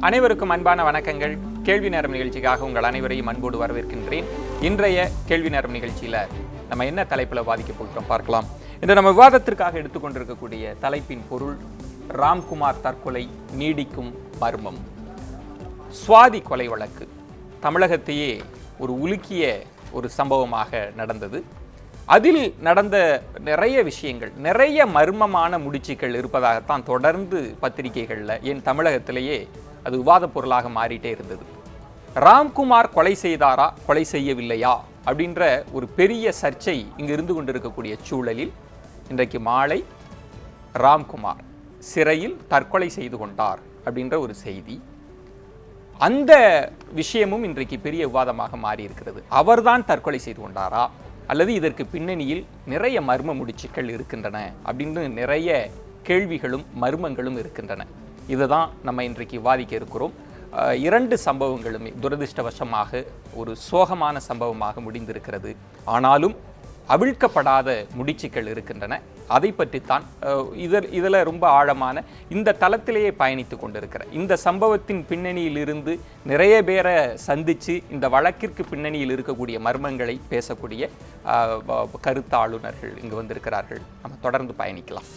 அனைவருக்கும் அன்பான வணக்கங்கள். கேள்வி நேரம் நிகழ்ச்சிக்காக உங்கள் அனைவரையும் அன்போடு வரவேற்கின்றேன். இன்றைய கேள்வி நேரம் நிகழ்ச்சியில் நம்ம என்ன தலைப்பில் பாதிக்க போகிறோம் பார்க்கலாம். இன்று நம்ம விவாதத்திற்காக எடுத்துக்கொண்டிருக்கக்கூடிய தலைப்பின் பொருள் ராம்குமார் தற்கொலை நீடிக்கும் மர்மம். சுவாதி கொலை வழக்கு தமிழகத்தையே ஒரு உலுக்கிய ஒரு சம்பவமாக நடந்தது. அதில் நடந்த நிறைய விஷயங்கள், நிறைய மர்மமான முடிச்சுக்கள் இருப்பதாகத்தான் தொடர்ந்து பத்திரிகைகளில் ஏன் தமிழகத்திலேயே அது விவாத பொருளாக மாறிட்டே இருந்தது. ராம்குமார் கொலை செய்தாரா, கொலை செய்யவில்லையா அப்படின்ற ஒரு பெரிய சர்ச்சை இங்கு இருந்து கொண்டிருக்கக்கூடிய சூழலில் இன்றைக்கு மாலை ராம்குமார் சிறையில் தற்கொலை செய்து கொண்டார் அப்படின்ற ஒரு செய்தி. அந்த விஷயமும் இன்றைக்கு பெரிய விவாதமாக மாறி இருக்கிறது. அவர்தான் தற்கொலை செய்து கொண்டாரா அல்லது இதற்கு பின்னணியில் நிறைய மர்ம முடிச்சுக்கள் இருக்கின்றன அப்படின்னு நிறைய கேள்விகளும் மர்மங்களும் இருக்கின்றன. இதுதான் நம்ம இன்றைக்கு விவாதிக்க இருக்கிறோம். இரண்டு சம்பவங்களுமே துரதிர்ஷ்டவசமாக ஒரு சோகமான சம்பவமாக முடிந்திருக்கிறது. ஆனாலும் அவிழ்க்கப்படாத முடிச்சுக்கள் இருக்கின்றன. அதை பற்றித்தான் இதில் ரொம்ப ஆழமான இந்த தளத்திலேயே பயணித்து கொண்டிருக்கிற இந்த சம்பவத்தின் பின்னணியில் இருந்து நிறைய பேரை சந்தித்து இந்த வழக்கிற்கு பின்னணியில் இருக்கக்கூடிய மர்மங்களை பேசக்கூடிய கருத்தாளுநர்கள் இங்கு வந்திருக்கிறார்கள். நம்ம தொடர்ந்து பயணிக்கலாம்.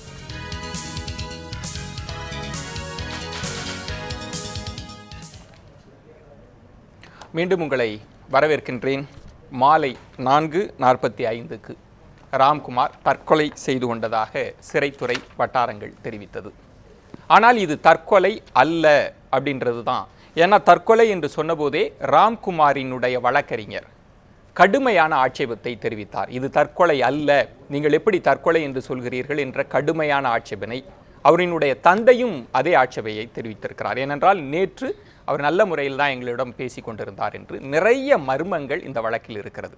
மீண்டும் உங்களை வரவேற்கின்றேன். மாலை 4:45 ராம்குமார் தற்கொலை செய்து கொண்டதாக சிறைத்துறை வட்டாரங்கள் தெரிவித்தது. ஆனால் இது தற்கொலை அல்ல அப்படின்றது தான். ஏன்னா தற்கொலை என்று சொன்னபோதே ராம்குமாரினுடைய வழக்கறிஞர் கடுமையான ஆட்சேபத்தை தெரிவித்தார். இது தற்கொலை அல்ல, நீங்கள் எப்படி தற்கொலை என்று சொல்கிறீர்கள் என்ற கடுமையான ஆட்சேபனை. அவரினுடைய தந்தையும் அதே ஆட்சேபையை தெரிவித்திருக்கிறார். ஏனென்றால் நேற்று அவர் நல்ல முறையில் தான் எங்களிடம் பேசி கொண்டிருந்தார் என்று நிறைய மர்மங்கள் இந்த வழக்கில் இருக்கிறது.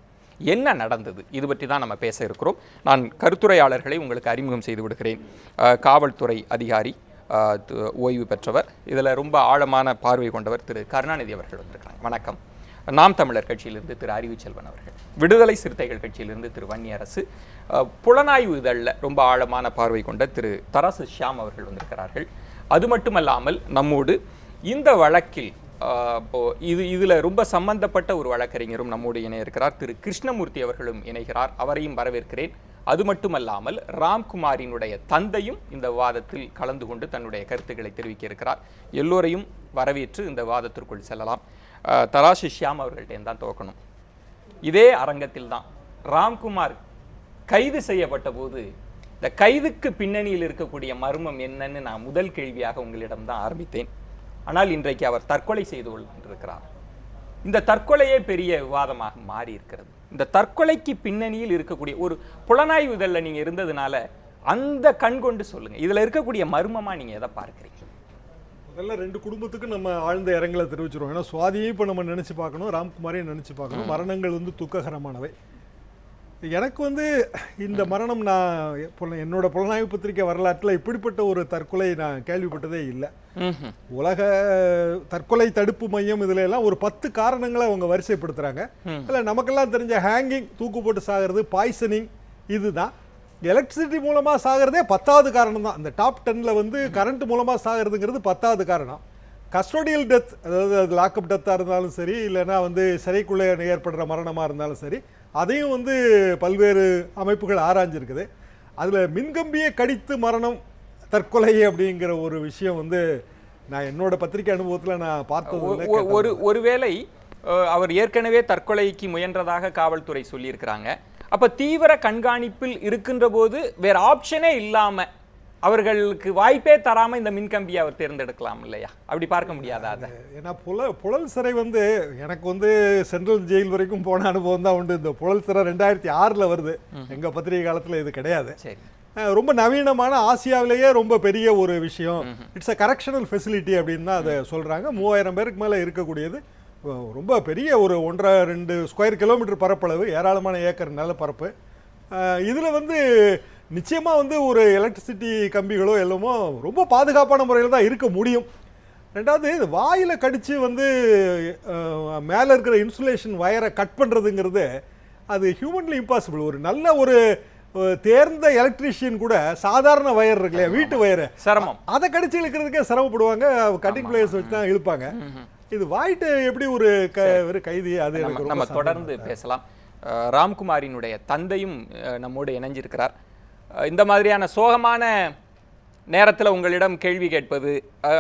என்ன நடந்தது இது பற்றி தான் நம்ம பேச இருக்கிறோம். நான் கருத்துரையாளர்களை உங்களுக்கு அறிமுகம் செய்து விடுகிறேன். காவல்துறை அதிகாரி, ஓய்வு பெற்றவர், இதில் ரொம்ப ஆழமான பார்வை கொண்டவர் திரு கருணாநிதி அவர்கள் வந்திருக்கிறாங்க. வணக்கம். நாம் தமிழர் கட்சியிலிருந்து திரு அறிவுச்செல்வன் அவர்கள், விடுதலை சிறுத்தைகள் கட்சியிலிருந்து திரு வன்னியரசு, புலனாய்வு இதழில் ரொம்ப ஆழமான பார்வை கொண்ட திரு தராசு ஷியாம் அவர்கள் வந்திருக்கிறார்கள். அது மட்டுமல்லாமல் நம்மோடு இந்த வழக்கில் இதில் ரொம்ப சம்பந்தப்பட்ட ஒரு வழக்கறிஞரும் நம்மோடு இணைய இருக்கிறார். திரு கிருஷ்ணமூர்த்தி அவர்களும் இணைகிறார். அவரையும் வரவேற்கிறேன். அது மட்டுமல்லாமல் ராம்குமாரினுடைய தந்தையும் இந்த விவாதத்தில் கலந்து கொண்டு தன்னுடைய கருத்துக்களை தெரிவிக்க இருக்கிறார். எல்லோரையும் வரவேற்று இந்த விவாதத்திற்குள் செல்லலாம். தராசு ஷியாம் அவர்கள்ட்ட தான் துவக்கணும். இதே அரங்கத்தில் தான் ராம்குமார் கைது செய்யப்பட்ட போது இந்த கைதுக்கு பின்னணியில் இருக்கக்கூடிய மர்மம் என்னன்னு நான் முதல் கேள்வியாக உங்களிடம் தான் ஆரம்பித்தேன். ஆனால் இன்றைக்கு அவர் தற்கொலை செய்து கொண்டிருக்கிறார். இந்த தற்கொலையே பெரிய விவாதமாக மாறி இருக்கிறது. இந்த தற்கொலைக்கு பின்னணியில் இருக்கக்கூடிய ஒரு புலனாய்வு இதழில் நீங்க இருந்ததுனால அந்த கண் கொண்டு சொல்லுங்க, இதுல இருக்கக்கூடிய மர்மமா நீங்க எதை பார்க்கிறீங்க? முதல்ல ரெண்டு குடும்பத்துக்கு நம்ம ஆழ்ந்த இரங்கலை தெரிவிச்சிருவோம். ஏன்னா சுவாதியை இப்போ நம்ம நினைச்சு பார்க்கணும், ராம்குமாரையும் நினைச்சு பார்க்கணும். மரணங்கள் துக்ககரமானவை. எனக்கு இந்த மரணம் நான் என்னோட புலனாய்வு பத்திரிகை வரலாற்றில் இப்படிப்பட்ட ஒரு தற்கொலை நான் கேள்விப்பட்டதே இல்லை. உலக தற்கொலை தடுப்பு மையம் இதுல எல்லாம் ஒரு 10 காரணங்களை அவங்க வரிசைப்படுத்துறாங்க. இல்லை நமக்கெல்லாம் தெரிஞ்ச ஹேங்கிங், தூக்கு போட்டு சாகிறது, பாய்சனிங், இதுதான். எலக்ட்ரிசிட்டி மூலமாக சாகிறதே 10வது காரணம் தான். இந்த டாப் 10ல் கரண்ட் மூலமாக சாகிறதுங்கிறது 10வது காரணம். கஸ்டோடியல் டெத், அதாவது அது லாக்அப் டெத்தாக இருந்தாலும் சரி, இல்லைன்னா சிறைக்குள்ளே ஏற்படுற மரணமாக இருந்தாலும் சரி, அதையும் பல்வேறு அமைப்புகள் ஆராய்ஞ்சிருக்குது. அதில் மின்கம்பியை கடித்து மரணம் தற்கொலை அப்படிங்கிற ஒரு விஷயம் நான் என்னோட பத்திரிகை அனுபவத்தில் நான் பார்த்தது. ஒருவேளை அவர் ஏற்கனவே தற்கொலைக்கு முயன்றதாக காவல்துறை சொல்லியிருக்கிறாங்க. அப்போ தீவிர கண்காணிப்பில் இருக்கின்ற போது வேற ஆப்ஷனே இல்லாமல் அவர்களுக்கு வாய்ப்பே தராம இந்த மின்கம்பியை அவர் தேர்ந்தெடுக்கலாம் இல்லையா? அப்படி பார்க்க முடியாதா? ஏன்னா புழல் சிறை எனக்கு சென்ட்ரல் ஜெயில் வரைக்கும் போன அனுபவம் தான் உண்டு. இந்த புழல் சிறை 2006 வருது. எங்க பத்திரிகை காலத்துல இது கிடையாது. ரொம்ப நவீனமான, ஆசியாவிலேயே ரொம்ப பெரிய ஒரு விஷயம். இட்ஸ் அ கரெக்ஷனல் ஃபெசிலிட்டி அப்படின்னு தான் அதை சொல்றாங்க. 3000 பேருக்கு மேல இருக்கக்கூடியது. ரொம்ப பெரிய ஒரு 1.5-2 ஸ்கொயர் கிலோமீட்டர் பரப்பளவு, ஏராளமான ஏக்கர் நிலப்பரப்பு. இதுல நிச்சயமா ஒரு எலக்ட்ரிசிட்டி கம்பிகளோ எல்லாமோ ரொம்ப பாதுகாப்பான முறையில் தான் இருக்க முடியும். ரெண்டாவது, வாயில கடிச்சு மேலே இருக்கிற இன்சுலேஷன் வயரை கட் பண்ணுறதுங்கிறது அது ஹியூமன்லி இம்பாசிபிள். ஒரு நல்ல ஒரு தேர்ந்த எலக்ட்ரீஷியன் கூட சாதாரண வயர் இருக்கு இல்லையா, வீட்டு வயரு சிரமம், அதை கடிச்சு இழுக்கிறதுக்கே சிரமப்படுவாங்க. கட்டிங் பிளேயர்ஸ் வச்சு தான் இழுப்பாங்க. இது வாயிட்டு எப்படி ஒரு கைதி? அது நம்ம தொடர்ந்து பேசலாம். ராம்குமாரினுடைய தந்தையும் நம்மோடு இணைஞ்சிருக்கிறார். இந்த மாதிரியான சோகமான நேரத்தில் உங்களிடம் கேள்வி கேட்பது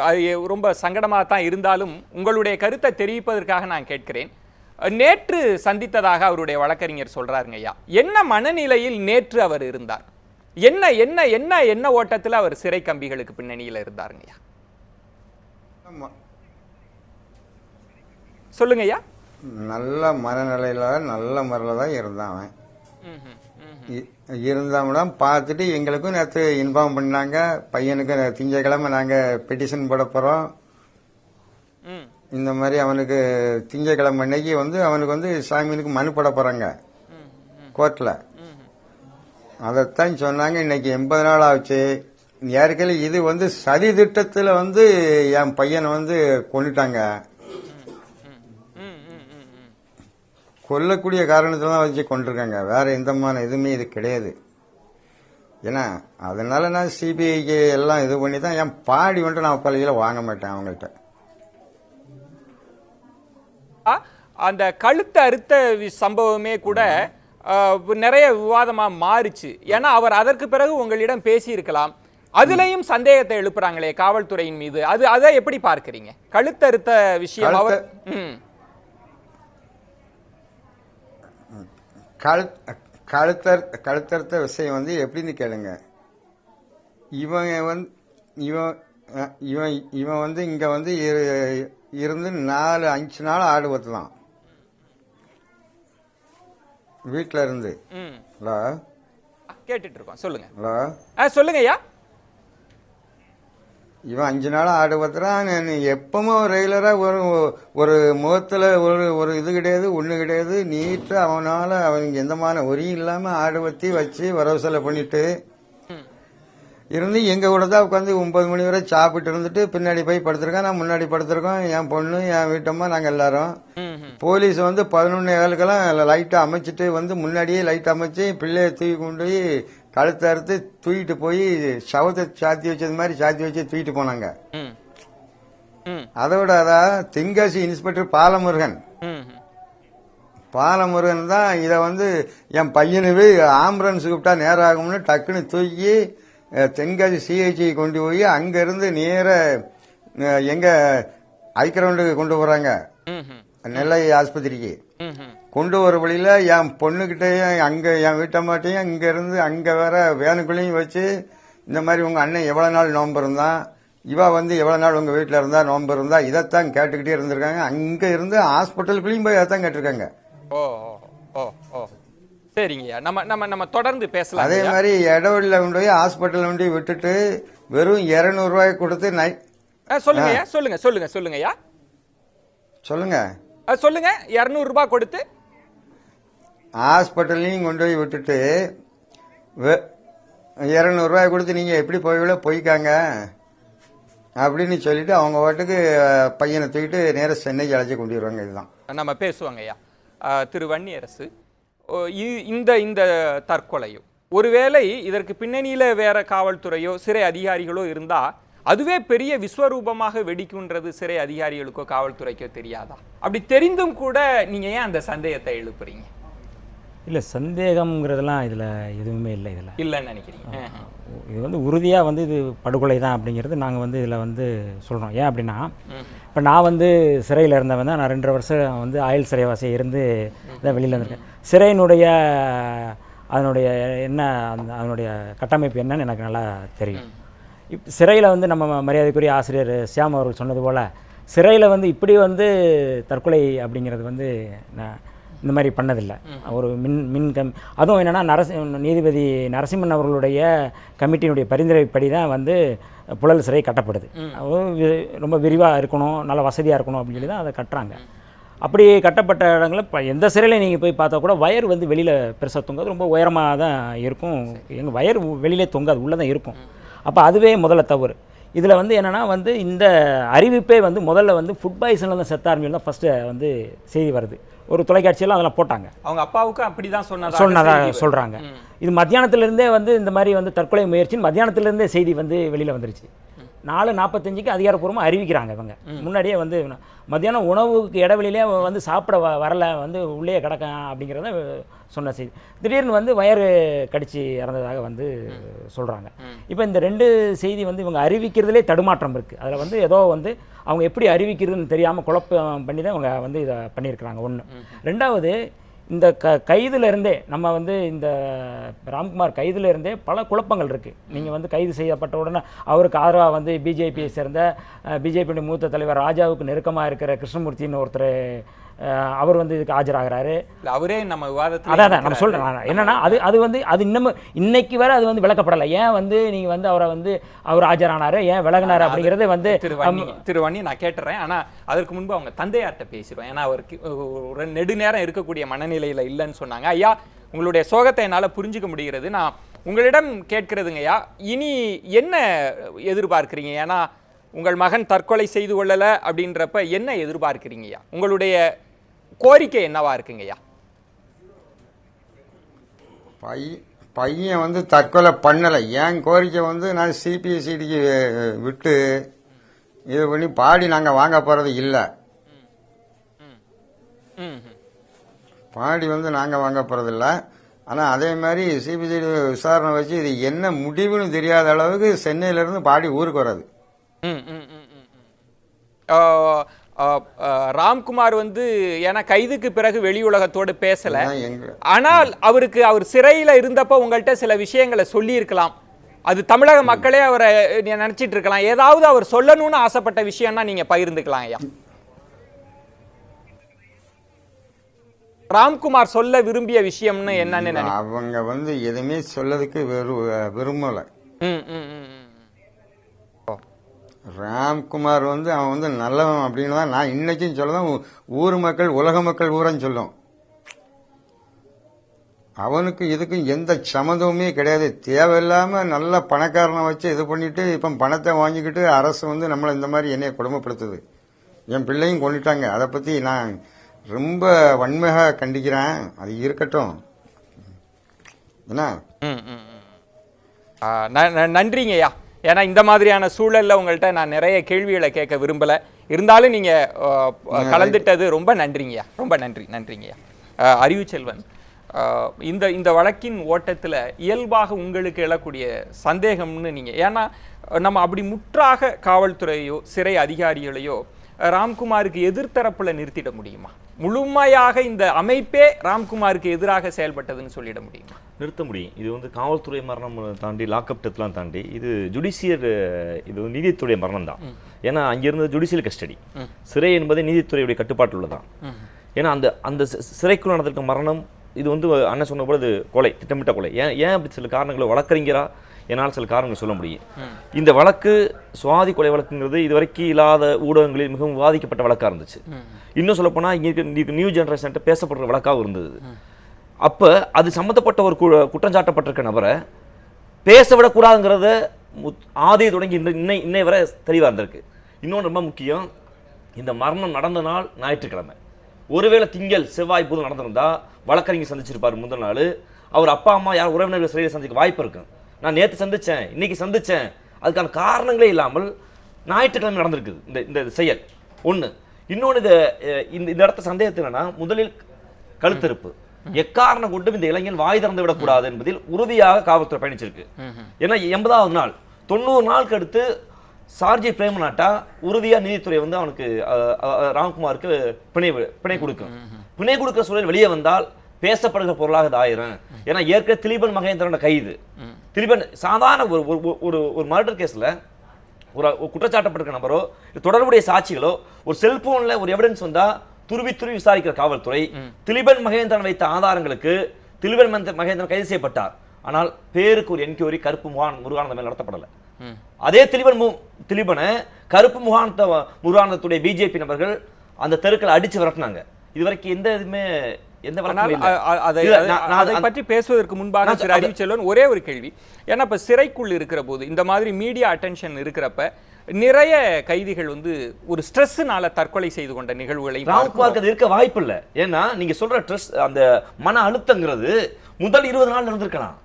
அது ரொம்ப சங்கடமாக தான் இருந்தாலும் உங்களுடைய கருத்தை தெரிவிப்பதற்காக நான் கேட்கிறேன். நேற்று சந்தித்ததாக அவருடைய வழக்கறிஞர் சொல்றாருங்க ஐயா. என்ன மனநிலையில் நேற்று அவர் இருந்தார்? என்ன என்ன என்ன என்ன ஓட்டத்தில் அவர் சிறை கம்பிகளுக்கு பின்னணியில் இருந்தாருங்க ஐயா? சொல்லுங்க ஐயா. நல்ல மனநிலையில நல்ல முறையில் தான் இருந்தான் அவன். இருந்தோம்னா பார்த்துட்டு எங்களுக்கும் நேற்று இன்ஃபார்ம் பண்ணாங்க. பையனுக்கு திங்கக்கிழமை நாங்கள் பெட்டிஷன் போட போகிறோம். இந்த மாதிரி அவனுக்கு திங்கக்கிழமை அன்னைக்கு வந்து அவனுக்கு வந்து சாமியனுக்கு மனு போட போகிறாங்க கோர்ட்டில். அதைத்தான் சொன்னாங்க. இன்னைக்கு 80 நாள் ஆச்சு. ஏற்கனவே இது வந்து சதி திட்டத்தில் வந்து என் பையனை வந்து கொண்டுட்டாங்க. கொல்லக்கூடிய காரணத்தை தான் வச்சு கொண்டிருக்காங்க. வேற எந்தமான எதுவுமே இது கிடையாது. ஏன்னா அதனால நான் சிபிஐக்கு எல்லாம் இது பண்ணி தான் என் பாடி வந்துட்டு நான் பள்ளியில் வாங்க மாட்டேன் அவங்கள்ட்ட. அந்த கழுத்து அறுத்த சம்பவமே கூட நிறைய விவாதமா மாறிச்சு. ஏன்னா அவர் அதற்கு பிறகு உங்களிடம் பேசி இருக்கலாம். அதுலயும் சந்தேகத்தை எழுப்புறாங்களே காவல்துறையின் மீது. அதை எப்படி பார்க்கிறீங்க? கழுத்தறுத்த விஷயம் அவர் கழுத்தறுத்த விஷயம் வந்து எப்படின்னு கேளுங்க. இவன் வந்து இங்க வந்து இருந்து 4-5 நாள் ஆடு வத்தலாம் வீட்டுல இருந்து. ஹலோ, கேட்டுட்டு இருக்கோம், சொல்லுங்க. ஹலோ, சொல்லுங்க ஐயா. இவன் 5 நாள் ஆடு பத்துறான். எப்பவும் ரெகுலரா ஒரு முகத்துல ஒரு இது கிடையாது, ஒண்ணு கிடையாது. நீட்டா அவனால அவனுக்கு எந்தமான ஒரியும் இல்லாம ஆடு வத்தி வச்சு வரவு செலவு பண்ணிட்டு இருந்து எங்க கூட தான் உட்காந்து 9 மணி வரை சாப்பிட்டு இருந்துட்டு பின்னாடி போய் படுத்திருக்கான். நான் முன்னாடி படுத்திருக்கோம். என் பொண்ணு, என் வீட்டம்மா, நாங்க எல்லாரும். போலீஸ் வந்து 11:15 லைட்டை அமைச்சிட்டு வந்து முன்னாடியே லைட் அமைச்சு பிள்ளைய தூக்கி கொண்டு போய் கழுத்தை அறுத்து தூக்கிட்டு போய் சவத்தை சாத்தி வச்சது மாதிரி சாத்தி வச்சு தூக்கிட்டு போனாங்க. அதோட அதான் தென்காசி இன்ஸ்பெக்டர் பாலமுருகன் தான் இதை வந்து என் பையனுக்கு ஆம்புலன்ஸ் கூப்பிட்டா நேரம் ஆகும்னு டக்குன்னு தூக்கி தென்காசி சிஹெச்சி கொண்டு போய் அங்க இருந்து நேர எங்க ஐக்கிரவுண்டுக்கு கொண்டு போறாங்க, நெல்லை ஆஸ்பத்திரிக்கு. கொண்டு வர வழியில என் பொண்ணுகிட்டையும் அங்க என் வீட்டம்மாட்டையும் இங்க இருந்து அங்க வேற வேனுக்குள்ளேயும் வச்சு இந்த மாதிரி உங்க அண்ணன் எவ்வளவு நாள் நோம்பு இருந்தான், இவ வந்து எவ்வளவு நாள் உங்க வீட்டுல இருந்தா நோம்பு இருந்தா, இதைத்தான் கேட்டுக்கிட்டே இருந்திருக்காங்க. அங்க இருந்து ஹாஸ்பிட்டலுக்குள்ளேயும் போய் அதைத்தான் கேட்டிருக்காங்க. சரிங்கய்யா, நம்ம தொடர்ந்து பேசலாம். அதே மாதிரி இடவெளியில கொண்டு போய் ஹாஸ்பிட்டல் கொண்டு விட்டுட்டு வெறும் 200 ரூபாய் கொடுத்து சொல்லுங்க சொல்லுங்க சொல்லுங்க சொல்லுங்கய்யா சொல்லுங்க சொல்லுங்க 200 ரூபாய் கொடுத்து ஹாஸ்பிட்டல்லையும் கொண்டு போய் விட்டுட்டு 200 ரூபாய் கொடுத்து நீங்க எப்படி போய்க்காங்க அப்படின்னு சொல்லிட்டு அவங்க வாட்டுக்கு பையனை தூக்கிட்டு நேர சென்னைக்கு அழைச்சி கொண்டு வருவாங்க. இதுதான் நம்ம பேசுவாங்க ஐயா. திரு வன்னியரசு, இந்த இந்த தற்கொலையோ ஒருவேளை இதற்கு பின்னணியில வேற காவல்துறையோ சிறை அதிகாரிகளோ இருந்தா அதுவே பெரிய விஸ்வரூபமாக வெடிக்குன்றது சிறை அதிகாரிகளுக்கோ காவல்துறைக்கோ தெரியாதா? அப்படி தெரிந்தும் கூட நீங்க ஏன் அந்த சந்தேகத்தை எழுப்புறீங்க? இல்லை, சந்தேகம்ங்கிறதுலாம் இதில் எதுவுமே இல்லை. இதில் இல்லைன்னு நினைக்கிறீங்க? இது வந்து உறுதியாக வந்து இது படுகொலை தான் அப்படிங்கிறது நாங்கள் வந்து இதில் வந்து சொல்கிறோம். ஏன் அப்படின்னா, இப்போ நான் வந்து சிறையில் இருந்தவன் தான். நான் 2.5 வருஷம் வந்து ஆயுள் சிறைவாசியாக இருந்து தான் வெளியில் வந்திருக்கேன். சிறையினுடைய அதனுடைய என்ன அதனுடைய கட்டமைப்பு என்னன்னு எனக்கு நல்லா தெரியும். சிறையில் வந்து நம்ம மரியாதைக்குரிய ஆசிரியர் சியாம் அவர்கள் சொன்னது போல் சிறையில் வந்து இப்படி வந்து தற்கொலை அப்படிங்கிறது வந்து நான் இந்த மாதிரி பண்ணதில்லை. ஒரு அதுவும் என்னென்னா நீதிபதி நரசிம்மன் அவர்களுடைய கமிட்டியினுடைய பரிந்துரைப்படி தான் வந்து புழல் சிறை கட்டப்படுது. ரொம்ப விரிவாக இருக்கணும், நல்ல வசதியாக இருக்கணும் அப்படின்னு சொல்லி தான் அதை கட்டுறாங்க. அப்படி கட்டப்பட்ட இடங்களில் இப்போ எந்த சிறையில் நீங்கள் போய் பார்த்தா கூட வயர் வந்து வெளியில் பெருசாக தொங்காது, ரொம்ப உயரமாக தான் இருக்கும். எங்கள் வயர் வெளியிலே தொங்காது, உள்ளே தான் இருக்கும். அப்போ அதுவே முதல்ல தவறு. இதில் வந்து என்னென்னா வந்து இந்த அறிவிப்பே வந்து முதல்ல வந்து ஃபுட் பாய்சனில் தான் செத்த ஆரம்பியில் தான் ஃபஸ்ட்டு வந்து செய்தி வருது. ஒரு தொலைக்காட்சியெல்லாம் அதெல்லாம் போட்டாங்க. அவங்க அப்பாவுக்கு அப்படிதான் சொன்னதாக சொல்கிறாங்க. இது மத்தியானத்திலிருந்தே வந்து இந்த மாதிரி வந்து தற்கொலை முயற்சின்னு மத்தியானத்திலிருந்தே செய்தி வந்து வெளியில் வந்துருச்சு. 4:45க்கு அதிகாரப்பூர்வமாக அறிவிக்கிறாங்க இவங்க. முன்னாடியே வந்து மத்தியானம் உணவுக்கு இடைவெளியிலே வந்து சாப்பிட வரல, வந்து உள்ளே கிடக்க அப்படிங்கிறத சொன்ன செய்தி. திடீர்னு வந்து வயறு கடிச்சு இறந்ததாக வந்து சொல்கிறாங்க. இப்போ இந்த 2 செய்தி வந்து இவங்க அறிவிக்கிறதுலே தடுமாற்றம் இருக்குது. அதில் வந்து ஏதோ வந்து அவங்க எப்படி அறிவிக்கிறதுன்னு தெரியாமல் குழப்பம் பண்ணி தான் இவங்க வந்து இதை பண்ணியிருக்கிறாங்க. 1. 2வது, இந்த கைதிலிருந்தே நம்ம வந்து இந்த ராம்குமார் கைதிலிருந்தே பல குழப்பங்கள் இருக்குது. நீங்கள் வந்து கைது செய்யப்பட்ட உடனே அவருக்கு ஆதரவாக வந்து பிஜேபியை சேர்ந்த பிஜேபியுடைய மூத்த தலைவர் ராஜாவுக்கு நெருக்கமாக இருக்கிற கிருஷ்ணமூர்த்தின்னு ஒருத்தர் அவர் வந்து இதுக்கு ஆஜராகிறாரு. அவரே நம்ம விவாதத்தில் அதான் நம்ம சொல்கிறேன் என்னன்னா அது வந்து அது இன்னைக்கு வரை அது வந்து விளக்கப்படலை. ஏன் வந்து நீங்கள் வந்து அவரை வந்து அவர் ஆஜரானாரு, ஏன் விலகினாரு அப்படிங்கிறது வந்து திருவண்ணி நான் கேட்டுறேன். ஆனால் அதற்கு முன்பு அவங்க தந்தையார்கிட்ட பேசிடுவோம். ஏன்னா அவருக்கு ஒரு நெடுநேரம் இருக்கக்கூடிய மனநிலையில் இல்லைன்னு சொன்னாங்க. ஐயா, உங்களுடைய சோகத்தை என்னால் புரிஞ்சுக்க முடிகிறது. நான் உங்களிடம் கேட்கிறதுங்க ஐயா, இனி என்ன எதிர்பார்க்குறீங்க? ஏன்னா உங்கள் மகன் தற்கொலை செய்து கொள்ளலை அப்படின்றப்ப என்ன எதிர்பார்க்குறீங்கய்யா? உங்களுடைய கோரிக்கை என்னவா இருக்குங்கய்யா? பையன் வந்து தற்கொலை பண்ணலை. என் கோரிக்கை வந்து நான் சிபிஎஸ்சிடிக்கு விட்டு இது பண்ணி பாடி நாங்கள் வாங்க போகிறது இல்லை. பாடி வந்து நாங்கள் வாங்க போகிறதில்ல. ஆனால் அதே மாதிரி சிபிசிடி விசாரணை வச்சு இது என்ன முடிவுன்னு தெரியாத அளவுக்கு சென்னையிலேருந்து பாடி ஊருக்கு வராது. ராம்குமார் வந்து ஏன்னா கைதுக்கு பிறகு வெளி உலகத்தோடு பேசல, ஆனால் அவர் சிறையில இருந்தப்ப உங்கள்கிட்ட சில விஷயங்களை சொல்லி இருக்கலாம். அது தமிழக மக்களே அவரை நினைச்சிட்டு இருக்கலாம். ஏதாவது அவர் சொல்லணும்னு ஆசைப்பட்ட விஷயம்னா நீங்க பகிர்ந்துக்கலாம் ஐயா. ராம்குமார் சொல்ல விரும்பிய விஷயம்னு என்னன்னு அவங்க வந்து எதுவுமே சொல்லதுக்கு விரும்பல. ராம்குமார் வந்து அவன் வந்து நல்லவன் அப்படின்னு தான் நான் இன்னைக்கும் சொல்லதான் ஊர் மக்கள் உலக மக்கள் ஊரன்னு சொல்லும். அவனுக்கு இதுக்கும் எந்த சம்மந்தமுமே கிடையாது. தேவையில்லாம நல்ல பணக்காரனை வச்சு இது பண்ணிட்டு இப்ப பணத்தை வாங்கிக்கிட்டு அரசு வந்து நம்மளை இந்த மாதிரி என்னைய கொடுமைப்படுத்துது. என் பிள்ளையும் கொண்டுட்டாங்க. அதை பத்தி நான் ரொம்ப வன்மையாக கண்டிக்கிறேன். அது இருக்கட்டும். என்ன நன்றிங்க ஐயா. ஏன்னா இந்த மாதிரியான சூழல்ல உங்கள்கிட்ட நான் நிறைய கேள்விகளை கேட்க விரும்பல. இருந்தாலும் நீங்க கலந்துட்டது ரொம்ப நன்றிங்கய்யா. ரொம்ப நன்றிங்கய்யா. அறிவுச்செல்வன், இந்த வழக்கின் ஓட்டத்தில் இயல்பாக உங்களுக்கு எழக்கூடிய சந்தேகம்னு நீங்கள், ஏன்னா நம்ம அப்படி முற்றாக காவல்துறையோ சிறை அதிகாரிகளையோ ராம்குமாருக்கு எதிர்த்தரப்பில் நிறுத்திட முடியுமா? முழுமையாக இந்த அமைப்பே ராம்குமாருக்கு எதிராக செயல்பட்டதுன்னு சொல்லிட முடியுமா? நிறுத்த முடியும். இது வந்து காவல்துறை மரணம் தாண்டி லாக்அப் டெத்லாம் தாண்டி இது ஜுடிஷியர், இது வந்து நீதித்துறை மரணம் தான். ஏன்னா அங்கிருந்து ஜுடிஷியல் கஸ்டடி, சிறை என்பது நீதித்துறையுடைய கட்டுப்பாட்டில் உள்ளதான். ஏன்னா அந்த சிறைக்குள் நடந்திருக்க மரணம் இது வந்து அண்ணன் சொன்ன போது கொலை, திட்டமிட்ட கொலை. ஏன் அப்படி சில காரணங்களை வழக்கறிஞரா என்னால் சில காரணங்கள் சொல்ல முடியும். இந்த வழக்கு சுவாதி கொலை வழக்குங்கிறது இதுவரைக்கும் இல்லாத ஊடகங்களில் மிகவும் விவாதிக்கப்பட்ட வழக்காக இருந்துச்சு. இன்னும் சொல்லப்போனால் இங்கே நியூ ஜெனரேஷன்ட்ட பேசப்படுற வழக்காக இருந்தது. அப்போ அது சம்மந்தப்பட்ட ஒரு குற்றஞ்சாட்டப்பட்டிருக்க நபரை பேச விடக்கூடாதுங்கிறத ஆதியை தொடங்கி இன்னை வரை தெளிவாக இருந்திருக்கு. இன்னொன்று ரொம்ப முக்கியம், இந்த மரணம் நடந்த நாள் ஞாயிற்றுக்கிழமை. ஒருவேளை திங்கள் செவ்வாய் போது நடந்திருந்தா வழக்கறிஞர் சந்திச்சிருப்பார். முதல் நாள் அவர் அப்பா அம்மா யார் உறவினர்கள் சிறையில் சந்திக்க வாய்ப்பு இருக்கு. நான் நேற்று சந்தித்தேன், இன்னைக்கு சந்தித்தேன், அதுக்கான காரணங்களே இல்லாமல் ஞாயிற்றுக்கிழமை நடந்திருக்குது இந்த செயல் ஒன்று. இன்னொன்று, இந்த இடத்த சந்தேகத்து என்னன்னா, முதலில் கழுத்தறுப்பு எக்காரணம் கொண்டும் இந்த இளைஞன் வாய் திறந்து விடக்கூடாது என்பதில் உறுதியாக காவல்துறை பயணிச்சிருக்கு. ஏன்னா 80வது நாள் 90 நாளுக்கு அடுத்து சார்ஜி பிரேமநாட்டா உறுதியாக நீதித்துறை வந்து அவனுக்கு ராம்குமாருக்கு பிணை கொடுக்கும். பிணை கொடுக்கிற சூழல் வெளியே வந்தால் பேசப்படுகிற பொருளாக இது ஆயிரும். ஏன்னா ஏற்கனவே திலீபன் மகேந்திரனோட கைது, திலீபன் சாதாரண ஒரு மர்டர் கேஸில் ஒரு குற்றச்சாட்டப்பட்டிருக்க நபரோ தொடர்புடைய சாட்சிகளோ ஒரு செல்போனில் ஒரு எவிடன்ஸ் வந்தால் துருவி விசாரிக்கிற காவல்துறை திலீபன் மகேந்திரன் வைத்த ஆதாரங்களுக்கு திலீபன் மகேந்திரன் கைது செய்யப்பட்டார். ஆனால் பேருக்கு ஒரு என்கொயரி கருப்பு முருகானந்த மேல் நடத்தப்படலை. அதே திலீபனை கருப்பு முருகானந்தத்துடைய பிஜேபி நபர்கள் அந்த தெருக்களை அடிச்சு விரட்டினாங்க. இதுவரைக்கும் எந்த இதுவுமே அதை பற்றி பேசுவதற்கு முன்பாக திரு அறிவுச்செல்வன் ஒரே ஒரு கேள்வி. ஏன்னா இப்ப சிறைக்குள் இருக்கிற போது இந்த மாதிரி மீடியா அட்டென்ஷன் இருக்கிறப்ப நிறைய கைதிகள் வந்து ஒரு ஸ்ட்ரெஸ்ஸுனால தற்கொலை செய்து கொண்ட நிகழ்வுகளை ராம்குமாருக்கு அது இருக்க வாய்ப்பு இல்லை. ஏன்னா நீங்க சொல்ற ஸ்ட்ரெஸ், அந்த மன அழுத்தங்கிறது முதல் 20 நாள் இருந்திருக்கலாம்.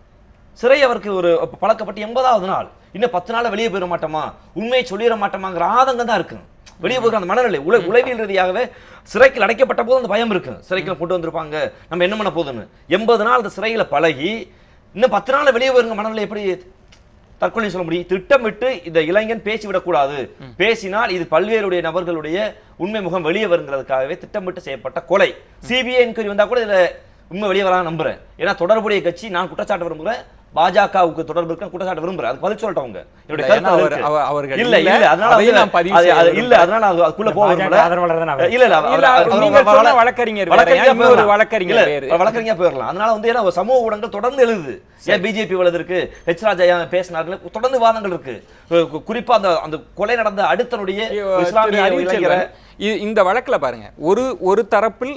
சிறை அவருக்கு ஒரு பழக்கப்பட்டு 80வது நாள், இன்னும் 10 நாள் வெளியே போயிட மாட்டோமா, உண்மையை சொல்லிட மாட்டோமாங்கிற ஆதங்கம் தான் இருக்கு. வெளியே போகிற அந்த மனநிலை உளவியல் ரீதியாகவே சிறைக்கு அடைக்கப்பட்ட போது அந்த பயம் இருக்கு. சிறைக்கு கொண்டு வந்திருப்பாங்க, நம்ம என்ன பண்ண போதுன்னு. 80 நாள் அந்த சிறையில பழகி இன்னும் 10 நாள் வெளியே போயிருங்க மனநிலை எப்படி தற்கொலை சொல்ல முடியும்? திட்டமிட்டு இந்த இளைஞன் பேசிவிடக்கூடாது, பேசினால் இது பல்வேறுடைய நபர்களுடைய உண்மை முகம் வெளியே வருங்கிறதுக்காகவே திட்டமிட்டு செய்யப்பட்ட கொலை. சிபிஐ என்கொயரி வந்தா கூட இதுல உண்மை வெளியே வரான்னு நம்புறேன். ஏன்னா தொடர்புடைய கட்சி, நான் குற்றச்சாட்டு விரும்புகிறேன், பாஜகவுக்கு தொடர்பு இருக்க குற்றச்சாட்டு விரும்புறேன். அது பதில் சொல்லிட்டவங்க. இல்ல இல்ல அதனால இல்ல அதனால அதுக்குள்ள போக வழக்கறிஞர் போயிடலாம். அதனால வந்து ஏன்னா சமூக ஊடகங்கள் தொடர்ந்து எழுது, ஏன் பிஜேபி வளர்ந்துருக்கு, ஹெச் ராஜா பேசினார்கள், தொடர்ந்து வாதங்கள் இருக்கு. குறிப்பா அந்த கொலை நடந்த அடுத்தனுடைய இந்த வழக்கில் பாருங்க, ஒரு தரப்பில்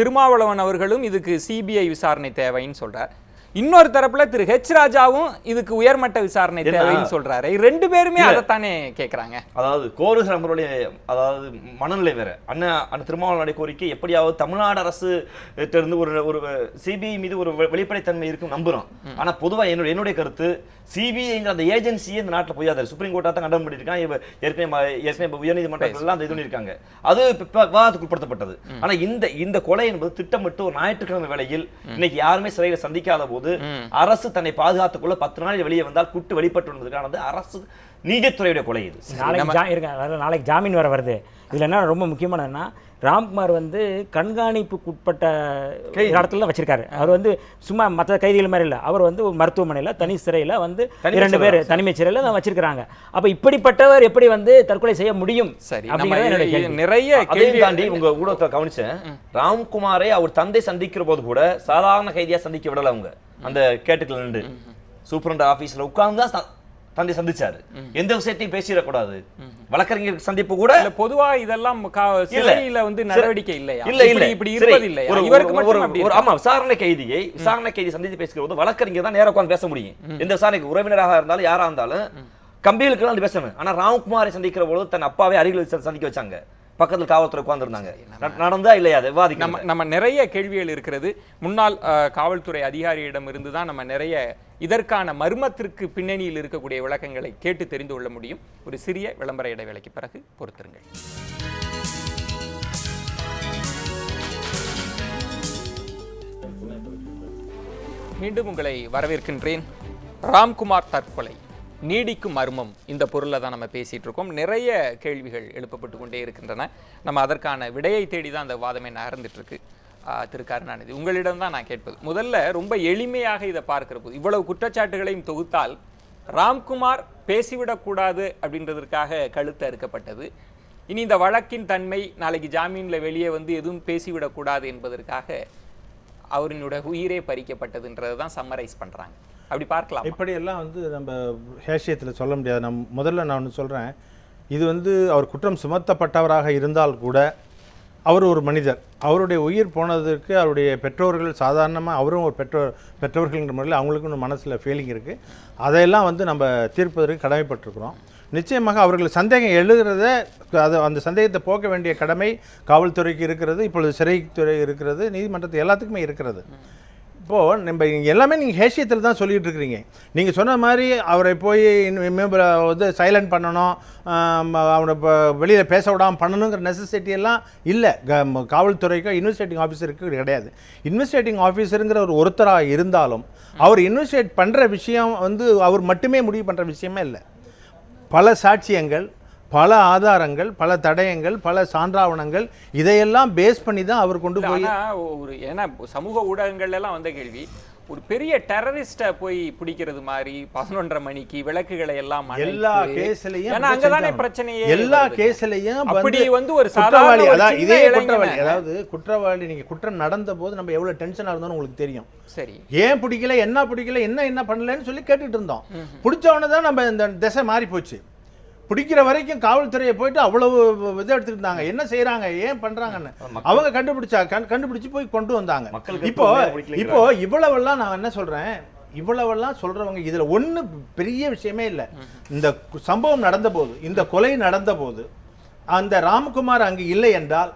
திருமாவளவன் அவர்களும் இதுக்கு சிபிஐ விசாரணை தேவைன்னு சொல்றார். இன்னொரு தரப்புல திரு ஹெச் ராஜாவும் இதுக்கு உயர்மட்ட விசாரணை தேவைன்னு சொல்றாரு. ரெண்டு பேருமே அதைத்தானே கேட்கறாங்க. அதாவது கோருகிற நம்மளுடைய அதாவது மனநிலை வேற. அண்ணன் திருமாவளவனுடைய கோரிக்கை எப்படியாவது தமிழ்நாடு அரசு இருந்து ஒரு சிபிஐ மீது ஒரு வெளிப்படைத்தன்மை இருக்கும் நம்புறோம். ஆனா பொதுவா என்னுடைய கருத்து, சிபிஐங்கிற அந்த ஏஜென்சியே இந்த நாட்டில் போய் சுப்ரீம் கோர்ட்டா தான் கண்டம் பண்ணிருக்காங்க. ஏற்கனவே உயர்நீதிமன்றங்கள் எல்லாம் இது பண்ணிருக்காங்க. அது விவாதத்துக்கு உட்படுத்தப்பட்டது. ஆனா இந்த கொலை என்பது திட்டமிட்டு ஒரு ஞாயிற்றுக்கிழமை வேளையில் இன்னைக்கு யாருமே சிறையில் சந்திக்காத போது அரசு தன்னை பாதுகாத்துக்குள்ள 10 நாள் வெளியே வந்தால் குட்டு வெளிப்பட்டு வந்ததுக்கானது அரசு நீதித்துறையுடைய கொலை. இது நாளைக்கு ஜாமீன் வர வருது. இதுல என்ன ரொம்ப முக்கியமானதுன்னா, ராம்குமார் வந்து கண்காணிப்புக்குட்பட்ட இடத்துல தான் வச்சிருக்காரு. அவர் வந்து சும்மா மற்ற கைதிகள் மாதிரி இல்லை, அவர் வந்து ஒரு மருத்துவமனையில் தனி சிறையில் வந்து 2 பேர் தனிமை சிறையில் தான் வச்சிருக்கிறாங்க. அப்போ இப்படிப்பட்டவர் எப்படி வந்து தற்கொலை செய்ய முடியும்? சரி, நிறைய கேள்வி தாண்டி உங்க ஊடகத்தை கவனிச்சேன். ராம்குமாரை அவர் தந்தை சந்திக்கிற போது கூட சாதாரண கைதியா சந்திக்க விடல. அவங்க அந்த கேட்டுக்குள்ள நின்று சூப்பரண்ட் ஆபீஸ்ல உட்கார்ந்து தான் தந்தை சந்திச்சாரு. எந்த விஷயத்தையும் பேசிடக்கூடாது. வழக்கறிஞர் சந்திப்பு கூட பொதுவா இதெல்லாம் சிறையில வந்து நடவடிக்கை இல்லையா? இப்படி இருப்பது இல்லையா? ஆமா, விசாரணை கைதி சந்தித்து பேசுகிற போது வழக்கறிஞர் தான் நேரா உட்கார்ந்து பேச முடியும். எந்த விசாரணைக்கு உறவினராக இருந்தாலும் யாரா இருந்தாலும் கம்பிகளுக்கு பேசணும். ஆனா ராம்குமாரை சந்திக்கிற போது தன் அப்பாவே அருகில் சந்திக்க வச்சாங்க. பக்கத்தில் காவல்துறை உட்கார்ந்துருந்தாங்க. நடந்தா இல்லையா? நம்ம நிறைய கேள்விகள் இருக்கிறது. முன்னாள் காவல்துறை அதிகாரியிடம் இருந்து தான் நம்ம நிறைய இதற்கான மர்மத்திற்கு பின்னணியில் இருக்கக்கூடிய விளக்கங்களை கேட்டு தெரிந்து கொள்ள முடியும். ஒரு சிறிய விளம்பர இடைவேளைக்கு பிறகு பொறுத்திருங்கள். மீண்டும் உங்களை வரவேற்கின்றேன். ராம்குமார் தற்கொலை நீடிக்கும் மர்மம், இந்த பொருளை தான் நம்ம பேசிகிட்டு இருக்கோம். நிறைய கேள்விகள் எழுப்பப்பட்டு கொண்டே இருக்கின்றன. நம்ம அதற்கான விடையை தேடி தான் அந்த வாதமே நகர்ந்துட்டு இருக்கு. திரு கருணாநிதி, உங்களிடம் தான் நான் கேட்பது, முதல்ல ரொம்ப எளிமையாக இதை பார்க்கிற போது இவ்வளவு குற்றச்சாட்டுகளையும் தொகுத்தால் ராம்குமார் பேசிவிடக்கூடாது அப்படின்றதற்காக கழுத்து அறுக்கப்பட்டது. இனி இந்த வழக்கின் தன்மை, நாளைக்கு ஜாமீனில் வெளியே வந்து எதுவும் பேசிவிடக்கூடாது என்பதற்காக அவரினுடைய உயிரே பறிக்கப்பட்டதுன்றது தான் சம்மரைஸ் பண்ணுறாங்க. அப்படி பார்க்கலாம். இப்படியெல்லாம் வந்து நம்ம ஹேஷியத்தில் சொல்ல முடியாது. முதல்ல நான் ஒன்று சொல்கிறேன். இது வந்து அவர் குற்றம் சுமத்தப்பட்டவராக இருந்தால் கூட அவர் ஒரு மனிதர். அவருடைய உயிர் போனதற்கு அவருடைய பெற்றோர்கள் சாதாரணமாக, அவரும் ஒரு பெற்றோர்கள்ங்கிற முறையில் அவங்களுக்கும் மனசில் ஃபீலிங் இருக்குது. அதையெல்லாம் வந்து நம்ம தீர்ப்பதற்கு கடமைப்பட்டிருக்கிறோம். நிச்சயமாக அவர்கள் சந்தேகம் எழுகிறத அந்த சந்தேகத்தை போக்க வேண்டிய கடமை காவல்துறைக்கு இருக்கிறது, இப்பொழுது சிறைத்துறை இருக்கிறது, நீதிமன்றத்து எல்லாத்துக்குமே இருக்கிறது. இப்போது நம்ம எல்லாமே நீங்கள் ஹேஷியத்தில் தான் சொல்லிகிட்டு இருக்கிறீங்க. நீங்கள் சொன்ன மாதிரி அவரை போய் வந்து சைலண்ட் பண்ணணும், அவனை இப்போ வெளியில் பேச விடாமல் பண்ணணுங்கிற நெசசிட்டியெல்லாம் இல்லை. காவல்துறைக்கோ இன்வெஸ்டிகேட்டிங் ஆஃபீஸருக்கு கிடையாது. இன்வெஸ்டிகேட்டிங் ஆஃபீஸருங்கிற ஒருத்தராக இருந்தாலும் அவர் இன்வெஸ்டிகேட் பண்ணுற விஷயம் வந்து அவர் மட்டுமே முடிவு பண்ணுற விஷயமே இல்லை. பல சாட்சியங்கள், பல ஆதாரங்கள், பல தடயங்கள், பல சான்றாவணங்கள், இதையெல்லாம் பேஸ் பண்ணி தான் அவர் கொண்டு போய் ஏன்னா சமூக ஊடகங்கள்ல எல்லாம் வந்த கேள்வி, ஒரு பெரிய டெரரிஸ்ட போய் பிடிக்கிறது மாதிரி 11:30 மணிக்கு விளக்குகளை எல்லாம் எல்லா கேஸ்லயும் அங்கதானே பிரச்சனையே. எல்லா கேஸ்லயும் அப்படி வந்து ஒரு சாதாரண இதே குற்றவாளி, அதாவது குற்றவாளி, நீங்க குற்றம் நடந்த போது நம்ம எவ்வளவு டென்ஷனா இருந்தோம்னு உங்களுக்கு தெரியும். சரி, ஏன் பிடிக்கல, என்ன பிடிக்கல, என்ன பண்ணலன்னு சொல்லி கேட்டுட்டு இருந்தோம். பிடிச்சவன தான் நம்ம இந்த திசை மாறி போச்சு. பிடிக்கிற வரைக்கும் காவல்துறையை போயிட்டு அவ்வளவு இதை எடுத்துட்டு இருந்தாங்க, என்ன செய்யறாங்க, ஏன் பண்றாங்கன்னு அவங்க கண்டுபிடிச்சு போய் கொண்டு வந்தாங்க. இப்போ இவ்வளவெல்லாம் நான் என்ன சொல்றேன், இவ்வளவெல்லாம் சொல்றவங்க இதுல ஒண்ணு பெரிய விஷயமே இல்லை. இந்த சம்பவம் நடந்த போது, இந்த கொலை நடந்த போது அந்த ராம்குமார் அங்கு இல்லை என்றால்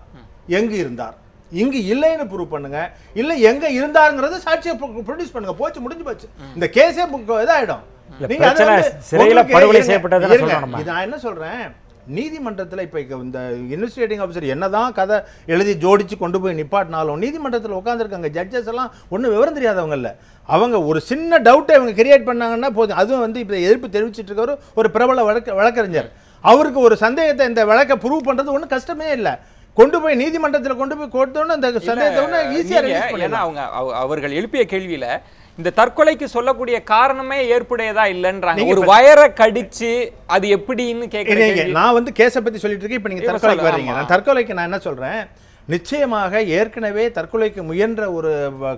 எங்கு இருந்தார், இங்கு இல்லைன்னு ப்ரூவ் பண்ணுங்க, இல்ல எங்க இருந்தாருங்கிறத சாட்சியை ப்ரொடியூஸ் பண்ணுங்க, போச்சு முடிஞ்சு போச்சு, இந்த கேஸே இதாயிடும். நீங்க நான் என்ன சொல்றேன், நீதிமன்றத்தில் இப்போ இந்த இன்வெஸ்டிகேட்டிங் ஆஃபீஸர் என்னதான் கதை எழுதி ஜோடிச்சு கொண்டு போய் நிப்பாட்டினாலும் நீதிமன்றத்தில் உட்காந்துருக்காங்க ஜட்ஜஸ் எல்லாம் ஒன்றும் விவரம் தெரியாதவங்க இல்லை. அவங்க ஒரு சின்ன டவுட்டை அவங்க கிரியேட் பண்ணாங்கன்னா போதும். அதுவும் வந்து இப்போ எதிர்ப்பு தெரிவிச்சிட்டு இருக்கவர் ஒரு பிரபல வழக்கறிஞர், அவருக்கு ஒரு சந்தேகத்தை இந்த வழக்கை ப்ரூவ் பண்ணுறது ஒன்றும் கஷ்டமே இல்லை. கொண்டு போய் நீதிமன்றத்தில் கொண்டு போய் கொடுத்தோன்னு அந்த சந்தேகத்தை ஈஸியாக அவர்கள் எழுப்பிய கேள்வியில இந்த தற்கொலைக்கு சொல்லக்கூடிய காரணமே ஏற்புடையதா இல்லைன்றாங்க. ஒரு வயரை கடிச்சு அது எப்படின்னு கேட்குறீங்க. நான் வந்து கேஸை பத்தி சொல்லிட்டு இருக்கேன், இப்போ நீங்க தற்கொலைக்கு வர்றீங்க. நான் தற்கொலைக்கு நான் என்ன சொல்றேன், நிச்சயமாக ஏற்கனவே தற்கொலைக்கு முயன்ற ஒரு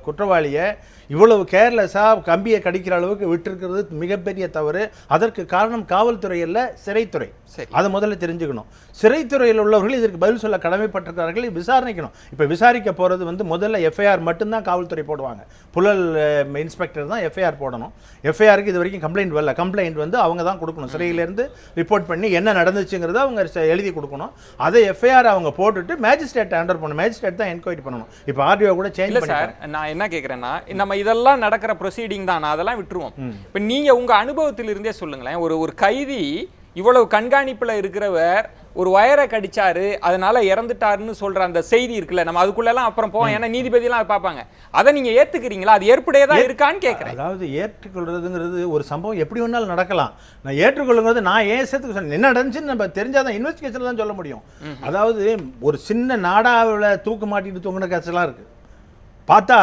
குற்றவாளியை இவ்வளவு கேர்லெஸ்ஸாக கம்பியை கடிக்கிற அளவுக்கு விட்டுருக்கிறது மிகப்பெரிய தவறு. அதற்கு காரணம் காவல்துறை அல்ல, சிறைத்துறை. அதை முதல்ல தெரிஞ்சுக்கணும். சிறைத்துறையில் உள்ளவர்கள் இதற்கு பதில் சொல்ல கடமைப்பட்டிருக்கிறார்கள், விசாரணைக்கணும். இப்போ விசாரிக்க போகிறது வந்து முதல்ல எஃப்ஐஆர் மட்டும்தான் காவல்துறை போடுவாங்க. புழல் இன்ஸ்பெக்டர் தான் எஃப்ஐஆர் போடணும். எஃப்ஐஆருக்கு இது வரைக்கும் கம்ப்ளைண்ட் வரல. கம்ப்ளைண்ட் வந்து அவங்க தான் கொடுக்கணும். சிறையிலேருந்து ரிப்போர்ட் பண்ணி என்ன நடந்துச்சுங்கிறத அவங்க எழுதி கொடுக்கணும். அதை எஃப்ஐஆர் அவங்க போட்டுட்டு மேஜிஸ்ட்ரேட் ஹேண்டர் பண்ணணும். மேஜிஸ்ட்ரேட் தான் என்கொயரி பண்ணணும். இப்போ ஆர்டிஓ கூட சேஞ்ச் பண்ணி. சார் நான் என்ன கேட்குறேன்னா, நம்ம இதெல்லாம் நடக்கிற ப்ரொசீடிங் தான், அதெல்லாம் விட்டுருவோம். இப்போ நீங்க உங்க அனுபவத்தில் இருந்தே சொல்லுங்களேன், ஒரு கைதி இவ்வளவு கண்காணிப்புல இருக்கிறவர் ஒரு வயரை கடிச்சாரு அதனால இறந்துட்டாருன்னு சொல்ற அந்த செய்தி இருக்குல்ல, நம்ம அதுக்குள்ளெல்லாம் அப்புறம் போவோம், ஏன்னா நீதிபதி எல்லாம் பார்ப்பாங்க. அதை நீங்க ஏத்துக்கிறீங்களா? அது ஏற்புடையதா இருக்கான்னு கேட்கிறேன். அதாவது ஏற்றுக்கொள்றதுங்கிறது ஒரு சம்பவம் எப்படி வேணாலும் நடக்கலாம். நான் ஏற்றுக்கொள்ளுங்கிறது நான் ஏன் சேர்த்துக்க சொன்னேன், என்ன நடந்துச்சுன்னு நம்ம தெரிஞ்சாதான் இன்வெஸ்டிகேஷன் தான் சொல்ல முடியும். அதாவது ஒரு சின்ன நாடாவில் தூக்கு மாட்டிட்டு தூங்கின கேஸ்லாம் இருக்கு. பார்த்தா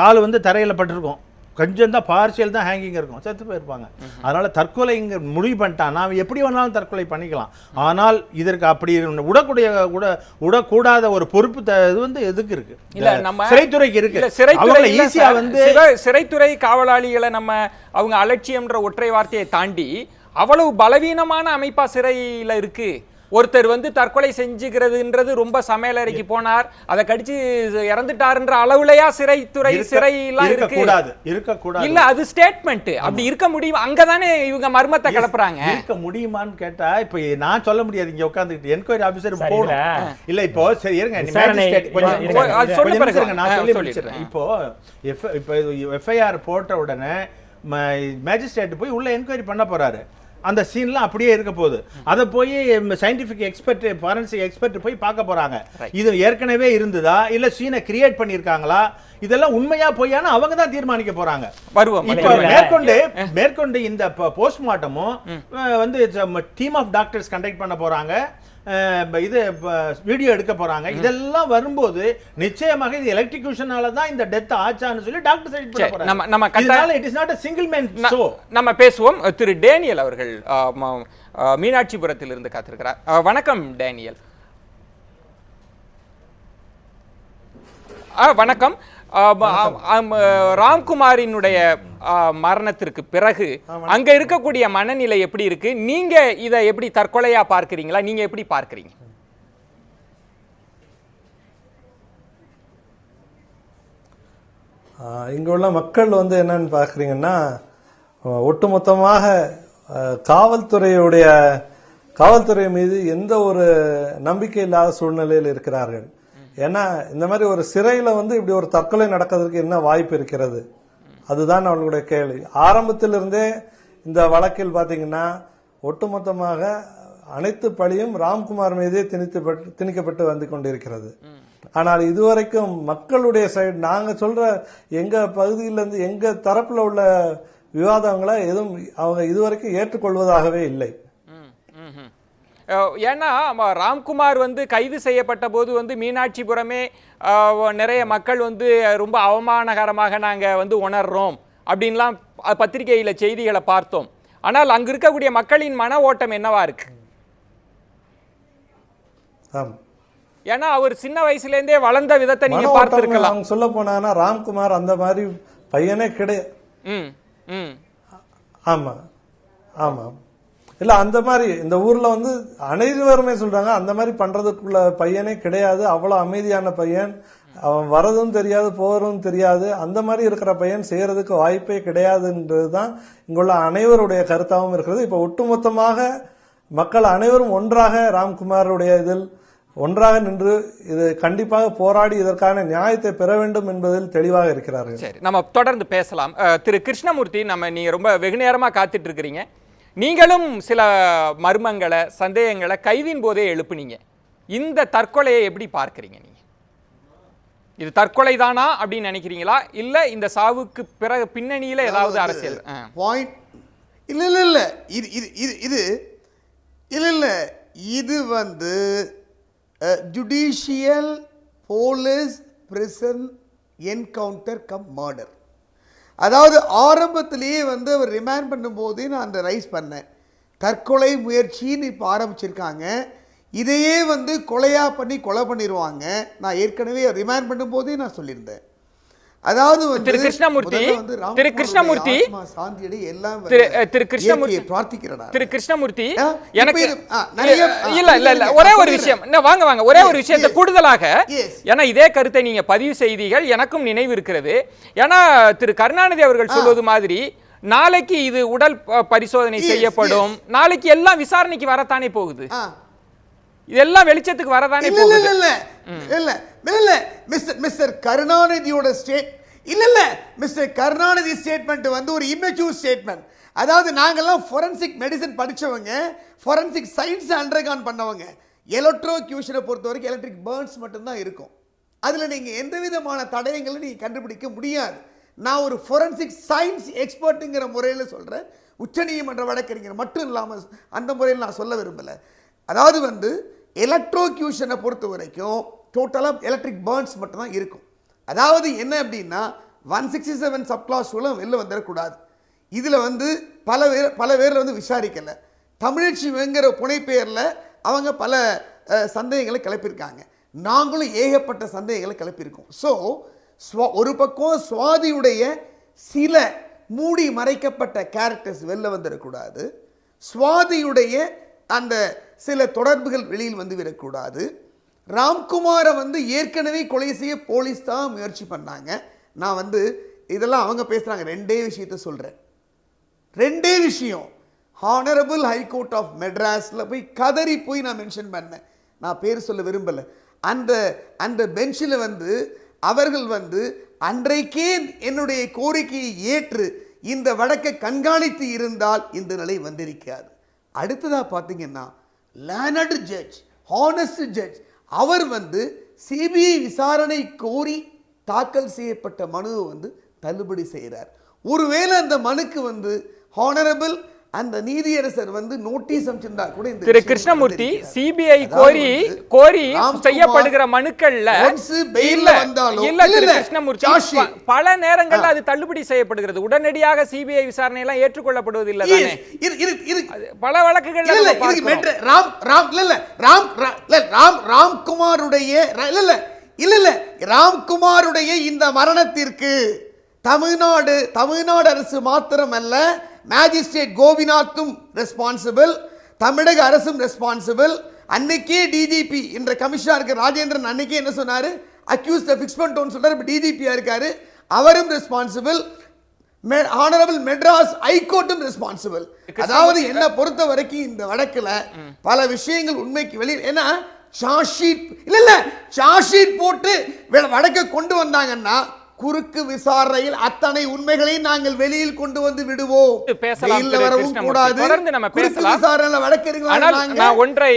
கால் வந்து தரையில் பட்டிருக்கும், கொஞ்சம் தான் பார்சியல் தான் ஹேங்கிங் இருக்கும், செத்து போயிருப்பாங்க. அதனால தற்கொலைங்க முடிவு பண்ணிட்டான், நான் எப்படி வேணாலும் தற்கொலை பண்ணிக்கலாம். ஆனால் இதற்கு அப்படி விடக்கூடாத ஒரு பொறுப்பு இது வந்து எதுக்கு இருக்கு? சிறைத்துறைக்கு இருக்கு. சிறைத்துறை காவலாளிகளை நம்ம அவங்க அலட்சியம்ன்ற ஒற்றை வார்த்தையை தாண்டி அவ்வளவு பலவீனமான அமைப்பா சிறையில இருக்கு. ஒருத்தர் வந்து தற்கொலை செஞ்சுக்கிறதுன்றது ரொம்ப சமையலறைக்கு போனார், அதை கடிச்சு இறந்துட்டாருன்ற அளவுலயா சிறைத்துறை சிறையெல்லாம் இருக்கக்கூடாது இல்ல, அது ஸ்டேட்மெண்ட். அப்படி இருக்க முடியும், அங்கதானே இவங்க மர்மத்தை கிளப்புறாங்க. இருக்க முடியுமான்னு கேட்டா இப்ப நான் சொல்ல முடியாது. இங்க உட்கார்ந்துட்டு என்கொயரி ஆபீசர் போகணும் இல்ல. இப்போ சரி இருங்க, நான் சொல்லி முடிச்சிடுறேன். இப்போ எஃப்ஐஆர் போட்ட உடனே மேஜிஸ்ட்ரேட் போய் உள்ள என்கொயரி பண்ண போறாரு. அந்த சீன்லாம் அப்படியே இருக்க போகுது. அதை போய் சயின்டிஃபிக் எக்ஸ்பர்ட், ஃபாரன்சிக் எக்ஸ்பர்ட் போய் பார்க்க போறாங்க. இது ஏற்கனவே இருந்ததா இல்ல சீனை கிரியேட் பண்ணியிருக்காங்களா, இதெல்லாம் உண்மையா பொய்யான்னு அவங்க தான் தீர்மானிக்க போறாங்க. மேற்கொண்டு இந்த போஸ்ட்மார்ட்டமும் வந்து டீம் ஆஃப் டாக்டர்ஸ் கண்டக்ட் பண்ண போறாங்க, இது வீடியோ எடுக்க போறாங்க. இதெல்லாம் வரும்போது நிச்சயமாக இது எலக்ட்ரிக்யூஷனால தான் இந்த டெத் ஆச்சான்னு சொல்லி டாக்டர் சைட் பண்ண போறாங்க. இதனால it is not a single man show. நம்ம பேசுவோம். திரு டேனியல் அவர்கள் மீனாட்சிபுரத்தில் இருந்து காத்திருக்கிறார். வணக்கம் டேனியல். வணக்கம். ராம்குமாரினுடைய மரணத்திற்கு பிறகு அங்க இருக்கக்கூடிய மனநிலை எப்படி இருக்கு? நீங்க இதை எப்படி தற்கொலையா பார்க்கிறீங்களா? நீங்க எப்படி பார்க்கிறீங்க? இங்க உள்ள மக்கள் வந்து என்னன்னு பாக்குறீங்கன்னா, ஒட்டுமொத்தமாக காவல்துறை மீது எந்த ஒரு நம்பிக்கை இல்லாத சூழ்நிலையில் இருக்கிறார்கள். ஏன்னா இந்த மாதிரி ஒரு சிறையில வந்து இப்படி ஒரு தற்கொலை நடக்கிறதுக்கு என்ன வாய்ப்பு இருக்கிறது, அதுதான் அவங்களுடைய கேள்வி. ஆரம்பத்திலிருந்தே இந்த வழக்கில் பாத்தீங்கன்னா ஒட்டுமொத்தமாக அனைத்து பழியும் ராம்குமார் மீதே திணிக்கப்பட்டு வந்து கொண்டிருக்கிறது. ஆனால் இதுவரைக்கும் மக்களுடைய சைடு, நாங்க சொல்ற எங்க பகுதியிலிருந்து எங்க தரப்புல உள்ள விவாதங்களை எதுவும் அவங்க இதுவரைக்கும் ஏற்றுக்கொள்வதாகவே இல்லை. ஏன்னா ராம்குமார் வந்து கைது செய்யப்பட்ட போது வந்து மீனாட்சிபுரமே நிறைய மக்கள் வந்து ரொம்ப அவமானகரமாக நாங்கள் வந்து உணர்றோம் அப்படின்லாம் பத்திரிகையில் செய்திகளை பார்த்தோம். ஆனால் அங்கு இருக்கக்கூடிய மக்களின் மன ஓட்டம் என்னவா இருக்கு? ஏன்னா அவர் சின்ன வயசுலேருந்தே வளர்ந்த விதத்தை நீங்க பார்த்திருக்கலாம். சொல்ல போனா ராம்குமார் அந்த மாதிரி பையனே கிடையாது. ஆமா ஆமா. இல்ல அந்த மாதிரி இந்த ஊர்ல வந்து அனைவருமே சொல்றாங்க அந்த மாதிரி பண்றதுக்குள்ள பையனே கிடையாது. அவ்வளவு அமைதியான பையன், அவன் வரதும் தெரியாது போறதும் தெரியாது, அந்த மாதிரி இருக்கிற பையன் செய்யறதுக்கு வாய்ப்பே கிடையாதுன்றதுதான் இங்குள்ள அனைவருடைய கருத்தாகவும் இருக்கிறது. இப்ப ஒட்டுமொத்தமாக மக்கள் அனைவரும் ஒன்றாக ராம்குமாருடைய இதில் ஒன்றாக நின்று இது கண்டிப்பாக போராடி இதற்கான நியாயத்தை பெற வேண்டும் என்பதில் தெளிவாக இருக்கிறார்கள். சரி, நம்ம தொடர்ந்து பேசலாம். திரு கிருஷ்ணமூர்த்தி, நீங்க ரொம்ப வெகு நேரமா காத்துட்டு இருக்கிறீங்க. நீங்களும் சில மர்மங்களை, சந்தேகங்களை கைதின் போதே எழுப்புனீங்க. இந்த தற்கொலையை எப்படி பார்க்கிறீங்க நீங்க? இது தற்கொலை தானா அப்படின்னு நினைக்கிறீங்களா, இல்ல இந்த சாவுக்கு பிறகு பின்னணியில ஏதாவது அரசியல் பாயிண்ட்? இல்ல இல்ல இல்ல இது இது இது இது இல்ல இல்ல இது வந்து judicial police prison encounter come murder. அதாவது ஆரம்பத்திலேயே வந்து அவர் ரிமாண்ட் பண்ணும்போதே நான் அந்த ரைஸ் பண்ணேன். தற்கொலை முயற்சின்னு இப்போ ஆரம்பிச்சிருக்காங்க. இதையே வந்து கொலையாக பண்ணி கொலை பண்ணிடுவாங்க. நான் ஏற்கனவே ரிமாண்ட் பண்ணும்போதே நான் சொல்லியிருந்தேன். அதாவது வந்து திரு கிருஷ்ணமூர்த்தி, திரு கிருஷ்ணமூர்த்தி, திரு கிருஷ்ணமூர்த்தி பிரார்த்திக்கிறேன். திரு கிருஷ்ணமூர்த்தி, எனக்கு இல்ல இல்ல இல்ல ஒரே ஒரு விஷயம், வாங்க ஒரே ஒரு விஷயத்தை கூடுதலாக, ஏன்னா இதே கருத்தை நீங்க பதிவு செய்தீர்கள், எனக்கும் நினைவு இருக்கிறது. ஏன்னா திரு கருணாநிதி அவர்கள் சொல்வது மாதிரி நாளைக்கு இது உடல் பரிசோதனை செய்யப்படும், நாளைக்கு எல்லாம் விசாரணைக்கு வரத்தானே போகுது, இதெல்லாம் வெளிச்சத்துக்கு வரதானே போகுது. இல்ல மிஸ்டர் கருணாநிதியோட மிஸ்டர் கருணாநிதி ஸ்டேட்மெண்ட் வந்து ஒரு இம்மெச்சூர் ஸ்டேட்மெண்ட். அதாவது நாங்கெல்லாம் ஃபோரன்சிக் மெடிசன் படிச்சவங்க, ஃபோரன்சிக் சயின்ஸ் அண்டர்கான் பண்ணவங்க. எலக்ட்ரோக்யூஷனை பொறுத்த வரைக்கும் எலக்ட்ரிக் பர்ன்ஸ் மட்டும்தான் இருக்கும். அதில் நீங்கள் எந்த விதமான தடயங்களை நீங்கள் கண்டுபிடிக்க முடியாது. நான் ஒரு ஃபோரன்சிக் சயின்ஸ் எக்ஸ்பர்ட்டுங்கிற முறையில் சொல்கிறேன், உச்சநீதிமன்ற வழக்கறிஞர் மட்டும் இல்லாமல் அந்த முறையில் நான் சொல்ல விரும்பலை. அதாவது வந்து எலக்ட்ரோக்யூஷனை பொறுத்த வரைக்கும் டோட்டலாக எலக்ட்ரிக் பர்ன்ஸ் மட்டும்தான் இருக்கும். அதாவது என்ன அப்படின்னா 167 சப்கிளாஸ்களும் வெளில வந்துடக்கூடாது. இதில் வந்து பல பேரில் வந்து விசாரிக்கலை. தமிழச்சி வெங்கிற புனைப்பெயரில் அவங்க பல சந்தேகங்களை கிளப்பியிருக்காங்க. நாங்களும் ஏகப்பட்ட சந்தேகங்களை கிளப்பியிருக்கோம். ஸோ ஒரு பக்கம் சுவாதியுடைய சில மூடி மறைக்கப்பட்ட கேரக்டர்ஸ் வெளில வந்துடக்கூடாது, சுவாதியுடைய அந்த சில தொடர்புகள் வெளியில் வந்து விடக்கூடாது. ராம்குமாரை வந்து ஏற்கனவே கொலை செய்ய போலீஸ் தான் முயற்சி பண்ணாங்க. நான் வந்து இதெல்லாம் அவங்க பேசுகிறாங்க. ரெண்டே விஷயத்தை சொல்கிறேன், ரெண்டே விஷயம். ஹானரபிள் ஹைகோர்ட் ஆஃப் மெட்ராஸில் போய் கதறி போய் நான் மென்ஷன் பண்ணேன், நான் பேர் சொல்ல விரும்பலை. அந்த பெஞ்சில் வந்து அவர்கள் வந்து அன்றைக்கே என்னுடைய கோரிக்கையை ஏற்று இந்த வழக்கை கண்காணித்து இருந்தால் இந்த நிலை வந்திருக்காது. அடுத்ததாக பார்த்தீங்கன்னா லேர்னட் ஜட்ஜ், ஹானஸ்ட் ஜட்ஜ், அவர் வந்து சிபிஐ விசாரணை கோரி தாக்கல் செய்யப்பட்ட மனுவை வந்து தள்ளுபடி செய்கிறார். ஒருவேளை அந்த மனுக்கு வந்து ஹானரபிள் அந்த நீதியரசர் வந்து நோட்டீஸ் அனுப்பிச்சிருந்தா கூட இந்த திரு கிருஷ்ணமூர்த்தி, சிபிஐ கோரி செய்யப்படுகிற மனுக்கள்ல இல்ல திரு கிருஷ்ணமூர்த்தி, பல நேரங்கள்ல அது தள்ளுபடி செய்யப்படுகிறது. உடனடியாக சிபிஐ விசாரணை எல்லாம் ஏற்றுக்கொள்ளப்படுவது இல்ல தானே? பல வழக்குகள் ராம்குமாருடைய இந்த மரணத்திற்கு தமிழ்நாடு அரசு மாத்திரமல்ல, மேஜிஸ்ட்ரேட் கோபிநாத்தும் ரெஸ்பான்சிபிள், தமிழக அரசும் ரெஸ்பான்சிபிள். அன்னைக்கே டிஜிபி என்ற கமிஷனர் ராஜேந்திரன் அன்னைக்கே என்ன சொன்னாரு, அக்யூஸ்ட் ஃபிக்ஸ் பண்ணிட்டோம்னு சொல்றாரு. இப்போ டிஜிபியா இருக்காரு, அவரும் ரெஸ்பான்சிபிள். ஆனரபிள் மெட்ராஸ் ஹைகோர்ட்டும் ரெஸ்பான்சிபிள். அதாவது என்ன பொறுத்த வரைக்கும் இந்த வழக்குல பல விஷயங்கள் உண்மைக்கு வெளியே, ஏன்னா சார்ஜ் ஷீட் போட்டு வழக்கை கொண்டு வந்தாங்கன்னா குறுக்கு விசாரணையில் அத்தனை உண்மைகளையும் நாங்கள் வெளியில் கொண்டு வந்து விடுவோம்.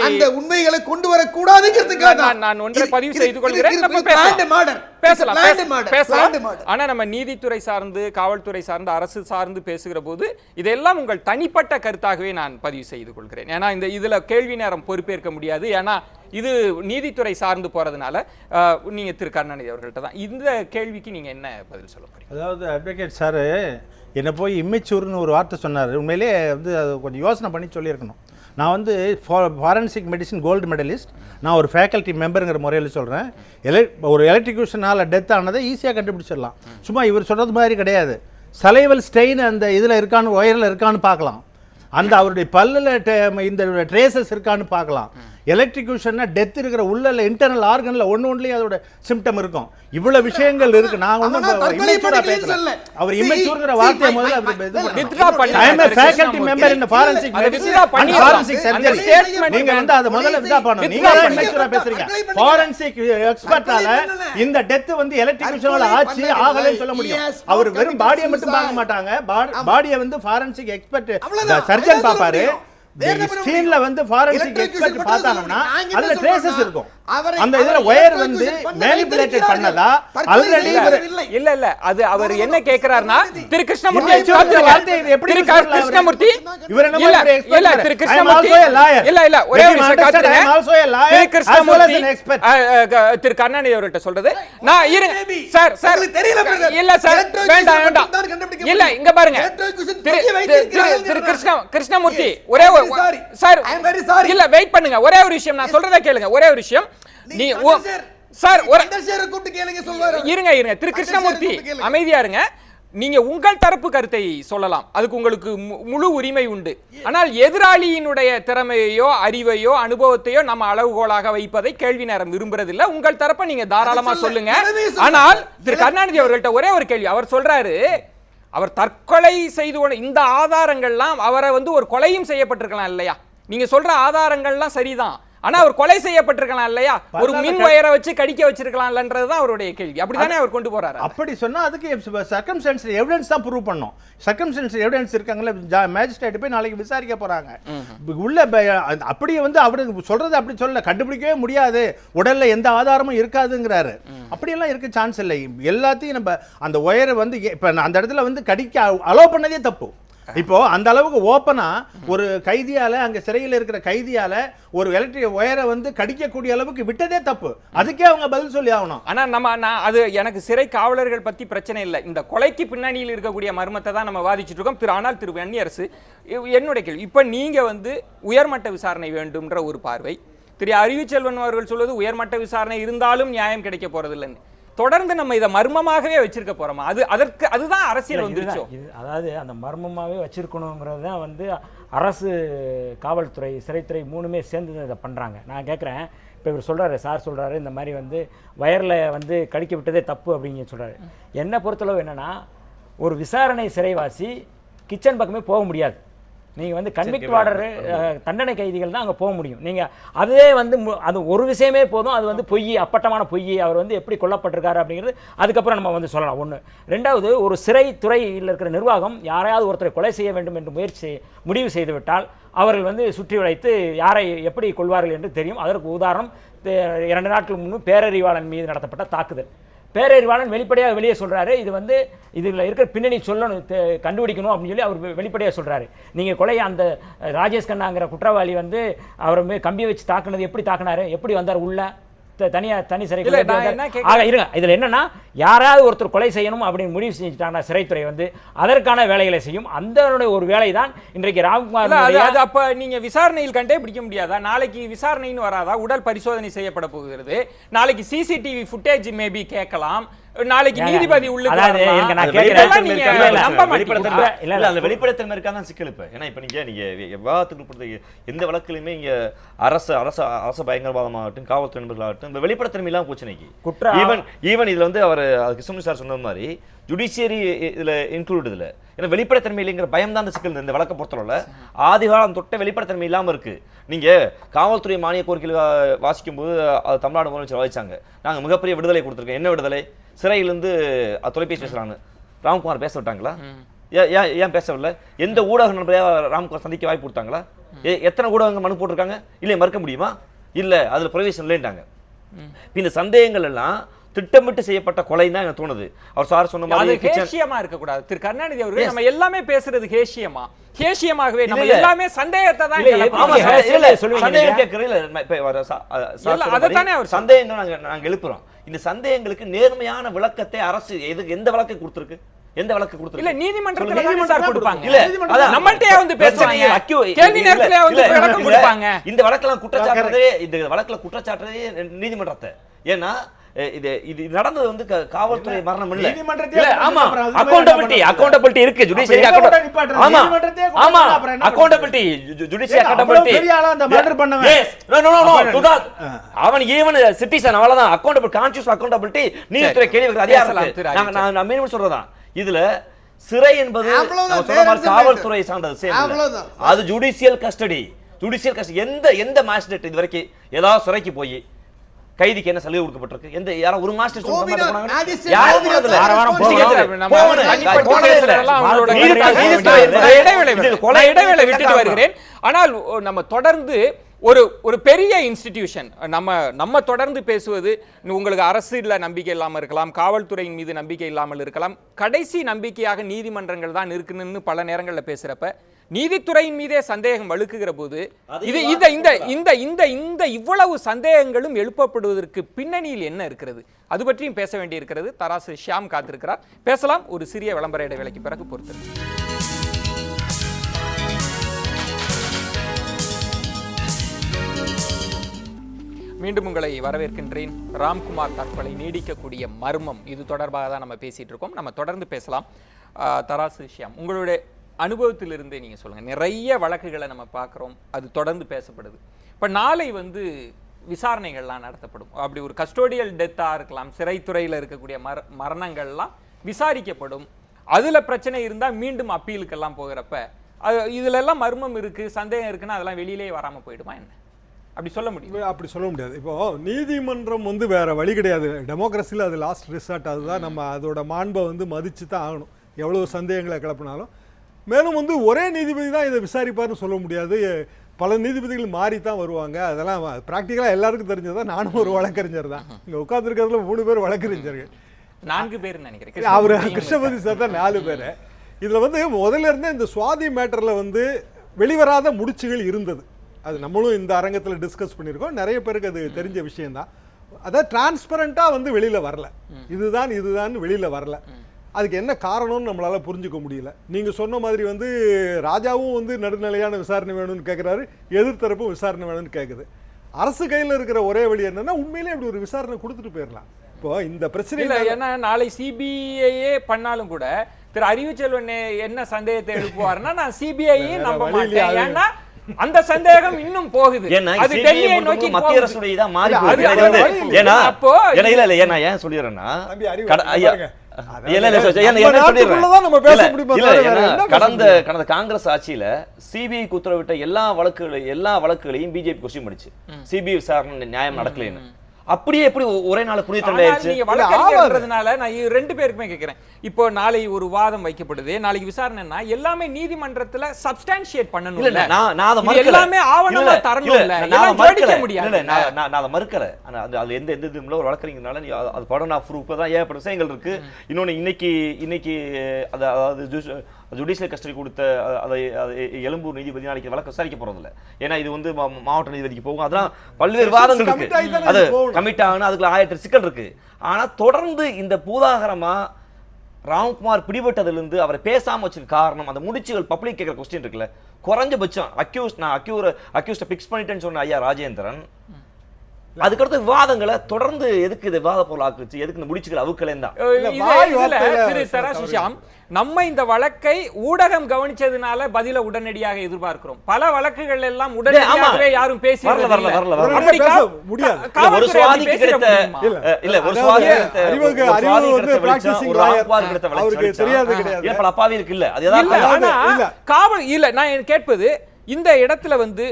அந்த உண்மைகளை கொண்டு வரக்கூடாதுங்கிறதுக்காக நான் ஒன்றை பதிவு செய்து கொள்கிறேன். ஆனா நம்ம நீதித்துறை சார்ந்து, காவல்துறை சார்ந்து, அரசு சார்ந்து பேசுகிற போது இதெல்லாம் உங்கள் தனிப்பட்ட கருத்தாகவே நான் பதிவு செய்து கொள்கிறேன். ஏன்னா இதுல கேள்வி நேரம் பொறுப்பேற்க முடியாது. ஏன்னா இது நீதித்துறை சார்ந்து போறதுனால நீங்க திரு கருணாநிதி அவர்கள்ட்ட தான் இந்த கேள்விக்கு நீங்க என்ன பதில் சொல்ல போறீங்க? அதாவது அட்வொகேட் சார் என்னை போய் இம்மெச்சூர்னு ஒரு வார்த்தை சொன்னார். உண்மையிலே வந்து அது கொஞ்சம் யோசனை பண்ணி சொல்லியிருக்கணும். நான் வந்து ஃபாரன்சிக் மெடிசின் கோல்டு மெடலிஸ்ட், நான் ஒரு ஃபேக்கல்ட்டி மெம்பருங்கிற முறையில் சொல்கிறேன். ஒரு எலக்ட்ரிக்யூஷனால் டெத் ஆனதை ஈஸியாக கண்டுபிடிச்சிடலாம். சும்மா இவர் சொல்கிறது மாதிரி கிடையாது. சலைவல் ஸ்டெயின் அந்த இதில் இருக்கான்னு, ஒயரில் இருக்கான்னு பார்க்கலாம். அந்த அவருடைய பல்லுல இந்த ட்ரேசஸ் இருக்கான்னு பார்க்கலாம். எலக்ட்ரிக்யூஷன்னா டெத் இருக்கிற உள்ள இன்டர்னல் ஆர்கன்ல ஒன்றுலயும் அதோட சிம்டம் இருக்கும். இவ்வளவு விஷயங்கள் இருக்கு. நான் ஒன்றும் இம்மெச்சூரா பேசல. அவர் இம்மெச்சூர்ங்கிற வார்த்தையை முதல்ல ஐ அம் a faculty member in forensic medicine and forensic surgery. நீங்க வந்து அத முதல்ல விதா பண்ணணும். நீங்க இம்மெச்சூரா பேசுறீங்க. forensic எக்ஸ்பர்ட்டால இந்த டெத் வந்து எலக்ட்ரிக்யூஷனால ஆச்சு ஆகலன்னு சொல்ல முடியும். அவர் வெறும் பாடியை மட்டும் பார்க்க மாட்டாங்க. பாடியை வந்து forensic expert சர்ஜன் பாப்பாரு. ஸ்டீல்ல வந்து ஃபாரன்சிக் எக்ஸ்பர்ட் பார்த்தாங்கன்னா அதுல ட்ரேசஸ் இருக்கும். அந்த இதுல வயர் வந்து மேனிபுலேட்டட் பண்ணதா ஆல்ரெடி இல்ல அது அவர் என்ன கேக்குறாருன்னா திரு கிருஷ்ணமூர்த்தி எப்படி கிருஷ்ணமூர்த்தி இவர் என்ன இல்ல திரு கிருஷ்ணமூர்த்தி இல்ல ஒரே ஒரு விஷயம் காத்துறேன். திரு கிருஷ்ணமூர்த்தி திரு கருணாநிதி அவர்கிட்ட சொல்றது நான் இருங்க சார் இல்ல சார் வேண்டாம் இல்ல இங்க பாருங்க திரு கிருஷ்ணமூர்த்தி ஒரே சார் இல்ல வெயிட் பண்ணுங்க. ஒரே ஒரு விஷயம் நான் சொல்றத கேளுங்க. ஒரே ஒரு விஷயம் நீ சார் இருங்க திரு கிருஷ்ணமூர்த்தி அமைதியா இருங்க. நீங்க உங்கள் தரப்பு கருத்தை சொல்லலாம், அதுக்கு உங்களுக்கு முழு உரிமை உண்டு. ஆனால் எதிராளியினுடைய திறமையோ அறிவையோ அனுபவத்தையோ நம்ம அளவுகோலாக வைப்பதை கேள்வி நேரம் விரும்புறதில்லை. உங்கள் தரப்பை நீங்க தாராளமா சொல்லுங்க. ஆனால் திரு கருணாநிதி அவர்கள்ட்ட ஒரே ஒரு கேள்வி. அவர் சொல்றாரு அவர் தற்கொலை செய்து இந்த ஆதாரங்கள்லாம் அவரை வந்து ஒரு கொலையும் செய்யப்பட்டிருக்கலாம் இல்லையா? நீங்க சொல்ற ஆதாரங்கள்லாம் சரிதான், ஆனா அவர் கொலை செய்யப்பட்டிருக்கலாம் இல்லையா? ஒரு மின் வயரை வச்சு கடிக்க வச்சிருக்கலாம்ன்றதுதான் அவருடைய கேள்வி. அப்படிதானே அவர் கொண்டு போறாரு. அப்படி சொன்னா அதுக்கு சர்க்கம்ஸ்டன்ஷியல் எவிடன்ஸ் தான் ப்ரூவ் பண்ணணும். சர்க்கம்ஸ்டன்ஷியல் எவிடன்ஸ் இருக்காங்கல்ல, மேஜிஸ்ட்ரேட் போய் நாளைக்கு விசாரிக்க போறாங்க. உள்ள அப்படியே வந்து அவரு சொல்றது அப்படி சொல்லல, கண்டுபிடிக்கவே முடியாது, உடல்ல எந்த ஆதாரமும் இருக்காதுங்கிறாரு. அப்படியெல்லாம் இருக்க சான்ஸ் இல்லை. எல்லாத்தையும் நம்ம அந்த ஒயரை வந்து இப்ப அந்த இடத்துல வந்து கடிக்க அலோவ் பண்ணதே தப்பு. இப்போ அந்த அளவுக்கு ஓப்பனா ஒரு கைதியால அங்க சிறையில் இருக்கிற கைதியால ஒரு எலக்ட்ரிக் ஒயரை வந்து கடிக்கக்கூடிய அளவுக்கு விட்டதே தப்பு. அதுக்கே அவங்க பதில் சொல்லி ஆகணும். ஆனா நான் அது எனக்கு சிறை காவலர்கள் பத்தி பிரச்சனை இல்லை. இந்த கொலைக்கு பின்னணியில் இருக்கக்கூடிய மர்மத்தை தான் நம்ம வாதிச்சுட்டு இருக்கோம். ஆனால் திரு வன்னியரசு என்னுடைய கேள்வி, இப்ப நீங்க வந்து உயர்மட்ட விசாரணை வேண்டும்ன்ற ஒரு பார்வை, திரு அறிவுச்செல்வன் அவர்கள் சொல்வது உயர்மட்ட விசாரணை இருந்தாலும் நியாயம் கிடைக்க போறதில்லைன்னு. தொடர்ந்து நம்ம இதை மர்மமாகவே வச்சிருக்க போறோமா? அதுதான் அரசியல் வந்துருச்சோ? அதாவது அந்த மர்மமாகவே வச்சிருக்கணுங்கிறது தான் வந்து அரசு, காவல்துறை, சிறைத்துறை மூணுமே சேர்ந்து இதை பண்ணுறாங்க. நான் கேட்குறேன், இப்போ இவர் சொல்கிறாரு, சார் சொல்கிறாரு, இந்த மாதிரி வந்து வயரில் வந்து கடிக்க விட்டதே தப்பு அப்படின்னு சொல்கிறாரு. என்னை பொறுத்தளவு என்னென்னா, ஒரு விசாரணை சிறைவாசி கிச்சன் பக்கமே போக முடியாது. நீங்கள் வந்து கன்விக்ட் வார்டர் தண்டனை கைதிகள் தான் அங்கே போக முடியும். நீங்கள் அதே வந்து அது ஒரு விஷயமே போதும், அது வந்து பொய், அப்பட்டமான பொய், அவர் வந்து எப்படி கொல்லப்பட்டிருக்காரு அப்படிங்கிறது அதுக்கப்புறம் நம்ம வந்து சொல்லலாம். ஒன்று. ரெண்டாவது, ஒரு சிறைத்துறையில் இருக்கிற நிர்வாகம் யாரையாவது ஒருத்தரை கொலை செய்ய வேண்டும் என்று முடிவு செய்துவிட்டால் அவர்கள் வந்து சுற்றி வளைத்து யாரை எப்படி கொள்வார்கள் என்று தெரியும். அதற்கு உதாரணம் 2 நாட்களுக்கு முன்பு பேரறிவாளன் மீது நடத்தப்பட்ட தாக்குதல். பேரறிவாளன் வெளிப்படையாக வெளியே சொல்கிறாரு, இது வந்து இதில் இருக்கிற பின்னணி சொல்லணும், கண்டுபிடிக்கணும் அப்படின்னு சொல்லி அவர் வெளிப்படையாக சொல்கிறாரு. நீங்கள் கொலை அந்த ராஜேஷ் கண்ணாங்கிற குற்றவாளி வந்து அவர் கம்பியை வச்சு தாக்குனது எப்படி தாக்குனாரு, எப்படி வந்தார் உள்ள தனி சிறை இருங்க. இதில் என்னன்னா, யாராவது ஒருத்தர் கொலை செய்யணும் அப்படின்னு முடிவு செஞ்சுட்டாங்கன்னா சிறைத்துறை வந்து அதற்கான வேலைகளை செய்யும். அந்த ஒரு வேலை தான் இன்றைக்கு ராம்குமார். அது அப்ப நீங்க விசாரணையில் கண்டே பிடிக்க முடியாதா? நாளைக்கு விசாரணைன்னு வராதா? உடல் பரிசோதனை செய்யப்பட போகிறது. நாளைக்கு சிசிடிவி ஃபுட்டேஜ் மேபி கேட்கலாம். நாளைக்கு நீதிபதி உள்ள வெளிப்படைத்தன்மை இருக்காதான் சிக்கல். இப்ப ஏன்னா இப்ப நீங்க விவாதத்துக்கு எந்த வழக்கிலுமே இங்க அரசு பயங்கரவாதமாகட்டும், காவல்துறை நண்பர்களாகட்டும், இந்த வெளிப்படைத்தன்மை இல்லாம போச்சு. ஈவன் இதுல வந்து அவர் கிருஷ்ணமூர்த்தி சார் சொன்ன மாதிரி ஜுடிஷியரி இதுல இன்க்ளூட் இதுல, ஏன்னா வெளிப்படைத்தன்மை இல்லைங்கிற பயம் தான் அந்த சிக்கல். இந்த வழக்க பொறுத்தவரை ஆதிகாலம் தொட்ட வெளிப்படைத்தன்மை இல்லாம இருக்கு. நீங்க காவல்துறை மானிய கோரிக்கைகள் வாசிக்கும் போது அது தமிழ்நாடு முதலமைச்சர் வாசிச்சாங்க, நாங்க மிகப்பெரிய விடுதலை கொடுத்துருக்கோம். என்ன விடுதலை? சிறையிலிருந்து தொலைபேசி பேசுறாங்க. ராம்குமார் பேச விட்டாங்களா? ஏன் பேசவில்லை? எந்த ஊடக நண்பரையா ராம்குமார் சந்திக்க வாய்ப்பு கொடுத்தாங்களா? எத்தனை ஊடகங்கள் மனு போட்டிருக்காங்க? இல்லை, மறுக்க முடியுமா? இல்லை, அதுல ப்ரொவிஷன் இல்லைன்ட்டாங்க. இந்த சந்தேகங்கள் எல்லாம் திட்டமிட்டு செய்யப்பட்ட கொலை தான் எனக்கு தோணுது. அவர் சார் சொன்ன மாதிரி ஹேஷியமா இருக்க கூடாது. திரு கருணாநிதி அவர்கள் நம்ம எல்லாமே பேசுறது ஹேஷியமாகவே நம்ம எல்லாமே சந்தேகத்தை தான் சந்தேகங்கள் நாங்க எழுப்புறோம். இந்த சந்தேகங்களுக்கு நேர்மையான விளக்கத்தை அரசு எந்த வழக்கை கொடுத்திருக்கு? எந்த வழக்கு கொடுத்திருக்கு? இல்ல நீதிமன்றத்துல சார் கொடுப்பாங்க. இல்ல நம்மள்ட்டே வந்து பேசுறாங்க, கேள்வி நேரத்துல வந்து விளக்கம் கொடுப்பாங்க. இந்த வழக்கெல்லாம் குற்றச்சாட்டுறதே, இந்த வழக்குல குற்றச்சாட்டுறதே நீதிமன்றத்தை. ஏன்னா இது நடந்தது வந்து காவல்துறை மரணம் இல்ல. நீதிமன்றத்தையே இல்ல, ஆமா, அப்புறம் அது அக்கௌண்டபிலிட்டி இருக்கு. ஜுடிஷியரி ஆமா, ஆமா, அக்கௌண்டபிலிட்டி, ஜுடிஷியரி அக்கௌண்டபிலிட்டி. பெரிய ஆளா அந்த மர்டர் பண்ணவன். Yes, no, அவன் ஈவன் சிட்டிசன், அவ்வளவுதான். அக்கௌண்டபிள், கான்ஷியஸ் அக்கௌண்டபிலிட்டி, நீதித்துறை கேள்வி அதிகாரம். நான் மீண்டும் சொல்றதான், இதுல சிறை என்பது நம்ம சொல்ற மாதிரி காவல்துறை சார்ந்தது. அது ஜுடிஷியல் கஸ்டடி. எந்த மாஜிஸ்ட்ரேட் இது வரைக்கும் ஏதாவது சிறைக்கு போய் கைதிக்கு என்ன சலுகை கொடுக்கப்பட்டிருக்கு? எந்த யாரோ ஒரு மாஸ்டர் இடைவேளை விட்டுட்டு வருகிறேன். ஆனால் நம்ம தொடர்ந்து ஒரு பெரிய இன்ஸ்டிடியூஷன் நம்ம தொடர்ந்து பேசுவது, உங்களுக்கு அரசியல்ல நம்பிக்கை இல்லாமல் இருக்கலாம், காவல்துறையின் மீது நம்பிக்கை இல்லாமல் இருக்கலாம், கடைசி நம்பிக்கையாக நீதிமன்றங்கள் தான் இருக்குன்னு பல நேரங்களில் பேசுறப்ப நீதித்துறையின் மீதே சந்தேகம் வலுக்குகிற போது இது இந்த இவ்வளவு சந்தேகங்களும் எழுப்பப்படுவதற்கு பின்னணியில் என்ன இருக்கிறது, அது பற்றியும் பேச வேண்டி இருக்கிறது. தராசு ஷியாம் காத்திருக்கிறார், பேசலாம். ஒரு சிறிய விளம்பர இடைவேளைக்கு பிறகு பொறுத்து. மீண்டும் உங்களை வரவேற்கின்றேன். ராம்குமார் தற்கொலை நீடிக்கக்கூடிய மர்மம், இது தொடர்பாக தான் நம்ம பேசிட்டு இருக்கோம். நம்ம தொடர்ந்து பேசலாம். தராசு ஷியாம், உங்களுடைய அனுபவத்திலிருந்தே நீங்கள் சொல்லுங்கள். நிறைய வழக்குகளை நம்ம பார்க்குறோம், அது தொடர்ந்து பேசப்படுது. இப்போ நாளை வந்து விசாரணைகள்லாம் நடத்தப்படும். அப்படி ஒரு கஸ்டோடியல் டெத்தாக இருக்கலாம், சிறைத்துறையில் இருக்கக்கூடிய மரணங்கள்லாம் விசாரிக்கப்படும். அதில் பிரச்சனை இருந்தால் மீண்டும் அப்பீலுக்கெல்லாம் போகிறப்ப இதிலெல்லாம் மர்மம் இருக்குது, சந்தேகம் இருக்குன்னா அதெல்லாம் வெளியிலே வராமல் போயிடுமா என்ன? அப்படி சொல்ல முடியும்? அப்படி சொல்ல முடியாது. இப்போ நீதிமன்றம் வந்து வேற வழி கிடையாது. டெமோக்ரஸியில் அது லாஸ்ட் ரிசார்ட். அதுதான் நம்ம அதோட மாண்பை வந்து மதிச்சு தான் ஆகணும், எவ்வளவு சந்தேகங்களை கிளப்பினாலும். மேலும் வந்து ஒரே நீதிபதி தான் இதை விசாரிப்பார்னு சொல்ல முடியாது. பல நீதிபதிகள் மாறி தான் வருவாங்க. அதெல்லாம் ப்ராக்டிக்கலாக எல்லாருக்கும் தெரிஞ்சதான். நானும் ஒரு வழக்கறிஞர் தான். இங்கே உட்காந்துருக்கிறதுல 3 பேர் வழக்கறிஞர்கள், 4 பேர் நினைக்கிறேன். அவர் கிருஷ்ணபதி சார் தான் 4 பேர். இதில் வந்து முதல்ல இருந்தே இந்த சுவாதி மேட்டரில் வந்து வெளிவராத முடிச்சுகள் இருந்தது. அது நம்மளும் இந்த அரங்கத்தில் டிஸ்கஸ் பண்ணியிருக்கோம். நிறைய பேருக்கு அது தெரிஞ்ச விஷயம்தான். அதாவது டிரான்ஸ்பரண்டாக வந்து வெளியில் வரல, இதுதான் வெளியில் வரல. அதுக்கு என்ன காரணம்னு நம்மளால் புரிஞ்சுக்க முடியல. நீங்கள் சொன்ன மாதிரி வந்து ராஜாவும் வந்து நடுநிலையான விசாரணை வேணும்னு கேட்குறாரு, எதிர்த்தரப்பும் விசாரணை வேணும்னு கேட்குது. அரசு கையில் இருக்கிற ஒரே வழி என்னன்னா உண்மையிலே அப்படி ஒரு விசாரணை கொடுத்துட்டு போயிடலாம். இப்போ இந்த பிரச்சனை இல்லை, ஏன்னா நாளை சிபிஐயே பண்ணாலும் கூட திரு அறிவுச்செல்வன் என்ன சந்தேகத்தை எழுப்புவாருன்னா, நான் சிபிஐயே நம்ப மாட்டேன். ஏன்னா அந்த சந்தேகம் இன்னும் போகுது. அது டெல்லியை நோக்கி மத்திய அரசுடைய தான் மாறி போகுது. ஏன்னா அப்போ ஏன்னா ஏன் சொல்லிடுறேன்னா, கடந்த காங்கிரஸ் ஆட்சியில சிபிஐ உத்தரவிட்ட எல்லா வழக்குகளையும் பிஜேபி கொஸ்டின் பண்ணிச்சு. சிபிஐ விசாரணை நியாயம் நடக்கலன்னு. அப்படியே எப்படி ஒரே நாள் புதிய வழக்கறிஞர்ன்றதுனால நான் 2 பேருக்குமே கேட்கிறேன். இப்போ நாளை ஒரு வாதம் வைக்கப்படுது, நாளைக்கு விசாரணைனா எல்லாமே நீதிமன்றத்துல சப்ஸ்டான்ஷியேட் பண்ணணும். இல்ல நான் அத மறுக்கல, எல்லாமே ஆவணமா தரணும். இல்ல நான் மறுக்க முடியாது. இல்ல நான் அத மறுக்கல. அது எந்த இதுல ஒரு வழக்கறிஞர்னால அது படம் ஆஃப் ப்ரூஃப் தான் ஏகப்பட்ட விஷயங்கள் இருக்கு. இன்னொன்னு இன்னைக்கு அதாவது ஜுடிஷியல் கஸ்டடி கொடுத்த அதை எழும்பூர் நீதிபதி நாளைக்கு வழக்கு விசாரிக்க போறதில்ல. ஏன்னா இது வந்து மாவட்ட நீதிபதிக்கு போகும். அதெல்லாம் பல்வேறு வாதங்கள் இருக்கு. அது கமிட் ஆகணும், அதுக்குள்ள 1000 சிக்கல் இருக்கு. ஆனா தொடர்ந்து இந்த பூதாகரமா ராம்குமார் பிடிபட்டதிலிருந்து அவரை பேசாம வச்சிருக்க காரணம் அந்த முடிச்சுகள் பப்ளிக் கேட்கிற கொஸ்டின் இருக்குல்ல, குறைஞ்சபட்சம் அக்யூஸ்ட பிக்ஸ் பண்ணிட்டேன்னு சொன்ன ஐயா ராஜேந்திரன், அதுக்கடுத்து விவாதங்களை தொடர்ந்து எதுக்கு இது விவாத பொருள் ஆக்குச்சு, எதுக்கு இந்த முடிச்சுகள் அவுக்கலேன் தான். திரு தராசுஷாம், நம்ம இந்த வழக்கை ஊடகம் கவனிச்சதுனால பதில உடனடியாக எதிர்பார்க்கிறோம். பல வழக்குகள் எல்லாம் உடனடியாகவே யாரும் பேசி காவல் இல்ல. நான் கேட்பது, இந்த இடத்துல வந்து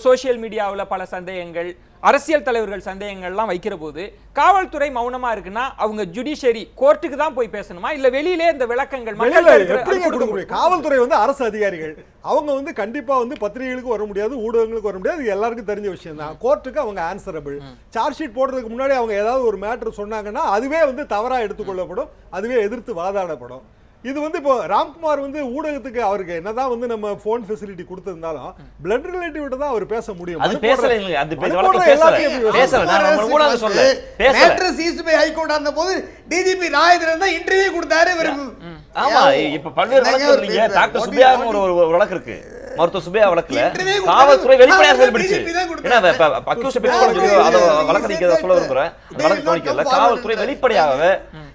சோசியல் மீடியாவில் பல சந்தேகங்கள், அரசியல் தலைவர்கள் சந்தேகங்கள்லாம் வைக்கிற போது காவல்துறை மௌனமா இருக்குன்னா அவங்க ஜுடிஷியரி கோர்ட்டுக்கு தான் போய் பேசணுமா, இல்ல வெளியிலே இந்த விளக்கங்கள் காவல்துறை வந்து அரசு அதிகாரிகள் அவங்க வந்து கண்டிப்பா வந்து பத்திரிகைகளுக்கு வர முடியாது, ஊடகங்களுக்கு வர முடியாது, எல்லாருக்கும் தெரிஞ்ச விஷயம் தான். கோர்ட்டுக்கு அவங்க ஆன்சரபிள். சார்ஜ் ஷீட் போடுறதுக்கு முன்னாடி அவங்க ஏதாவது ஒரு மேட்டர் சொன்னாங்கன்னா அதுவே வந்து தவறா எடுத்துக்கொள்ளப்படும், அதுவே எதிர்த்து வாதாடப்படும். இது வந்து இப்போ ராம்குமார் வந்து ஊடகத்துக்கு அவருக்கு என்னதான் வந்து நம்ம போன் ஃபெசிலிட்டி கொடுத்திருந்தாலும் பிளட் ரிலேட்டிவ் தான் அவர் பேச முடியும். அது பேசல இல்ல, அது பேசல நான் ஊடக சொல்ல matter seize by high court அந்த போது டிஜிபி ராஜேந்திரன் தான் இன்டர்வியூ கொடுத்தாரு. ஆமா, இப்ப பல்வேறு வழக்கு நீங்க டாக்டர் சுப்பியாவும் ஒரு வழக்கு இருக்கு. மருத்துவ சுபையா வழக்குல இன்டர்வியூ காவல்துறை வெளிப்படையாக செயல்படுச்சு. BJP தான் கொடுத்தாங்க. ஏன்னா அக்யூஸ்ட் பிக்ஸ் அதை வழக்கறிஞர் சொல்ல விரும்புறேன். வழக்கு கவனிக்கல காவல்துறை வெளிப்படையாகவே,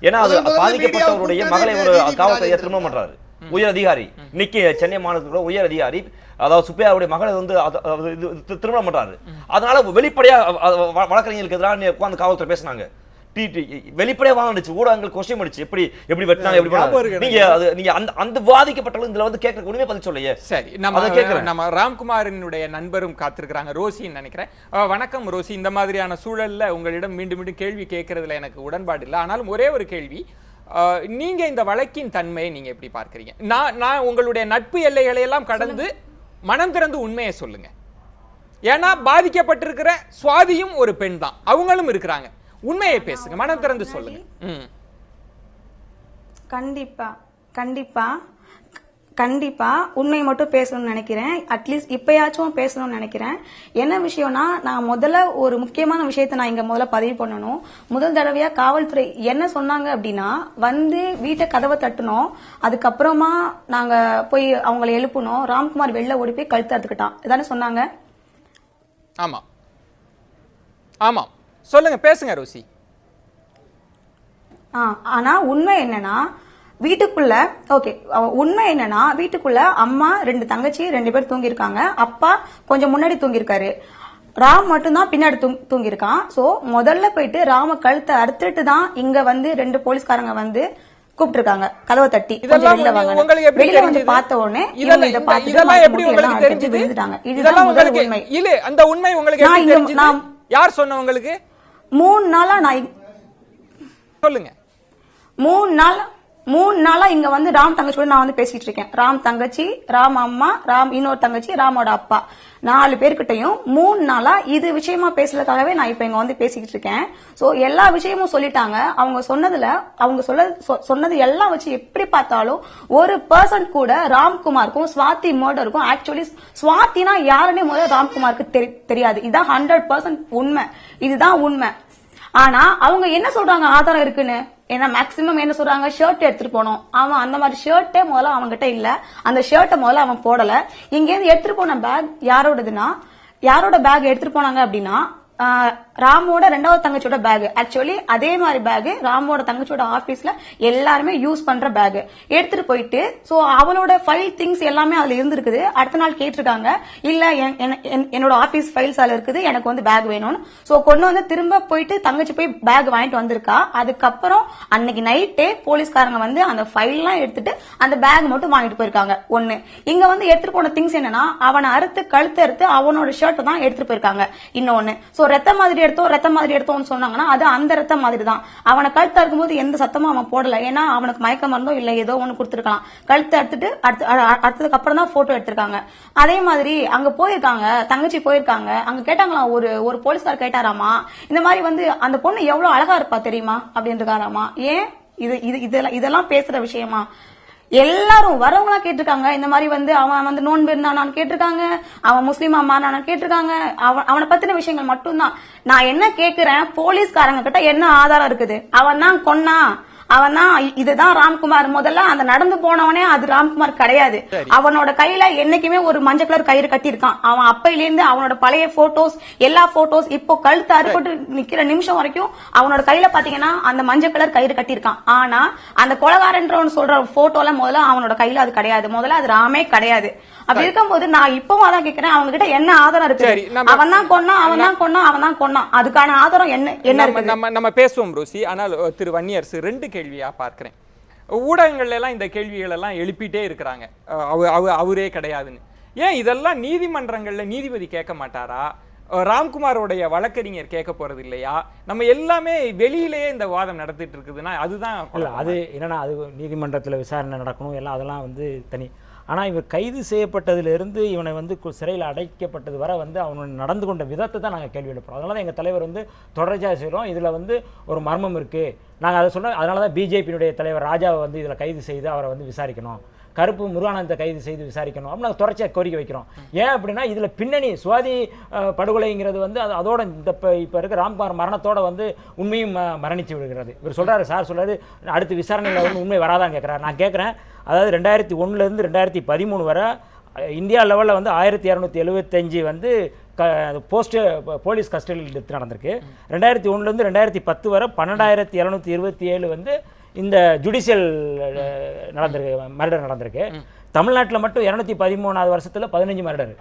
ஏன்னா அது பாதிக்கப்பட்டவருடைய மகளை ஒரு காவல்துறையை திருமணம் பண்றாரு உயர் அதிகாரி. இன்னைக்கு சென்னை மாநகர உயர் அதிகாரி, அதாவது சுப்பையாவுடைய மகளை வந்து திருமணம் பண்றாரு. அதனால வெளிப்படையா வழக்கறிஞர்களுக்கு எதிராக உட்கார்ந்து காவல்துறை பேசினாங்க. வெளிப்படையா வாங்கிடுச்சு, ஊடகங்கள் கொஸ்டின் பண்ணிச்சு, எப்படி வெட்டினாங்க, எப்படி நீங்க அந்த பாதிக்கப்பட்டவங்க இதுல வந்து கேட்கற உடனே பதில் சொல்லையே. சரி, நம்ம ராம்குமாரினுடைய நண்பரும் காத்திருக்கிறாங்க, ரோசின்னு நினைக்கிறேன். வணக்கம் ரோசி. இந்த மாதிரியான சூழல்ல உங்களிடம் மீண்டும் மீண்டும் கேள்வி கேட்கறதுல எனக்கு உடன்பாடு இல்லை. ஆனாலும் ஒரே ஒரு கேள்வி, நீங்க இந்த வழக்கின் தன்மையை நீங்க எப்படி பார்க்கறீங்க? நான் உங்களுடைய நட்பு எல்லைகளை எல்லாம் கடந்து மனம் திறந்து உண்மையை சொல்லுங்க. ஏன்னா பாதிக்கப்பட்டிருக்கிற சுவாதியும் ஒரு பெண் தான், அவங்களும் இருக்கிறாங்க. உண்மையை பேசுங்க, மனம் திறந்து சொல்லுங்க. கண்டிப்பா கண்டிப்பா கண்டிப்பா உண்மையை மட்டும் பேசணும்னு நினைக்கிறேன். அட்லீஸ்ட் இப்பயாச்சும் பேசணும்னு நினைக்கிறேன். என்ன விஷயம்னா, நான் முதல்ல ஒரு முக்கியமான விஷயத்தை நான் இங்க முதல்ல பதிவு பண்ணணும். முதல் தடவையா காவல்துறை என்ன சொன்னாங்க அப்படின்னா, வந்து வீட்டை கதவை தட்டணும், அதுக்கப்புறமா நாங்க போய் அவங்களை எழுப்பணும், ராம்குமார் வெளில ஓடி போய் கழுத்து அறுத்துக்கிட்டான், இதானே சொன்னாங்க? ஆமா ஆமா, சொல்லுங்க, பேசுங்க ரோசி. ஆனா உண்மை என்னன்னா, வீட்டுக்குள்ள உண்மை என்னன்னா, வீட்டுக்குள்ள அம்மா 2 தங்கச்சி 2 பேர் தூங்கி இருக்காங்க. அப்பா கொஞ்சம் முன்னாடி தூங்கி இருக்காரு. ராம் மட்டும்தான் பின்னாடி தூங்கி இருக்கான். சோ முதல்ல போயிட்டு ராம கழுத்தை அறுத்துட்டு தான் இங்க வந்து 2 போலீஸ்காரங்க வந்து கூப்பிட்டு இருக்காங்க, கதவை தட்டி வெளியில வந்து பார்த்த உடனே அந்த உண்மை உங்களுக்கு யார் சொன்ன? உங்களுக்கு 3 நாளா நான் சொல்லுங்க. 3 நாளா இங்க வந்து ராம் தங்கச்சியோட நான் வந்து பேசிட்டு இருக்கேன். ராம் தங்கச்சி, ராம் அம்மா, ராம் இன்னொரு தங்கச்சி, ராமோட அப்பா, 4 பேர்கிட்டையும் 3 நாளா இது விஷயமா பேசுறதுக்காகவே நான் இப்ப இங்க வந்து பேசிக்கிட்டு இருக்கேன். சோ எல்லா விஷயமும் சொல்லிட்டாங்க. அவங்க சொன்னது எல்லாம் வச்சு எப்படி பார்த்தாலும் 1% கூட ராம்குமாருக்கும் ஸ்வாதி மர்டருக்கும், ஆக்சுவலி ஸ்வாதினா யாருன்னே முதல்ல ராம்குமாருக்கு தெரியாது. இதுதான் 100% உண்மை, இதுதான் உண்மை. ஆனா அவங்க என்ன சொல்றாங்க ஆதாரம் இருக்குன்னு? ஏன்னா மேக்சிமம் என்ன சொல்றாங்க, ஷர்ட் எடுத்துட்டு போனோம். அவன் அந்த மாதிரி ஷர்ட்டே முதல்ல அவன்கிட்ட இல்ல, அந்த ஷர்ட்டை முதல்ல அவன் போடல. இங்க இருந்து எடுத்துட்டு போன பேக் யாரோடதுன்னா, யாரோட பேக் எடுத்துட்டு போனாங்க அப்படின்னா, ராமோட 2வது தங்கச்சியோட பேக். ஆக்சுவலி அதே மாதிரி பேக் ராமோட தங்கச்சியோட ஆபீஸ்ல எல்லாருமே யூஸ் பண்ற பேக் எடுத்துட்டு போயிட்டு, சோ அவளோட ஃபைல் திங்ஸ் எல்லாமே அதுல இருந்திருக்குது. அடுத்த நாள் கேட்டிருக்காங்க, இல்ல என்னோட ஆபீஸ் ஃபைல்ஸ் அதுல இருக்குது, எனக்கு வந்து பேக் வேணும்னு. சோ கொண்டு வந்து திரும்ப போயிட்டு தங்கச்சி போய் பேக் வாங்கிட்டு வந்திருக்கா. அதுக்கப்புறம் அன்னைக்கு நைட்டே போலீஸ்காரங்க வந்து அந்த ஃபைல் எல்லாம் எடுத்துட்டு அந்த பேக் மட்டும் வாங்கிட்டு போயிருக்காங்க. ஒண்ணு இங்க வந்து எடுத்துட்டு போன திங்ஸ் என்னன்னா, அவனை அறுத்து கழுத்து அறுத்து அவனோட ஷர்ட் தான் எடுத்துட்டு போயிருக்காங்க. இன்னொன்னு, சோ ரத்த மாதிரி எடுத்தோம்னு சொன்னாங்கன்னா அது அந்த ரத்த மாதிரி தான். அவனை கழுத்து அறுக்கும்போது எந்த சத்தமும் அவன் போடல, ஏன்னா அவனுக்கு மயக்க மருந்தோ இல்ல ஏதோ ஒண்ணு கொடுத்துருக்கலாம். கழுத்து அறுத்துட்டு அடுத்ததுக்கு அப்புறம் தான் போட்டோ எடுத்திருக்காங்க. அதே மாதிரி அங்க போயிருக்காங்க, தங்கச்சி போயிருக்காங்க, அங்க கேட்டாங்களாம், ஒரு போலீஸ்கார் கேட்டாராமா, இந்த மாதிரி வந்து அந்த பொண்ணு எவ்வளவு அழகா இருப்பா தெரியுமா அப்படின்றாராமா. ஏன் இதெல்லாம் பேசுற விஷயமா? எல்லாரும் வரவங்களா கேட்டிருக்காங்க. இந்த மாதிரி வந்து அவன் வந்து நோன்பு இருந்தானான்னு கேட்டிருக்காங்க, அவன் முஸ்லீமா மாறினான்னு கேட்டிருக்காங்க. அவனை பத்தின விஷயங்கள் மட்டும்தான். நான் என்ன கேக்குறேன், போலீஸ்காரங்க கிட்ட என்ன ஆதாரம் இருக்குது? அவன் தான் கொன்னா, அவன் தான் இதுதான் ராம்குமார். முதல்ல அந்த நடந்து போனவனே அது ராம்குமார் கிடையாது. அவனோட கையில என்னைக்குமே ஒரு மஞ்சள் கலர் கயிறு கட்டியிருக்கான். அவன் அப்பையில இருந்து அவனோட பழைய போட்டோஸ், எல்லா போட்டோஸ், இப்போ கழுத்து அறுபட்டு நிக்கிற நிமிஷம் வரைக்கும் அவனோட கையில பாத்தீங்கன்னா அந்த மஞ்சள் கலர் கயிறு கட்டியிருக்கான். ஆனா அந்த கொலகாரன்றவன் சொல்ற போட்டோல முதல்ல அவனோட கையில அது கிடையாது, முதல்ல அது ராமே கிடையாது. அப்படி இருக்கும்போது நான் இப்பவும் அதான் கேட்கிறேன், அவங்க கிட்ட என்ன ஆதாரம் இருக்கு? அவன் தான் கொன்னா, அதுக்கான ஆதாரம் என்ன இருக்கு? நம்ம பேசுவோம் ரோசி. ஆனால் திரு வன்னியரசு 2 கேள்வியா பார்க்கிறேன். ஊடகங்கள்ல எல்லாம் இந்த கேள்விகள் எல்லாம் எழுப்பிட்டே இருக்கிறாங்க, அவரே கிடையாதுன்னு. ஏன் இதெல்லாம் நீதிமன்றங்கள்ல நீதிபதி கேட்க மாட்டாரா? ராம்குமாரோடைய வழக்கறிஞர் கேட்க போறது இல்லையா? நம்ம எல்லாமே வெளியிலேயே இந்த வாதம் நடத்திட்டு இருக்குதுன்னா அதுதான் அது என்னன்னா, அது நீதிமன்றத்தில் விசாரணை நடக்கணும் எல்லாம், அதெல்லாம் வந்து தனி. ஆனால் இவர் கைது செய்யப்பட்டதிலிருந்து இவனை வந்து சிறையில் அடைக்கப்பட்டது வரை வந்து அவனோட நடந்து கொண்ட விதத்தை தான் நாங்கள் கேள்வி எழுப்புறோம். அதனால தான் எங்கள் தலைவர் வந்து தொடர்ச்சியாக செய்கிறோம், இதில் வந்து ஒரு மர்மம் இருக்குது நாங்கள் அதை சொன்னோம். அதனால தான் பிஜேபியினுடைய தலைவர் ராஜாவை வந்து இதில் கைது செய்து அவரை வந்து விசாரிக்கணும், கருப்பு முருகானந்தத்தை கைது செய்து விசாரிக்கணும் அப்படின்னு நாங்கள் தொடர்ச்சியாக கோரிக்கை வைக்கிறோம். ஏன் அப்படின்னா இதில் பின்னணி சுவாதி படுகொலைங்கிறது வந்து அதோட இந்த இப்போ இருக்க ராம்குமார் மரணத்தோட வந்து உண்மையும் மரணித்து விடுகிறது. இவர் சொல்கிறாரு, சார் சொல்கிறாரு, அடுத்து விசாரணையில் வந்து உண்மை வராதான்னு கேட்குறாரு. நான் கேட்குறேன், அதாவது 2001 2013 வரை இந்தியா லெவலில் வந்து 1275 வந்து போலீஸ் கஸ்டடியில் டெத் நடந்திருக்கு. 2001 2010 வரை 12727 வந்து இந்த ஜுடிஷியல் மர்டர் நடந்திருக்கு. தமிழ்நாட்டில் மட்டும் 213வது வருஷத்தில் 15 மர்டர்.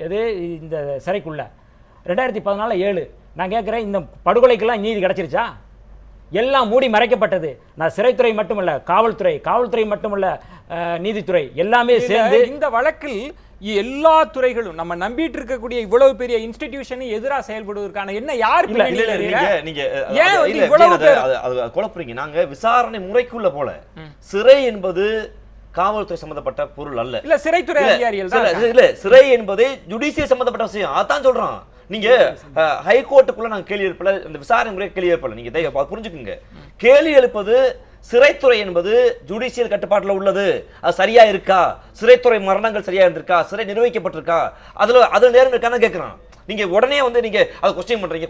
எது இந்த சிறைக்குள்ள 2014 7. நான் கேட்குறேன், இந்த படுகொலைக்கெல்லாம் நீதி கிடைச்சிருச்சா? எல்லாம் மூடி மறைக்கப்பட்டது. நான் சிறைத்துறை மட்டுமல்ல, காவல்துறை மட்டுமல்ல, நீதித்துறை எல்லாமே சேர்ந்து இந்த வழக்கில் எல்லா துறைகளும் நம்ம நம்பிட்டு இருக்கக்கூடிய இவ்வளவு பெரிய இன்ஸ்டிடியூஷன் எதிராக செயல்படுவதற்கான என்ன யார் குழப்பறீங்க? நாங்க விசாரணை முறைக்குள்ள போல. சிறை என்பது காவல்துறை சம்பந்தப்பட்ட பொருள் அல்ல. இல்ல சிறைத்துறை அதிகாரிகள் இல்ல, சிறை என்பது ஜுடிஷியல் சம்பந்தப்பட்ட விஷயம். அதான் சொல்றான். நீங்க ஹைகோர்ட்டுக்குள்ள நாங்க கேள்வி எழுப்பல, இந்த விசாரணை முறை கேள்வி எழுப்பல. நீங்க புரிஞ்சுக்குங்க. கேள்வி எழுப்பது சிறைத்துறை என்பது ஜுடிஷியல் கட்டுப்பாட்டில் உள்ளது. அது சரியா இருக்கா? சிறைத்துறை மரணங்கள் சரியா இருந்திருக்கா? சிறை நிர்வகிக்கப்பட்டிருக்கா? அதுல நேரம் இருக்கான்னு கேட்கறான். நீங்க உடனே வந்து நீங்க அதை கொஸ்டின் பண்றீங்க.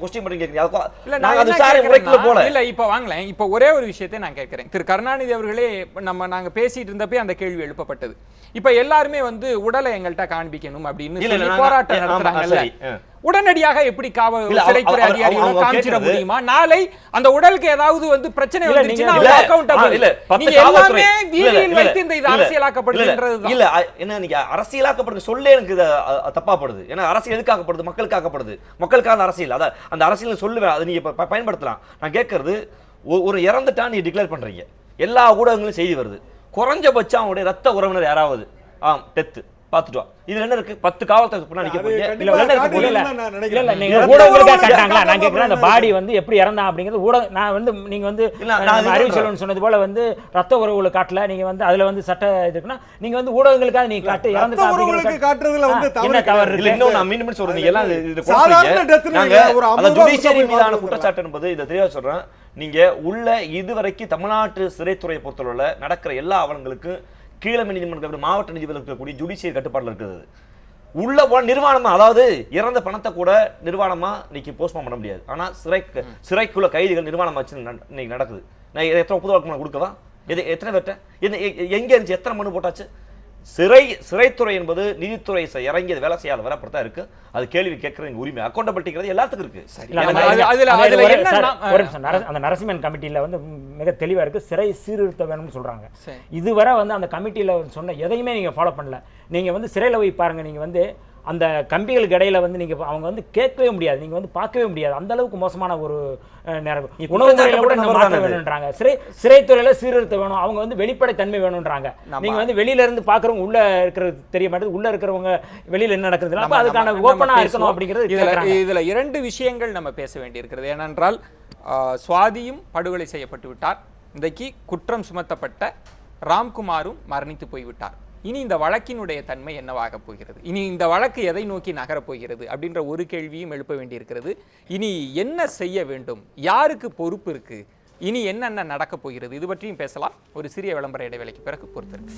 இல்ல இப்ப வாங்கலாம். இப்ப ஒரே ஒரு விஷயத்தை நான் கேட்கிறேன். திரு கருணாநிதி அவர்களே நாங்க பேசிட்டு இருந்தப்ப அந்த கேள்வி எழுப்பப்பட்டது. இப்ப எல்லாருமே வந்து உடலை எங்கள்கிட்ட காண்பிக்கணும் அப்படின்னு போராட்டம் நடத்துறாங்கல்ல, உடனடியாக எப்படி சிறைத்துறை அதிகாரிகள் காமிச்சிட முடியுமா? நாளை அந்த உடலுக்கு ஏதாவது வந்து பிரச்சனை வந்துச்சுன்னா நீங்க எல்லாமே வீதியில் வைத்து இந்த இது அரசியலாக்கப்படுதுன்றது இல்ல. என்ன நீங்க அரசியலாக்கப்படுது சொல்ல எனக்கு தப்பாப்படுது. ஏன்னா அரசியல் எதுக்காகப்படுது? மக்களுக்காகப்படுது. மக்களுக்கான அரசியல். அதான் அந்த அரசியல் சொல்லுவேன், அதை நீங்க பயன்படுத்தலாம். நான் கேட்கறது, ஒரு இறந்துட்டா நீங்க டிக்ளேர் பண்றீங்க, எல்லா ஊடகங்களும் செய்தி வருது. குறைஞ்சபட்சம் அவங்களுடைய ரத்த உறவினர் யாராவது டெத்து பார்த்துட்டு வா. இதுல என்ன இருக்கு? 10 காவல்துறை நிக்க போறீங்க. நான் கேட்கிறேன், அந்த பாடி வந்து எப்படி இறந்தா அப்படிங்கிறது ஊடகம். நான் வந்து நீங்க வந்து அறிவுச்செல்வன் சொன்னது போல வந்து ரத்த உறவுகளை காட்டல. நீங்க வந்து அதுல வந்து சட்ட இது இருக்குன்னா நீங்க வந்து ஊடகங்களுக்காக நீங்க காட்டு இறந்துட்டா அப்படிங்கிறது காட்டுறதுல வந்து என்ன தவறு இல்ல. இன்னும் நான் மீண்டும் சொல்றேன், நீங்க எல்லாம் இது குழப்பறீங்க. ஜுடிஷியரி மீதான குற்றச்சாட்டு என்பது இத தெளிவா சொல்றேன். நீங்க உள்ள இதுவரைக்கும் தமிழ்நாட்டு சிறைத்துறையை பொறுத்தவரை நடக்கிற எல்லா ஆவணங்களுக்கும் கீழமை நீதிமன்றம், மாவட்ட நீதிபதிகள் இருக்கக்கூடிய ஜுடிஷியல் கட்டுப்பாட்டில் இருக்கிறது. உள்ள நிர்வாணமா, அதாவது இறந்த பணத்தை கூட நிர்வாணமா இன்னைக்கு போஸ்ட்மார்ட்டம் பண்ண முடியாது. ஆனா சிறைக்குள்ள கைதிகள் நிர்வாணமா வச்சு இன்னைக்கு நடக்குது. நான் எத்தனை புது வழக்கு கொடுக்கவா? எத்தனை பேர்ட்ட எங்க இருந்துச்சு? எத்தனை மனு போட்டாச்சு? சிறைத்துறை என்பது நீதித்துறை இறங்கி வேலை செய்யாத வரப்பட்டா இருக்கு. அது கேள்வி கேட்கறது உரிமை, அக்கௌண்டபிலிட்டிங்கிறது எல்லாத்துக்கும் இருக்கு. அந்த நரசிம்மன் கமிட்டியில வந்து மிக தெளிவா இருக்கு, சிறை சீர்திருத்த வேணும்னு சொல்றாங்க. இதுவரை வந்து அந்த கமிட்டியில சொன்ன எதையுமே நீங்க ஃபாலோ பண்ணல. நீங்க வந்து சிறையில போய் பாருங்க, நீங்க வந்து அந்த கம்பிகளுக்கு இடையில வந்து நீங்க அவங்க வந்து கேட்கவே முடியாது, நீங்க வந்து பார்க்கவே முடியாது. அந்த அளவுக்கு மோசமான ஒரு நேரம். உணவு முறையில கூட மாற்ற வேணும்ன்றாங்க. சிறைத்துறையில சீர்திருத்த வேணும், அவங்க வந்து வெளிப்படை தன்மை வேணும்ன்றாங்க. நீங்க வந்து வெளியில இருந்து பாக்குறவங்க உள்ள இருக்கிறது தெரிய மாட்டேங்குது, உள்ள இருக்கிறவங்க வெளியில என்ன நடக்குது, அப்ப அதுக்கான ஓப்பனா இருக்கணும் அப்படிங்கிறது. இதுல 2 விஷயங்கள் நம்ம பேச வேண்டியிருக்கிறது. ஏனென்றால் சுவாதியும் படுகொலை செய்யப்பட்டு விட்டார். இன்றைக்கு குற்றம் சுமத்தப்பட்ட ராம்குமாரும் மரணித்து போய்விட்டார். இனி இந்த வழக்கினுடைய தன்மை என்னவாக போகிறது? இனி இந்த வழக்கு எதை நோக்கி நகரப் போகிறது அப்படின்ற ஒரு கேள்வியும் எழுப்ப வேண்டியிருக்கிறது. இனி என்ன செய்ய வேண்டும்? யாருக்கு பொறுப்பு இருக்கு? இனி என்னென்ன நடக்கப் போகிறது? இது பற்றியும் பேசலாம். ஒரு சிறிய விளம்பர இடைவேளைக்கு பிறகு பொறுத்திருக்கு.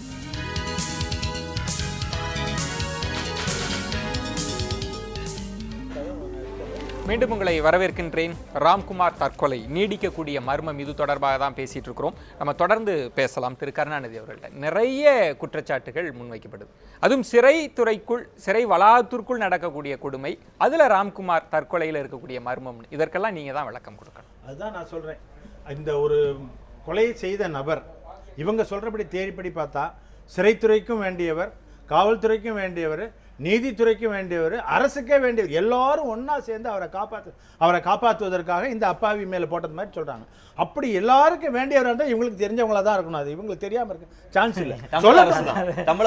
மீண்டும் உங்களை வரவேற்கின்றேன். ராம்குமார் தற்கொலை நீடிக்கக்கூடிய மர்மம், இது தொடர்பாக தான் பேசிட்டு இருக்கிறோம். நம்ம தொடர்ந்து பேசலாம். திரு கருணாநிதி அவர்கள்ட்ட நிறைய குற்றச்சாட்டுகள் முன்வைக்கப்படுது. அதுவும் சிறைத்துறைக்குள், சிறை வளாகத்திற்குள் நடக்கக்கூடிய கொடுமை, அதுல ராம்குமார் தற்கொலையில் இருக்கக்கூடிய மர்மம், இதற்கெல்லாம் நீங்க தான் விளக்கம் கொடுக்கணும். அதுதான் நான் சொல்றேன். இந்த ஒரு கொலை செய்த நபர் இவங்க சொல்றபடி தேடிப்படி பார்த்தா சிறைத்துறைக்கும் வேண்டியவர், காவல்துறைக்கும் வேண்டியவர், நீதித்துறைக்கு வேண்டியவர், அரசுக்கே வேண்டியவர், எல்லாரும் ஒன்னா சேர்ந்து அவரை காப்பாற்றுவதற்காக இந்த அப்பாவி மேல போட்டது மாதிரி சொல்றாங்க. அப்படி எல்லாருக்கும் வேண்டியவராக இருந்தால் இவங்களுக்கு தெரிஞ்சவங்களா தான் இருக்கணும். அது இவங்களுக்கு தெரியாம இருக்கு சான்ஸ் இல்லை.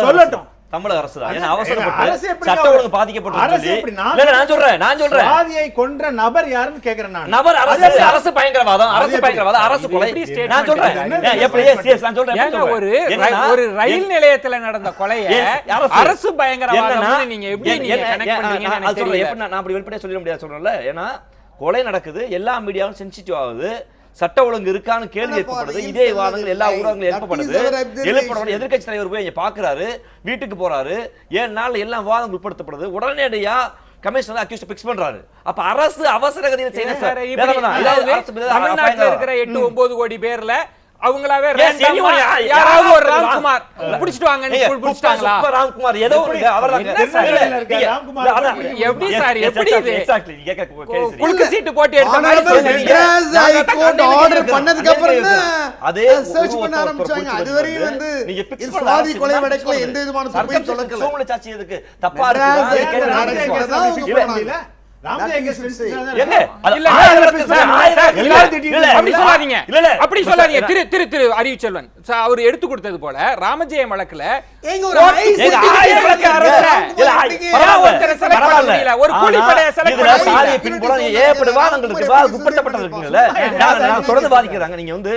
சொல்லட்டும். தமிழக அரசு பாதியை கொன்ற நபர் யாருன்னு கேக்குறேன் நான். நபர் அரசு பயங்கரவாதம், அரசு கொலை. நான் சொல்றேன், ஒரு ரயில் நிலையத்துல நடந்த கொலையை அரசு பயங்கரவாதம் நீங்க எப்படி நான் அப்படி வெளிப்படையா சொல்ல முடியாது சொல்றேன்ல. ஏன்னா கொலை நடக்குது, எல்லா மீடியாவும் சென்சிட்டிவ் ஆகுது, சட்ட ஒழுங்கு இருக்கான்னு கேள்வி எழுப்பப்படுது, இதே விவாதங்கள் எல்லா ஊடகங்களும் எழுப்பப்படுது. எதிர்கட்சி தலைவர் போய் இங்க பாக்குறாரு, வீட்டுக்கு போறாரு, 7 நாள் எல்லாம் விவாதம் உட்படுத்தப்படுது. உடனடியா கமிஷனர் அக்யூஸ்ட் பிக்ஸ் பண்றாரு. அப்ப அரசு அவசர கதியில் செய்யணும். தமிழ்நாட்டில் இருக்கிற 8-9 கோடி பேர்ல அவங்களாவே Yes, anyone, யாராவது ஒரு ராம்குமார் பிடிச்சிட்டு வாங்கன்னு பிடிச்சிட்டாங்களா? ராம்குமார் ஏதோ எப்படி சார் எப்படி இது எக்ஸாக்ட்லி குலுக்கு சீட்டு போட்டு எடுத்த மாதிரி Honorable சொல்றீங்க. Madras High Court order பண்ணதுக்கு அப்புறம் தான் அதே சர்ச் பண்ண ஆரம்பிச்சாங்க. அதுவரையும் வந்து நீங்க இது பிக்ஸ் சுவாதி கொலை வழக்குல எந்த விதமான குற்றமும் சொல்லல. சோமல சாட்சி எதுக்கு தப்பா Madras High இருக்கு Court நாடகம் தான் அவங்க பண்ணாங்க. அப்படி சொல்லாதீங்க. திரு அறிவுச்செல்வன் அவர் எடுத்து கொடுத்தது போல ராமஜெயம் வழக்குல ஒரு கூலிப்படையை செலக்ட் தொடர்ந்து பாதிக்கிறாங்க. நீங்க வந்து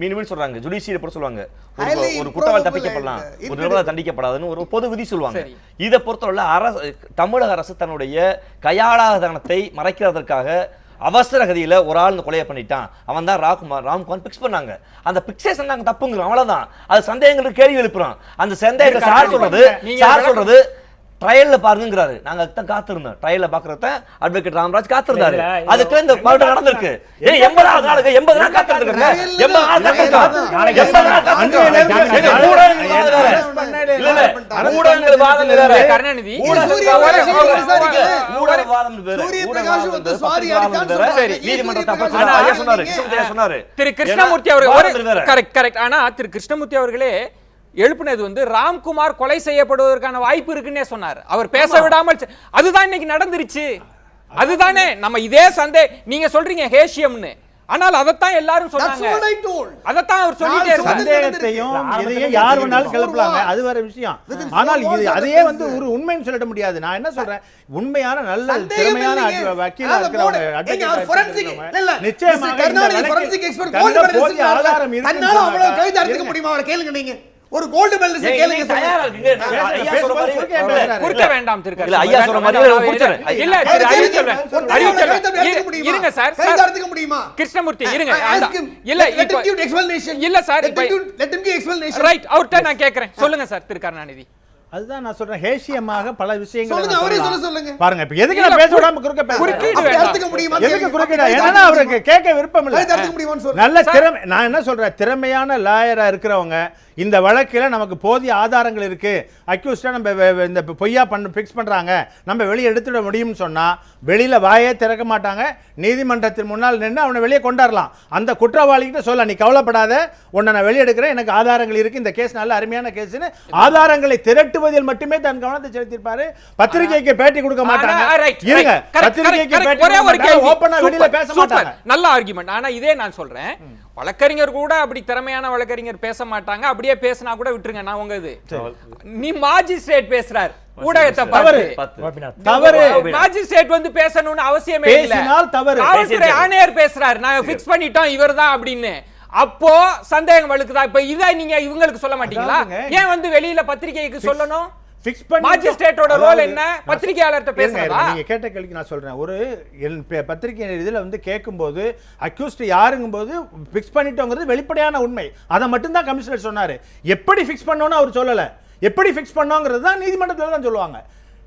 மீண்டும் சொல்றாங்க ஜுடிஷியரி போட சொல்லுவாங்க ஒரு குற்றவாளி தப்பிக்கப்படலாம் ஒரு நிர்வாகம் தண்டிக்கப்படாதுன்னு ஒரு பொது விதி சொல்லுவாங்க. இதை பொறுத்தவரை அரசு தமிழக அரசு தன்னுடைய கையாளாதனத்தை மறைக்கிறதற்காக அவசர கதியில ஒரு ஆள் இந்த கொலையை பண்ணிட்டான் அவன் தான் ராம்குமார் பிக்ஸ் பண்ணாங்க. அந்த பிக்சேஷன் நாங்க தப்புங்கிறோம் அவ்வளவுதான். அது சந்தேகங்களுக்கு கேள்வி எழுப்புறோம். அந்த சந்தேகத்தை சார் சொல்றது ட்ரையல்ல பாருங்கிறாரு. நாங்க அதுதான் காத்திருந்தோம். ட்ரையல்ல பாக்குறத அட்வொகேட் ராமராஜ் காத்திருந்தாரு. அதுக்கு இந்த மர்டர் நடந்திருக்கு. 80 நாளுக்கு 80 நாள் காத்திருக்காங்க. 80 நாள் ஊடகங்கள் வாதம் வேற. கருணாநிதி சொன்னாரு திரு கிருஷ்ணமூர்த்தி அவர்கள் கரெக்ட். ஆனா திரு கிருஷ்ணமூர்த்தி அவர்களே எழுப்புனது வந்து ராம்குமார் கொலை செய்யப்படுவதற்கான வாய்ப்பு இருக்குன்னே சொன்னார். அவர் பேச விடாமல் அதுதான் இன்னைக்கு நடந்துருச்சு. அதுதானே நம்ம இதே நீங்க சொல்றீங்க ஹேஷியம்னு. ஆனால் அதத்தான் எல்லாரும் சொன்னாங்க. அதத்தான் அவர் சொல்லிட்டே இருக்காரு. சந்தேகத்தையும் இதையும் யார் வேணாலும் கிளப்பலாங்க. அது வேற விஷயம். ஆனால் இது அதையே வந்து ஒரு உண்மைன்னு சொல்லிட முடியாது. நான் என்ன சொல்றேன் உண்மையான நல்ல திறமையான வக்கீலா இருக்கிறவங்க நிச்சயமாக ஆதாரம் இருக்கு. முடியுமா அவரை கேளுங்க. நீங்க ஒரு கோல்டு மெடலிஸ்ட் கேளுங்க. குறுக்க வேண்டாம் திரு ஐயா சொல்ற மாதிரி இல்ல திரு அறிவுச்செல்வன் இருங்க சார். கைதாரத்துக்கு முடியுமா கிருஷ்ணமூர்த்தி இருங்க. இல்ல இல்ல சார் ரைட் அவர்ட்ட நான் கேக்குறேன். சொல்லுங்க சார் திரு கருணாநிதி. அதுதான் நான் சொல்றேன் ஹேஷியமாக பல விஷயங்கள் சொல்லுங்க. பாருங்க இப்ப எதுக்கு நான் பேச விடாம குறுக்க முடியுமா? எதுக்கு குறுக்கிட? ஏன்னா அவருக்கு கேட்க விருப்பம் இல்ல. நல்ல திறமை நான் என்ன சொல்றேன் திறமையான லாயரா இருக்கிறவங்க இந்த வழக்கில் நமக்கு போதிய ஆதாரங்கள் இருக்கு அக்யூஸ்டா நம்ம இந்த பொய்யா ஃபிக்ஸ் பண்றாங்க நம்ம வெளியே எடுத்துட முடியும்னு சொன்னா வெளியில வாயே திறக்க மாட்டாங்க. நீதிமன்றத்தின் முன்னால் நின்று அவனை வெளியே கொண்டாடலாம். அந்த குற்றவாளிகிட்ட சொல்ல நீ கவலைப்படாத உன்னை நான் வெளியே எடுக்கிறேன் எனக்கு ஆதாரங்கள் இருக்கு இந்த கேஸ் நல்ல அருமையான கேஸ்னு ஆதாரங்களை திரட்டுவதில் மட்டுமே தன் கவனத்தை செலுத்தியிருப்பாரு. பத்திரிகைக்கு பேட்டி கொடுக்க மாட்டாங்க. இருங்க பத்திரிகைக்கு பேட்டி ஓபனா வெளியில பேச மாட்டாங்க. நல்ல ஆர்குமெண்ட். ஆனா இதே நான் சொல்றேன் வழக்கறிஞர் கூட அப்படி திறமையான வழக்கறிஞர் பேச மாட்டாங்க. அப்படியே பேசினா கூட விட்டுருங்க. நான் உங்க இது நீ மாஜிஸ்ட்ரேட் பேசுறார் ஊடகத்தை தவறு. மாஜிஸ்ட்ரேட் வந்து பேசணும்னு அவசியமே இல்ல. காவல்துறை ஆணையர் பேசுறாரு நாங்க பிக்ஸ் பண்ணிட்டோம் இவர்தான் அப்படின்னு. அப்போ சந்தேகம் வழுக்குதா? இப்ப இதை நீங்க இவங்களுக்கு சொல்ல மாட்டீங்களா? ஏன் வந்து வெளியில பத்திரிகைக்கு சொல்லணும்? மாஜிஸ்ட்ரேட்டோட ரோல் என்ன? பத்திரிகையாளர்கிட்ட பேசுறதா? நீங்க கேட்ட கேள்விக்கு நான் சொல்றேன். ஒரு பத்திரிகை இதுல வந்து கேட்கும்போது அக்யூஸ்ட் யாருங்கும்போது ஃபிக்ஸ் பண்ணிட்டோங்கிறது வெளிப்படையான உண்மை. அதை மட்டும் தான் கமிஷனர் சொன்னாரு. எப்படி ஃபிக்ஸ் பண்ணோம்னு அவர் சொல்லல. எப்படி ஃபிக்ஸ் பண்ணோங்கிறது தான் நீதிமன்றத்தில் தான் சொல்லுவாங்க.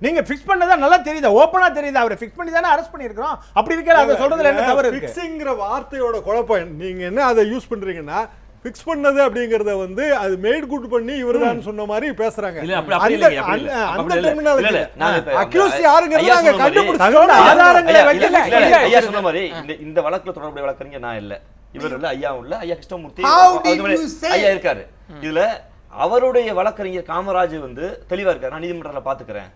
நீங்க ஃபிக்ஸ் பண்ணதா நல்லா தெரியுதா? ஓபனா தெரியுதா? அவரை ஃபிக்ஸ் பண்ணி தானே அரெஸ்ட் பண்ணியிருக்கிறோம். அப்படி இருக்கல அதை சொல்றதுல என்ன தவறு இருக்கு? ஃபிக்ஸிங்கிற வார்த்தையோட குழப்பம் நீங்க என்ன அதை யூஸ் பண்றீங்கன்னா ஃபிக்ஸ் பண்ணது அப்படிங்கறத வந்து அது மேட் குட் பண்ணி இவர்தான் சொன்ன மாதிரி பேசுறாங்க. அந்த டெர்மினாலஜி அக்யூஸ் யாருங்கறத நாங்க கண்டுபிடிச்சோம். ஆதாரங்களை வைக்கல. ஐயா சொன்ன மாதிரி இந்த வழக்குல தொடர்புடைய வழக்கறிஞர் நான் இல்ல. இவர் இல்ல ஐயாவும் இல்ல. ஐயா கிருஷ்ணமூர்த்தி ஐயா இருக்காரு. இதுல அவருடைய வழக்கறிஞர் காமராஜ் வந்து தெளிவா இருக்காரு. நான் நீதிமன்றத்துல பாத்துக்கிறேன்.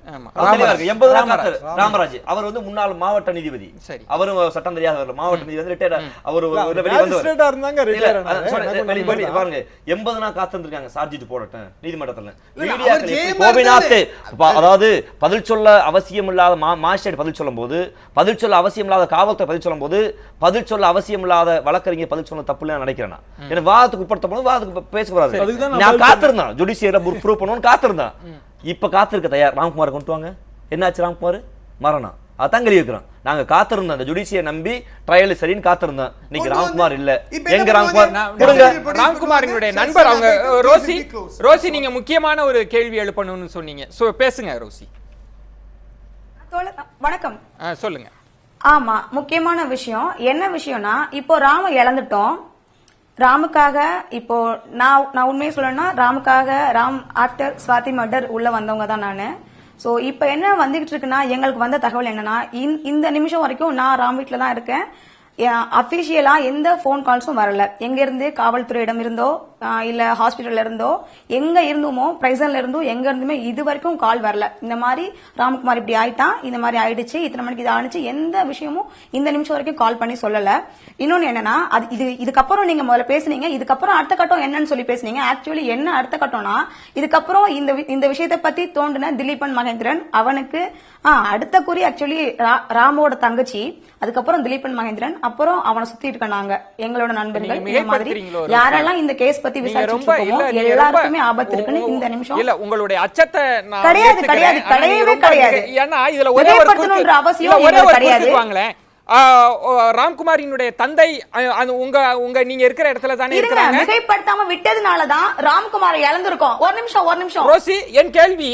80 நாள் ராமராஜ் அவர் வந்து முன்னாள் மாவட்ட நீதிபதி. அவரும் சட்டம் தெரியாதவர். மாவட்ட நீதிபதி ரிட்டையர். அவர் வெளியே பாருங்க 80 நாள் காத்திருக்காங்க சார்ஜ் போடட்டும் நீதிமன்றத்துல. கோபிநாத் அதாவது பதில் சொல்ல அவசியம் இல்லாத மாஜிஸ்ட்ரேட் பதில் சொல்லும் போது பதில் சொல்ல அவசியம் இல்லாத காவல்துறை பதில் சொல்லும் போது பதில் சொல்ல அவசியம் இல்லாத வழக்கறிஞர் பதில் சொல்ல தப்பு இல்ல நினைக்கிறேன். ஏன்னா வாதத்துக்கு உட்படுத்தும் போது வாதத்துக்கு பேசக்கூடாது. நான் காத்திருந்தேன் ஜுடிஷியரை ப்ரூவ் பண்ணணும்னு காத்திருந்தான். இப்ப காத்திருக்க தயார். ராம்குமாரை கொண்டு வாங்க. என்னாச்சு ராம்குமார்? மரணம். அதான் கேள்வி இருக்கிறோம். நாங்க காத்திருந்தோம் அந்த ஜுடிஷியை நம்பி ட்ரையல் சரின்னு காத்திருந்தோம். இன்னைக்கு ராம்குமார் இல்ல. எங்க ராம்குமார்? ராம்குமாரினுடைய நண்பர் அவங்க ரோசி நீங்க முக்கியமான ஒரு கேள்வி எழுப்பணும்னு சொன்னீங்க. சோ பேசுங்க ரோசி. வணக்கம். சொல்லுங்க. ஆமா முக்கியமான விஷயம் என்ன விஷயம்னா இப்போ ராம இழந்துட்டோம். ராமுக்காக இப்போ நான் உண்மையை சொல்லணும்னா ராம் ஆஃப்டர் ஸ்வாதி மர்டர் உள்ள வந்தவங்க தான் நானு. சோ இப்ப என்ன வந்துகிட்டு இருக்குன்னா, எங்களுக்கு வந்த தகவல் என்னன்னா, இந்த நிமிஷம் வரைக்கும் நான் ராம் வீட்ல தான் இருக்கேன். அபிஷியலா எந்த போன் கால்ஸும் வரல. எங்க இருந்து காவல்துறையிடம் இருந்தோ இல்ல ஹாஸ்பிட்டல்ல இருந்தோ எங்க இருந்துமோ பிரைசன்ல இருந்தோ எங்க இருந்துமே இது வரைக்கும் கால் வரல. இந்த மாதிரி ராம்குமார் இப்படி ஆயிட்டான், இந்த மாதிரி ஆயிடுச்சு, இத்தனை மணிக்கு இது ஆனிச்சு, எந்த விஷயமும் இந்த நிமிஷம் வரைக்கும் கால் பண்ணி சொல்லல. இன்னொன்னு என்னன்னா, இதுக்கப்புறம் நீங்க முதல்ல பேசுனீங்க, இதுக்கப்புறம் அடுத்த கட்டம் என்னன்னு சொல்லி பேசுனீங்க. ஆக்சுவலி என்ன அடுத்த கட்டம்னா, இதுக்கப்புறம் இந்த விஷயத்தை பத்தி தோண்டின திலீபன் மகேந்திரன் அவனுக்கு அடுத்த குறி ஆக்சுவலி ராமோட தங்கச்சி, அதுக்கப்புறம் திலீபன் மகேந்திரன், அப்புறம் அவனை சுத்திட்டு இருக்காங்க எங்களோட நண்பர்கள். இந்த மாதிரி யாரெல்லாம் இந்த கேஸ் பத்தி விசாரிச்சிருக்கோமோ எல்லாருக்குமே ஆபத்து இருக்குன்னு இந்த நிமிஷம் இல்ல உங்களுடைய அச்சத்தை நான் கிடையாது கிடையவே கிடையாது. ஏன்னா இதுல ஒரே ஒரு அவசியம் கிடையாது. ராம்குமாரினுடைய தந்தை உங்க நீங்க இருக்கிற இடத்துல தானே இருக்காங்க. மிகைப்படுத்தாம விட்டதுனாலதான் ராம்குமாரை இழந்திருக்கோம். ஒரு நிமிஷம் ரோசி, என் கேள்வி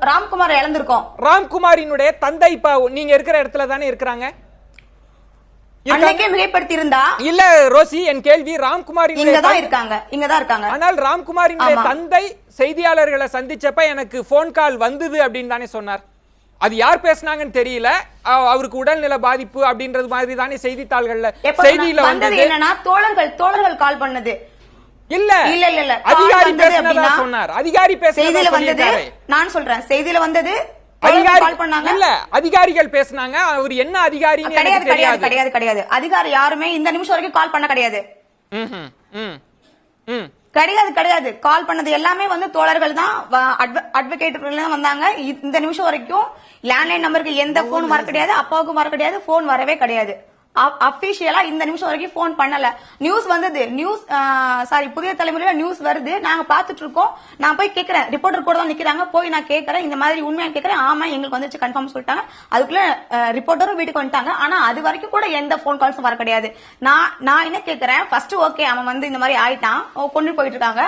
ராம்குமார் இழந்திருக்கோம். ராம்குமாரினுடைய தந்தை இப்ப நீங்க இருக்கிற இடத்துல தானே இருக்கிறாங்க. மிகைப்படுத்தி இருந்தா இல்ல ரோசி, என் கேள்வி இங்கதான் இருக்காங்க. ஆனால் ராம்குமாரினுடைய தந்தை செய்தியாளர்களை சந்திச்சப்ப எனக்கு போன் கால் வந்தது அப்படின்னு தானே சொன்னார். அது யார் பேசினாங்கன்னு தெரியல. அவருக்கு உடல்நல பாதிப்பு அப்படின்றது மாதிரி தானே செய்தித்தாள்கள்ல செய்தியில வந்தது. என்னன்னா தோழர்கள் கால் பண்ணது இல்ல அதிகாரி பேசினதா சொன்னார். அதிகாரி பேசினதா சொல்லிட்டாரு. நான் சொல்றேன், செய்தியில வந்தது இல்ல அதிகாரிகள் பேசினாங்க. அவர் என்ன அதிகாரின்னு எனக்கு தெரியாது. கிடையாது அதிகாரி யாருமே இந்த நிமிஷம் வரைக்கும் கால் பண்ண கிடையாது. கிடையாது கால் பண்ணது எல்லாமே வந்து தோழர்கள் தான், அட்வொகேட் வந்தாங்க. இந்த நிமிஷம் வரைக்கும் லேண்ட்லைன் நம்பருக்கு எந்த போன் வர கிடையாது, அப்பாவுக்கும் வர கிடையாது, போன் வரவே கிடையாது. அபிஷியலா இந்த நிமிஷம் வரைக்கும் போன் பண்ணல. நியூஸ் வந்தது, புதிய தலைமுறையில நியூஸ் வருது, நாங்க பாத்துட்டு இருக்கோம். நான் போய் கேக்குறேன், ரிப்போர்ட்டர் கூட தான் நிக்கிறாங்க, போய் நான் கேக்குறேன், இந்த மாதிரி உண்மையா கேக்குறேன். ஆமா எங்களுக்கு வந்துச்சு கன்ஃபார்ம் சொல்லிட்டாங்க. அதுக்குள்ள ரிப்போர்ட்டரும் வீட்டுக்கு வந்துட்டாங்க. ஆனா அது வரைக்கும் கூட எந்த போன் கால்ஸும் வர கிடையாது. நான் என்ன கேக்குறேன், ஃபர்ஸ்ட் ஓகே அவன் வந்து இந்த மாதிரி ஆயிட்டான், கொண்டு போயிட்டு இருக்காங்க,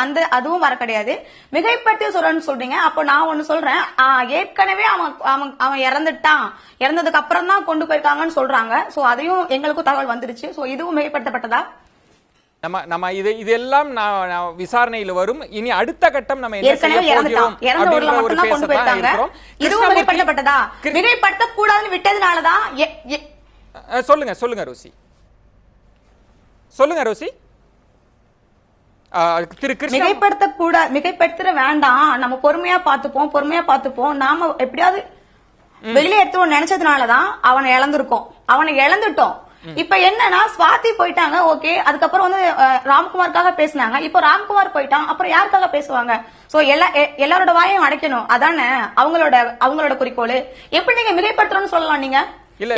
அந்த அதுவும் வர கிடையாது. மிகைப்படுத்தி சொல்றேன்னு சொல்றீங்க. அப்போ நான் ஒண்ணு சொல்றேன், ஏற்கனவே அவன் இறந்துட்டான், இறந்ததுக்கு அப்புறம் தான் கொண்டு போயிருக்காங்கன்னு சொல்றாங்க. சோ அதையும் எங்களுக்கும் தகவல் வந்துருச்சு. சோ இதுவும் மிகைப்படுத்தப்பட்டதா? நம்ம இதெல்லாம் விசாரணையில வரும். இனி அடுத்த கட்டம் நம்ம என்ன செய்ய போகிறோம் அப்படிங்கற ஒரு பேசதான் இருக்கிறோம். இதுவும் மிகைப்படுத்தப்பட்டதா? மிகைப்படுத்த கூடாதுன்னு விட்டதனாலதான். சொல்லுங்க ரோசி, திரு கிருஷ்ணா. மிகைப்படுத்த வேண்டாம், நம்ம பொறுமையா பாத்துப்போம். நாம எப்படியாவது வெளியே எடுத்து நினைச்சதுனாலதான் அவனை இழந்துட்டோம். இப்ப என்னன்னா, ஸ்வாதி போயிட்டாங்க, ஓகே. அதுக்கப்புறம் வந்து ராம்குமாருக்காக பேசினாங்க. இப்போ ராம்குமார் போயிட்டான், அப்புறம் யாருக்காக பேசுவாங்க? சோ எல்லாரோட வாயையும் அடைக்கணும், அதானே அவங்களோட குறிக்கோள். எப்படி நீங்க மிகைப்படுத்தணும்னு சொல்லலாம்? நீங்க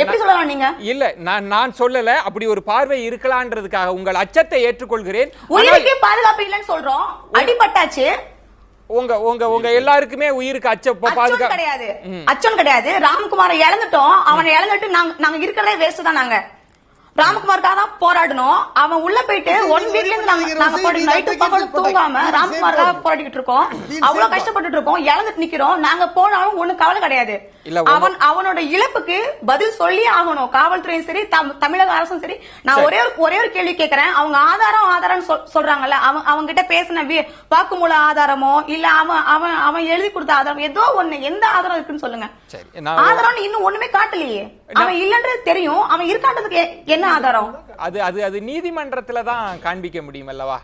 எப்படி சொல்லலாம்? நீங்க இல்ல நான் சொல்லல, அப்படி ஒரு பார்வை இருக்கலாம்ன்றதுக்காக உங்கள் அச்சத்தை ஏற்றுக்கொள்கிறேன். உயிருக்கே பாதுகாப்பு இல்லைன்னு சொல்றோம், அடிபட்டாச்சு. உங்க எல்லாருக்குமே உயிருக்கு அச்சம் கிடையாது. ராம்குமாரை இழந்துட்டோம், அவனை இழந்துட்டு நாங்க இருக்கிறதே வேஸ்ட் தான். நாங்க ராம்குமாருக்காக தான் போராடணும். அவன் உள்ள போயிட்டு 1 வீக்ல இருந்து நாங்க நைட்டு பகல் தூங்காம ராம்குமாருக்காக போராடிட்டு இருக்கோம். அவ்வளவு கஷ்டப்பட்டு இருக்கோம், இழந்துட்டு நிக்கிறோம். நாங்க போனாலும் ஒண்ணு கவலை கிடையாது. அவனோட இழப்புக்கு பதில் சொல்லி ஆகணும், காவல்துறையும் சரி தமிழக அரசும் சரி. நான் ஒரே ஒரு கேள்வி கேட்கிறேன். அவங்க ஆதாரம் சொல்றாங்கல்ல, அவங்க கிட்ட பேசின வாக்குமூல ஆதாரமோ இல்ல அவன் எழுதி கொடுத்த ஆதாரம் ஏதோ ஒண்ணு, எந்த ஆதாரம் இருக்குன்னு சொல்லுங்க. ஆதாரம் இன்னும் ஒண்ணுமே காட்டலையே. அவன் இல்லன்றது தெரியும், அவன் இருக்கான்றதுக்கு என்ன ஆதாரம்? அது நீதிமன்றத்துல தான் காண்பிக்க முடியும் அல்லவா?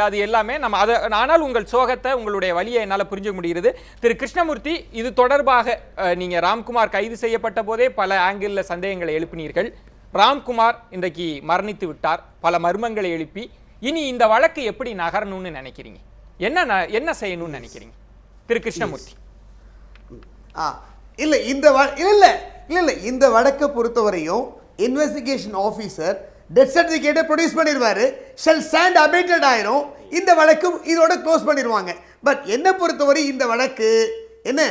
அது எல்லாமே நம்ம ஆனால் உங்கள் சோகத்தை, உங்களுடைய வலியை என்னால புரிஞ்சுக்க முடிகிறது. திரு கிருஷ்ணமூர்த்தி, இது தொடர்பாக நீங்க ராம்குமார் கைது செய்யப்பட்ட போதே பல ஆங்கிள் சந்தேகங்களை எழுப்பினீர்கள். ராம்குமார் இன்றைக்கு மரணித்து விட்டார், பல மர்மங்களை எழுப்பி. இனி இந்த வழக்கு எப்படி நகரணும்னு நினைக்கிறீங்க? என்ன செய்யணும்னு நினைக்கிறீங்க திரு கிருஷ்ணமூர்த்தி? இந்த வழக்கை பொறுத்தவரையும் இன்வெஸ்டிகேஷன் ஆபீசர் டெத் சர்டிபிகேட்டை ப்ரொடியூஸ் பண்ணிடுவாரு, ஷெல் ஸ்டாண்ட் அபேட்டட் ஆயிரும், இந்த வழக்கு இதோட க்ளோஸ் பண்ணிடுவாங்க. பட் என்ன பொறுத்தவரை இந்த வழக்கு என்ன,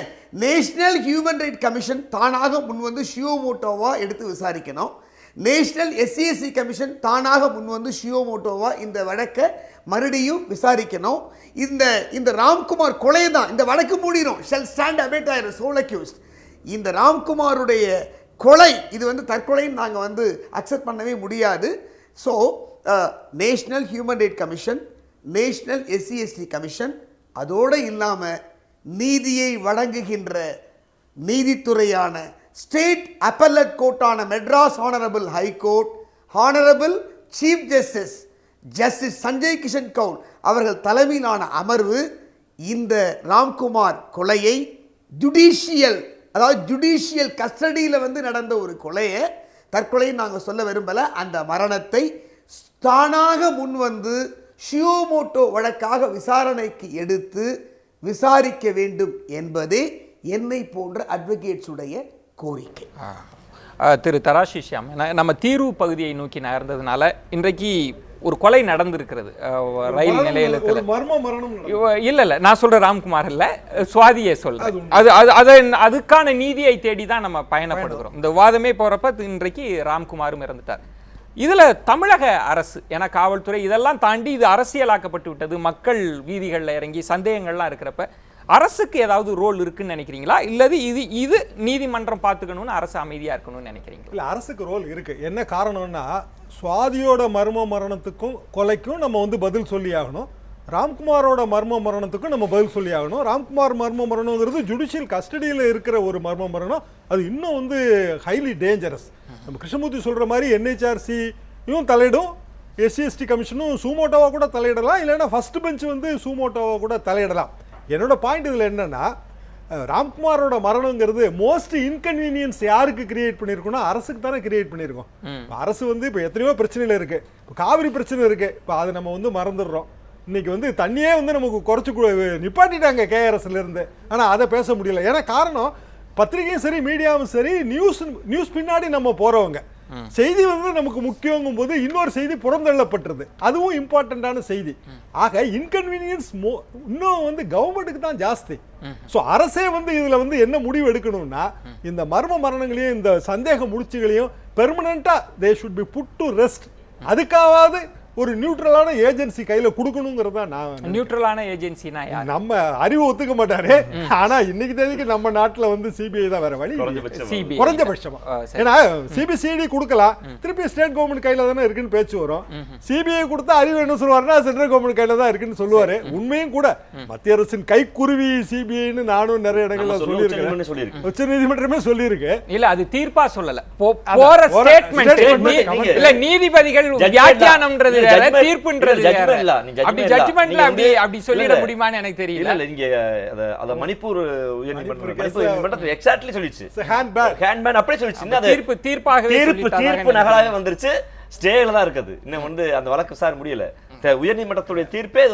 நேஷனல் ஹியூமன் ரைட் கமிஷன் தானாக முன்வந்து ஷியோமோட்டோவா எடுத்து விசாரிக்கணும். நேஷனல் SCSC கமிஷன் தானாக முன்வந்து ஷியோமோட்டோவா இந்த வழக்கை மறுபடியும் விசாரிக்கணும். இந்த ராம்குமார் கொலை தான், இந்த வழக்கு மூடிடும், ஷெல் ஸ்டாண்ட் அபேட் ஆயிரும், சோல் அக்யூஸ்ட். இந்த ராம்குமாருடைய கொலை, இது வந்து தற்கொலைன்னு நாங்கள் வந்து அக்செப்ட் பண்ணவே முடியாது. So national human right commission, national SC/ST commission, அதோடு இல்லாமல் நீதியை வழங்குகின்ற நீதித்துறையான ஸ்டேட் அப்பல்லட் கோர்ட்டான Madras honourable high court, honourable chief justice justice Sanjay Kishan Kaul அவர்கள் தலைமையிலான அமர்வு இந்த ராம்குமார் கொலையை ஜுடிஷியல், அதாவது ஜுடிஷியல் கஸ்டடியில் வந்து நடந்த ஒரு கொலையை தற்கொலைன்னு நாங்கள் சொல்ல விரும்பலை. அந்த மரணத்தை தானாக முன் வந்து ஷியோமோட்டோ வழக்காக விசாரணைக்கு எடுத்து விசாரிக்க வேண்டும் என்பதே என்னை போன்ற அட்வொகேட்ஸுடைய கோரிக்கை. திரு தராசிஷ்யாம், நம்ம தீர்வு பகுதியை நோக்கி நகர்ந்ததுனால இன்றைக்கு ஒரு கொலை நடந்திருக்கிறது ரயில் நிலையத்தில். இல்ல நான் சொல்ற ராம்குமார் இல்ல, சுவாதியை சொல்றேன். அதுக்கான நீதியை தேடி தான் நம்ம பயணப்படுகிறோம். இந்த விவாதமே போறப்ப இன்றைக்கு ராம்குமாரும் இறந்துட்டார். இதுல தமிழக அரசு, ஏன்னா காவல்துறை இதெல்லாம் தாண்டி இது அரசியலாக்கப்பட்டு விட்டது, மக்கள் வீதிகளில் இறங்கி சந்தேகங்கள்லாம் இருக்கிறப்ப அரசுக்கு ஏதாவது ரோல் இருக்குன்னு நினைக்கிறீங்களா, இல்லது இது நீதிமன்றம் பார்த்துக்கணும்னு அரசு அமைதியா இருக்கணும்னு நினைக்கிறீங்களா? இல்ல, அரசுக்கு ரோல் இருக்கு. என்ன காரணம்னா, சுவாதியோட மர்ம மரணத்துக்கும் கொலைக்கும் நம்ம வந்து பதில் சொல்லி ஆகணும், ராம்குமாரோட மர்ம மரணத்துக்கும் நம்ம பதில் சொல்லி ஆகணும். ராம்குமார் மர்ம மரணங்கிறது ஜுடிஷியல் கஸ்டடியில் இருக்கிற ஒரு மர்ம மரணம். அது இன்னும் வந்து ஹைலி டேஞ்சரஸ். நம்ம கிருஷ்ணமூர்த்தி சொல்ற மாதிரி NHRC-யும் தலையிடும், SC/ST கமிஷனும் சூமோட்டோவா கூட தலையிடலாம், இல்லைன்னா ஃபர்ஸ்ட் பெஞ்ச் வந்து சூமோட்டோவா கூட தலையிடலாம். என்னோட பாயிண்ட் இதில் என்னன்னா, ராம்குமாரோட மரணங்கிறது மோஸ்ட் இன்கன்வீனியன்ஸ் யாருக்கு கிரியேட் பண்ணியிருக்கோம்னா அரசுக்கு தானே கிரியேட் பண்ணியிருக்கோம். அரசு வந்து இப்போ எத்தனையோ பிரச்சனையில் இருக்கு. இப்போ காவிரி பிரச்சனை இருக்கு, இப்போ அதை நம்ம வந்து மறந்துடுறோம். இன்னைக்கு வந்து தண்ணியே வந்து நமக்கு குறைச்சி நிப்பாட்டிட்டாங்க KRSல இருந்து. ஆனால் அதை பேச முடியல. ஏன்னா காரணம், பத்திரிகையும் சரி மீடியாவும் சரி நியூஸ் பின்னாடி நம்ம போறவங்க, செய்தி வந்து நமக்கு முக்கியங்கும் போது இன்னொரு செய்தி புறந்தள்ளப்பட்டது, அதுவும் இம்பார்ட்டன்டான செய்தி. ஆக இன்கன்வீனியன்ஸ் இன்னும் வந்து கவர்மெண்ட்டுக்கு தான் ஜாஸ்தி. ஸோ அரசே வந்து இதுல வந்து என்ன முடிவு எடுக்கணும்னா, இந்த மர்ம மரணங்களையும் இந்த சந்தேக முடிச்சுகளையும் பெர்மனண்டா they should be put to rest. அதுக்காவது ஒரு நியூட்ரலான ஏஜென்சி கையில கொடுக்கணுங்கிறதா நான். நியூட்ரலான ஏஜென்சினா நம்ம அறிவு ஒத்துக்க மாட்டாரு. ஆனா இன்னைக்கு தேதிக்கு நம்ம நாட்டுல வந்து CBI தான் வேற வழி, குறைஞ்சபட்சமா. ஏன்னா CBCID கொடுக்கலாம், திருப்பி ஸ்டேட் கவர்மெண்ட் கையில தானே இருக்குன்னு பேச்சு வரும். CBI கொடுத்தா அறிவு என்ன சொல்லுவாருன்னா சென்ட்ரல் கவர்மெண்ட் கையில தான் இருக்குன்னு சொல்லுவாரு. உண்மையும் கூட மத்திய அரசின் கைக்குருவி CBIன்னு நானும் நிறைய இடங்கள்ல சொல்லியிருக்கேன், உச்ச நீதிமன்றமே சொல்லியிருக்கு. இல்ல அது தீர்ப்பா சொல்லல, போற ஸ்டேட்மெண்ட் இல்ல, நீதிபதிகள் வியாக்கியானம்ன்றது மணிப்பூர் உயர்நீதிமன்றம் எக்ஸாக்ட்லி சொல்லிச்சு, தீர்ப்பு நகலாக வந்துருச்சு, ஸ்டேல தான் இருக்குது. இன்னும் வந்து அந்த வழக்கு விசாரணை முடியல. உயர்நீதிமன்றத்துடைய தீர்ப்பே அது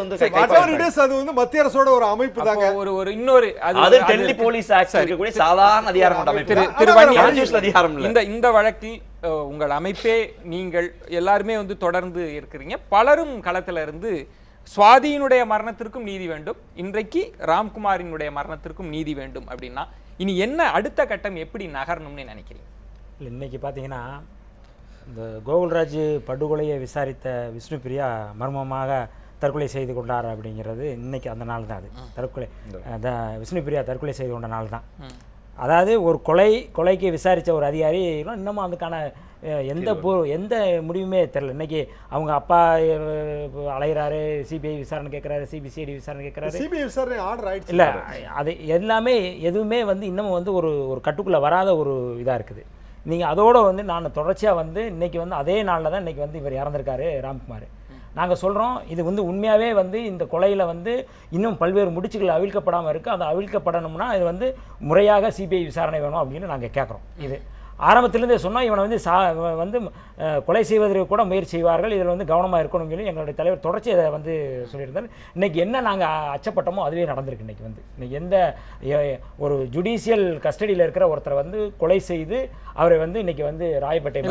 வந்து மத்திய அரசோட ஒரு அமைப்பு தாங்க. ஒரு இன்னொரு அது டெல்லி போலீஸ் ஆக்ட் இருக்கக்கூடிய சாதாரண அதிகாரம் இந்த வழக்கில் உங்கள் அமைப்பே நீங்கள் எல்லாருமே வந்து தொடர்ந்து இருக்கிறீங்க. பலரும் களத்துல இருந்து சுவாதியினுடைய மரணத்திற்கும் நீதி வேண்டும், இன்றைக்கு ராம்குமாரினுடைய மரணத்திற்கும் நீதி வேண்டும் அப்படின்னா இனி என்ன அடுத்த கட்டம் எப்படி நகரணும்னு நினைக்கிறீங்க? இன்னைக்கு பார்த்தீங்கன்னா, இந்த கோகுல்ராஜ் படுகொலையை விசாரித்த விஷ்ணுபிரியா மர்மமாக தற்கொலை செய்து கொண்டார் அப்படிங்கிறது இன்னைக்கு அந்த நாள் தான். அது தற்கொலை, விஷ்ணுபிரியா தற்கொலை செய்து கொண்ட நாள் தான். அதாவது ஒரு கொலைக்கு விசாரித்த ஒரு அதிகாரி இன்னமும் அதுக்கான எந்த முடிவுமே தெரியல. இன்னைக்கு அவங்க அப்பா அலைகிறாரு, CBI விசாரணை கேட்குறாரு, CBCID விசாரணை கேட்குறாரு. இல்லை, அது எல்லாமே எதுவுமே வந்து இன்னமும் வந்து ஒரு கட்டுக்குள்ளே வராத ஒரு இதாக இருக்குது. நீங்கள் அதோடு வந்து நான் தொடர்ச்சியாக வந்து இன்றைக்கி வந்து அதே நாளில் தான் இன்றைக்கி வந்து இவர் இறந்துருக்காரு ராம்குமார். நாங்கள் சொல்கிறோம், இது வந்து உண்மையாகவே வந்து இந்த கொலையில் வந்து இன்னும் பல்வேறு முடிச்சுகள் அவிழ்க்கப்படாமல் இருக்குது. அது அவிழ்க்கப்படணும்னா இது வந்து முறையாக CBI விசாரணை வேணும் அப்படின்னு நாங்கள் கேட்குறோம். இது ஆரம்பத்திலேருந்தே சொன்னால் இவனை வந்து கொலை செய்வதற்கு கூட முயற்சி செய்வார்கள், இதில் வந்து கவனமாக இருக்கணும்னு சொல்லி எங்களுடைய தலைவர் தொடர்ச்சி அதை வந்து சொல்லியிருந்தார். இன்றைக்கி என்ன நாங்கள் அச்சப்பட்டோமோ அதுவே நடந்திருக்கு. இன்றைக்கி எந்த ஒரு ஜுடிஷியல் கஸ்டடியில் இருக்கிற ஒருத்தரை வந்து கொலை செய்து அவரை வந்து இன்றைக்கி வந்து ராயப்பேட்டை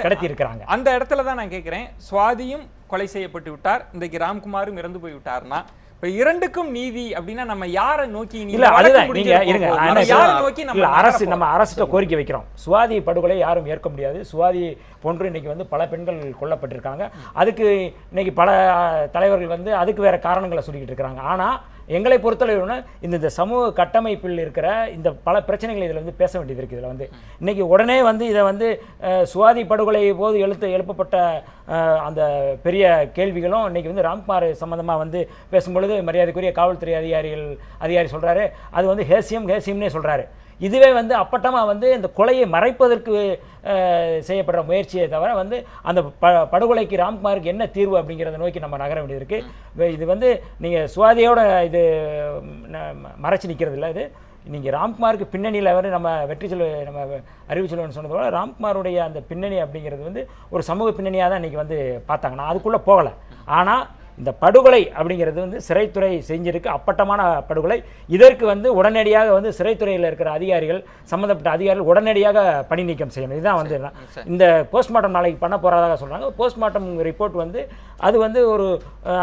கடத்தி இருக்கிறாங்க. அந்த இடத்துல தான் நான் கேட்குறேன், சுவாதியும் கொலை செய்யப்பட்டு விட்டார், இன்றைக்கு ராம்குமாரும் இறந்து போய் விட்டார்னா இப்ப இரண்டுக்கும் நீதி அப்படின்னா நம்ம யாரை நோக்கி? இல்ல அதுதான் நீங்க இருங்க, நம்ம அரசிட்ட கோரிக்கை வைக்கிறோம். சுவாதி படுகொலை யாரும் ஏற்க முடியாது. சுவாதி போன்று இன்னைக்கு வந்து பல பெண்கள் கொல்லப்பட்டிருக்காங்க. அதுக்கு இன்னைக்கு பல தலைவர்கள் வந்து அதுக்கு வேற காரணங்களை சொல்லிக்கிட்டு இருக்காங்க. ஆனா எங்களை பொறுத்தளவு இந்த சமூக கட்டமைப்பில் இருக்கிற இந்த பல பிரச்சனைகள் இதில் வந்து பேச வேண்டியது இருக்குது. இதில் வந்து இன்றைக்கி உடனே வந்து இதை வந்து சுவாதி படுகொலை போது எழுப்பப்பட்ட அந்த பெரிய கேள்விகளும் இன்றைக்கி வந்து ராம்குமார் சம்மந்தமாக வந்து பேசும்பொழுது மரியாதைக்குரிய காவல்துறை அதிகாரி சொல்கிறாரு அது வந்து ஹேசியம்னே சொல்கிறாரு. இதுவே வந்து அப்பட்டமாக வந்து இந்த கொலையை மறைப்பதற்கு செய்யப்படுற முயற்சியை தவிர வந்து அந்த படுகொலைக்கு ராம்குமாருக்கு என்ன தீர்வு அப்படிங்கிறத நோக்கி நம்ம நகர வேண்டியது இருக்குது. இது வந்து நீங்கள் சுவாதியோட இது மறைச்சி நிற்கிறது இல்லை. இது நீங்கள் ராம்குமாருக்கு பின்னணியில் வந்து நம்ம அறிவுச்செல்வன் சொன்னது போல ராம்குமாருடைய அந்த பின்னணி அப்படிங்கிறது வந்து ஒரு சமூக பின்னணியாக தான் இன்றைக்கி வந்து பார்த்தாங்க. நான் அதுக்குள்ளே போகலை. ஆனால் இந்த படுகொலை அப்படிங்கிறது வந்து சிறைத்துறை செஞ்சிருக்கு, அப்பட்டமான படுகொலை. இதற்கு வந்து உடனடியாக வந்து சிறைத்துறையில் இருக்கிற சம்மந்தப்பட்ட அதிகாரிகள் உடனடியாக பணி நீக்கம் செய்யணும். இதுதான் வந்து இந்த போஸ்ட்மார்ட்டம் நாளைக்கு பண்ண போகிறதாக சொல்கிறாங்க. போஸ்ட்மார்ட்டம் ரிப்போர்ட் வந்து அது வந்து ஒரு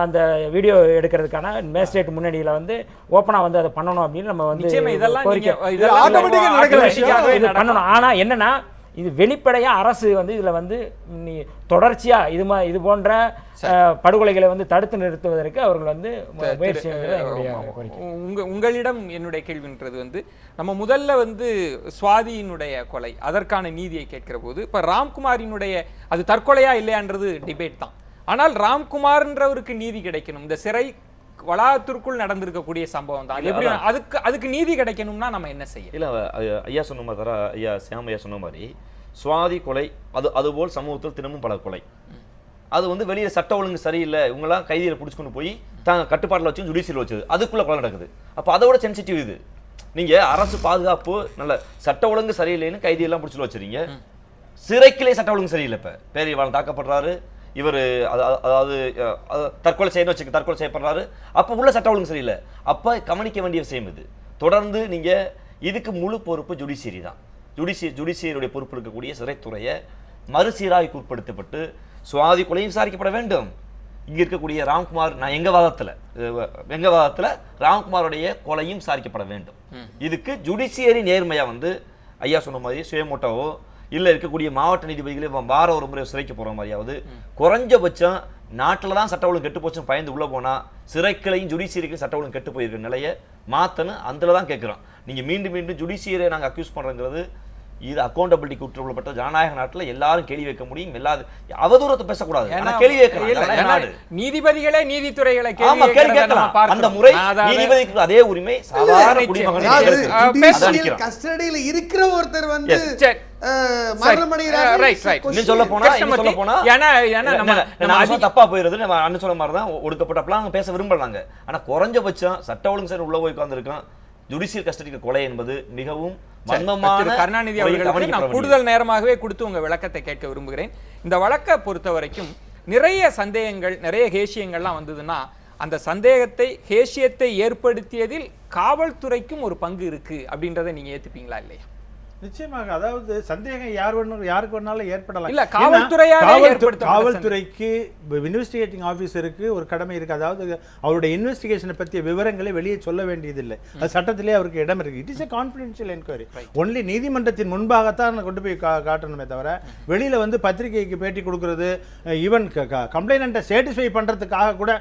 அந்த வீடியோ எடுக்கிறதுக்கான மேஜிஸ்ட்ரேட் முன்னாடியில் வந்து ஓப்பனாக வந்து அதை பண்ணணும் அப்படின்னு நம்ம வந்து பண்ணணும். ஆனால் என்னன்னா இது வெளிப்படையாக அரசு வந்து இதில் வந்து தொடர்ச்சியாக இது போன்ற படுகொலைகளை வந்து தடுத்து நிறுத்துவதற்கு அவர்கள் வந்து முயற்சி. உங்களிடம் என்னுடைய கேள்வின்றது வந்து நம்ம முதல்ல வந்து சுவாதியினுடைய கொலை அதற்கான நீதியை கேட்கிற போது இப்போ ராம்குமாரினுடைய அது தற்கொலையா இல்லையான்றது டிபேட் தான். ஆனால் ராம்குமார்ன்றவருக்கு நீதி கிடைக்கணும். இந்த சிறை வளாகத்திற்குள் நடந்திருக்கக்கூடிய சம்பவம் தான். எப்படி அதுக்கு நீதி கிடைக்கணும்னா நம்ம என்ன செய்ய? இல்லை ஐயா சொன்ன மாதிரி ஐயா சியாம் ஐயா சொன்ன மாதிரி சுவாதி கொலை அதுபோல் சமூகத்தில் தினமும் பல கொலை அது வந்து வெளியே சட்ட ஒழுங்கு சரியில்லை இவங்கெல்லாம் கைதியில் பிடிச்சிக்கொண்டு போய் தாங்க கட்டுப்பாட்டில் வச்சு ஜுடிஷியல் வச்சது அதுக்குள்ளே கொலை நடக்குது. அப்போ அதோட சென்சிட்டிவ் இது. நீங்கள் அரசு பாதுகாப்பு நல்ல சட்ட ஒழுங்கு சரியில்லைன்னு கைதியெல்லாம் பிடிச்சிட்டு வச்சுறீங்க. சிறைக்கிலே சட்ட ஒழுங்கு சரியில்லை. இப்போ பேரியவாளன் தாக்கப்படுறாரு, இவர் அதாவது தற்கொலை செய்யப்படுறாரு. அப்போ உள்ள சட்ட ஒழுங்கு சரியில்லை. அப்போ கவனிக்க வேண்டிய விஷயம் இது. தொடர்ந்து நீங்கள் இதுக்கு முழு பொறுப்பு ஜுடிஷியரி தான். ஜுடிஷியரியுடைய பொறுப்பு இருக்கக்கூடிய சிறைத்துறையை மறுசீராய்க்கு உட்படுத்தப்பட்டு சுவாதி கொலையும் விசாரிக்கப்பட வேண்டும். இங்கே இருக்கக்கூடிய ராம்குமார் நான் எங்கள் வாதத்தில் ராம்குமாருடைய கொலையும் விசாரிக்கப்பட வேண்டும். இதுக்கு ஜுடிஷியரி நேர்மையாக வந்து ஐயா சொன்ன மாதிரி சுயமோட்டாவோ இல்லை இருக்கக்கூடிய மாவட்ட நீதிபதிகளே வார ஒரு முறை சிறைக்கு போகிற மாதிரியாவது குறைஞ்சபட்சம் நாட்டில் தான் சட்ட ஒழுங்கு கெட்டு போச்சுன்னு பயந்து உள்ளே போனால் சிறைக்களையும் ஜுடிஷியரிக்கும் சட்ட ஒழுங்கு கெட்டு போயிருக்கிற நிலையை மாற்றணும். அதில் தான் கேட்குறோம். நீங்கள் மீண்டும் ஜுடிஷியரை நாங்கள் அக்யூஸ் பண்ணுறங்கிறது இது அக்கௌண்டபிலிட்டிக்கு உட்பட்ட ஜனநாயக நாட்டில் எல்லாரும் கேள்வி வைக்க முடியும். எல்லாரும் அவதூறத்தை பேசக்கூடாது. கேள்வி வைக்கலாம். நீதிபதிகளே நீதித்துறைகளை அந்த முறை நீதிபதிக்கு அதே உரிமை சாதாரண குடிமகன் கஸ்டடியில் இருக்கிற ஒருத்தர் வந்து தப்பா போயிருது. அண்ணன் சொன்ன மாதிரி தான் ஒடுக்கப்பட்டப்பெல்லாம் பேச விரும்புறாங்க. ஆனா குறைஞ்சபட்சம் சட்ட ஒழுங்கு சார் உள்ள போய் உட்கார்ந்துருக்கான். ஜுடிஷியல் கஸ்டடிக்கு கொலை என்பது மிகவும் கருணாநிதி அவர்களுக்கு நான் கூடுதல் நேரமாகவே கொடுத்து உங்க விளக்கத்தை கேட்க விரும்புகிறேன். இந்த வழக்கை பொறுத்த வரைக்கும் நிறைய சந்தேகங்கள் நிறைய ஹேஷியங்கள்லாம் வந்ததுன்னா அந்த ஹேஷியத்தை ஏற்படுத்தியதில் காவல்துறைக்கும் ஒரு பங்கு இருக்கு அப்படின்றத நீங்க ஏத்துப்பீங்களா இல்லையா? நிச்சயமாக. அதாவது சந்தேகம் யாருக்கு வேணாலும் ஏற்படலாம். இல்ல காவல்துறைக்கு இன்வெஸ்டிகேட்டிங் ஆஃபீஸருக்கு ஒரு கடமை இருக்கு. அதாவது அவருடைய இன்வெஸ்டிகேஷனை பற்றிய விவரங்களை வெளியே சொல்ல வேண்டியதில்லை. அது சட்டத்திலே அவருக்கு இடம் இருக்கு. It is a confidential enquiry. Only நீதிமன்றத்தின் முன்பாகத்தான் கொண்டு போய் காட்டணுமே தவிர வெளியில வந்து பத்திரிகைக்கு பேட்டி கொடுக்கறது ஈவன் கம்ப்ளைண்ட்டை சேட்டிஸ்ஃபை பண்றதுக்காக கூட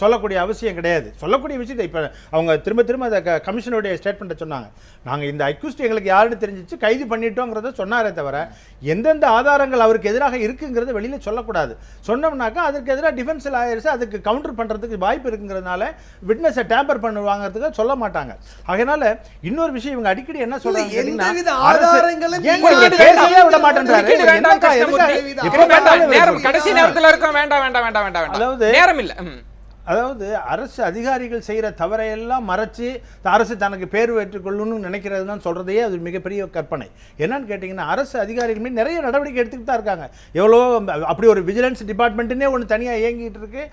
சொல்லக்கூடிய அவசியம் கிடையாது. சொல்லக்கூடிய விஷயத்தை இப்போ அவங்க திரும்ப அந்த கமிஷனுடைய ஸ்டேட்மெண்ட்டை சொன்னாங்க. நாங்கள் இந்த அக்யூஸ்ட் எங்களுக்கு யாருன்னு தெரிஞ்சிச்சு கைது பண்ணிட்டோங்கிறத சொன்னாரே தவிர எந்தெந்த ஆதாரங்கள் அவருக்கு எதிராக இருக்குங்கிறத வெளியில சொல்லக்கூடாது. சொன்னோம்னாக்கா அதுக்கு எதிராக டிஃபென்ஸ் லாயர்ஸ் அதுக்கு கவுண்டர் பண்றதுக்கு வாய்ப்பு இருக்குங்கிறதுனால விட்னஸை டேம்பர் பண்ணுவாங்கிறதுக்கு சொல்ல மாட்டாங்க. அதனால இன்னொரு விஷயம் இவங்க அடிக்கடி என்ன சொல்றாங்க, அதாவது அரசு அதிகாரிகள் செய்கிற தவறையெல்லாம் மறைச்சு அரசு தனக்கு பேர் பெற்றுக்கொள்ளணும்னு நினைக்கிறது தான் சொல்கிறதையே அது மிகப்பெரிய கற்பனை. என்னன்னு கேட்டிங்கன்னா அரசு அதிகாரிகள் மீது நிறைய நடவடிக்கை எடுத்துக்கிட்டு தான் இருக்காங்க. எவ்வளோ அப்படி ஒரு விஜிலன்ஸ் டிபார்ட்மெண்ட்டுன்னே ஒன்று தனியாக இயங்கிட்டு இருக்கு.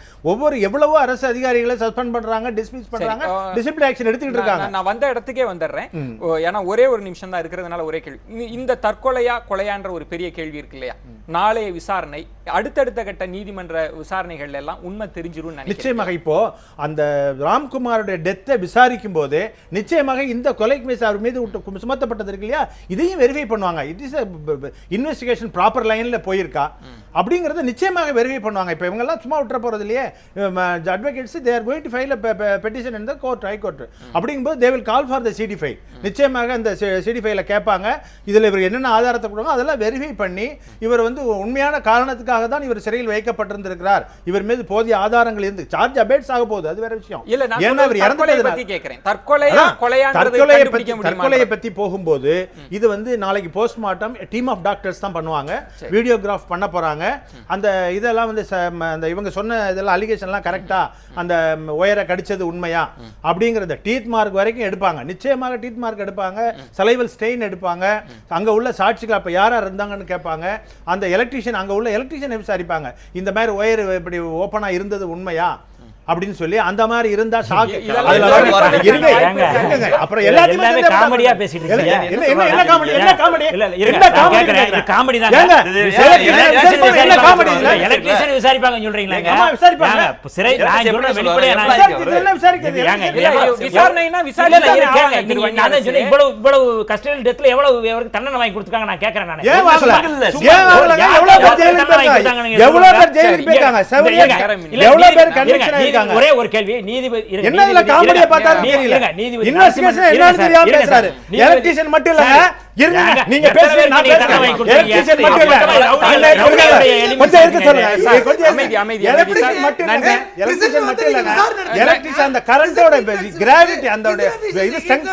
எவ்வளவோ அரசு அதிகாரிகளை சஸ்பெண்ட் பண்ணுறாங்க, டிஸ்மிஸ் பண்ணுறாங்க, டிசிப்ளின் ஆக்ஷன் எடுத்துக்கிட்டு இருக்காங்க. நான் வந்த இடத்துக்கே வந்துடுறேன். ஏன்னா ஒரே ஒரு நிமிஷம் தான் இருக்கிறதுனால ஒரே கேள்வி. இந்த தற்கொலையா கொலையான்ற ஒரு பெரிய கேள்வி இருக்கு இல்லையா? நாளைய விசாரணை அடுத்தடுத்த கட்ட நீதிமன்ற விசாரணைகள் எல்லாம் உண்மை தெரிஞ்சிரும் நிச்சயமாக. இப்போ அந்த ராம்குமாரோட டெத்தை விசாரிக்கும் போது நிச்சயமாக இந்த கொலை கேஸ் அவர் மீது சுமத்தப்பட்டது இருக்கு இல்லையா, இதையும் வெரிஃபை பண்ணுவாங்க. இட் இஸ் இன்வெஸ்டிகேஷன் ப்ராப்பர் லைன்ல போயிருக்கா, அப்படிங்கிறத நிச்சயமாக வெரிஃபை பண்ணுவாங்க. இப்போ இவங்கெல்லாம் சும்மா விட்டுற போகிறது இல்லையே. Advocates they are going to file petition in the court, high court. அப்படிங்கும்போது they will call for the CD file. நிச்சயமாக அந்த சிடி ஃபைலை கேட்பாங்க. இதில் இவர் என்னென்ன ஆதாரத்தை கொடுங்க அதெல்லாம் வெரிஃபை பண்ணி இவர் வந்து உண்மையான காரணத்துக்காக தான் இவர் சிறையில் வைக்கப்பட்டிருந்திருக்கிறார், இவர் மீது போதிய ஆதாரங்கள் இருந்து சார்ஜ் அபேட்ஸ் ஆக போகுது, அது வேற விஷயம். ஏன்னா இவர் தற்கொலையை பத்தி போகும்போது இது வந்து நாளைக்கு போஸ்ட்மார்ட்டம் டீம் ஆஃப் டாக்டர்ஸ் தான் பண்ணுவாங்க, வீடியோகிராஃப் பண்ண போறாங்க. அந்த இதெல்லாம் வந்து அந்த இவங்க சொன்ன இதெல்லாம் அலிகேஷன்லாம் கரெக்டா, அந்த ஒயரை கடிச்சது உண்மையா அப்படிங்கறத டீத் மார்க் வரைக்கும் எடுப்பாங்க. நிச்சயமாக டீத் மார்க் எடுப்பாங்க, சலைவல் ஸ்டெயின் எடுப்பாங்க, அங்க உள்ள சாட்சிகள் அப்ப யாரா இருந்தாங்கன்னு கேட்பாங்க. அந்த எலக்ட்ரீஷியன் அங்க உள்ள எலக்ட்ரீஷியனை விசாரிப்பாங்க, இந்த மாதிரி ஒயர் இப்படி ஓப்பனா இருந்தது உண்மையா அப்படின்னு சொல்லி. அந்த மாதிரி இருந்தா ஷாக். அப்புறம் எல்லாத்தையுமே காமெடியா பேசிட்டு இருக்கீங்க. என்ன காமெடி? என்ன காமெடி? என்ன காமெடி? காமெடி தான். என்ன காமெடி? எலக்ட்ரிஷியன் விசாரிப்பாங்க சொல்றீங்களா? ஆமா விசாரிப்பாங்க. சிறை நான் சொல்ற வெளிப்படையா நான் இதெல்லாம் விசாரிக்கிறது. விசாரணைனா விசாரணை. நான் சொல்றேன் இவ்வளவு கஸ்டடியல் டெத்ல எவ்வளவு தண்டனை வாங்கி கொடுத்துருக்காங்க நான் கேக்குறேன். நான் ஏன் வாங்கல? ஏன் வாங்கல? எவ்வளவு பேர் ஜெயிலுக்கு போயிருக்காங்க? எவ்வளவு பேர் கன்விக்ஷன் ஒரே ஒரு கேள்வி. நீதிபதி என்னதுல காமெடியா பார்த்தா தெரியல. இன்வெஸ்டிகேஷன் என்னன்னு தெரியாம பேசுறாரு. எலக்ட்ரிஷியன் மட்டும் இல்லங்க, இருங்க நீங்க பேசுங்க, நான் பேசுறேன். எலக்ட்ரிஷியன் மட்டும் இல்ல, கொஞ்சம் இருக்க சொல்லுங்க, கொஞ்சம் அமைதி. எலக்ட்ரிஷியன் மட்டும் இல்ல, எலக்ட்ரிஷியன் மட்டும் இல்லங்க, எலக்ட்ரிஷியன் அந்த கரண்டோட கிராவிட்டி அந்த இது ஸ்ட்ரெngth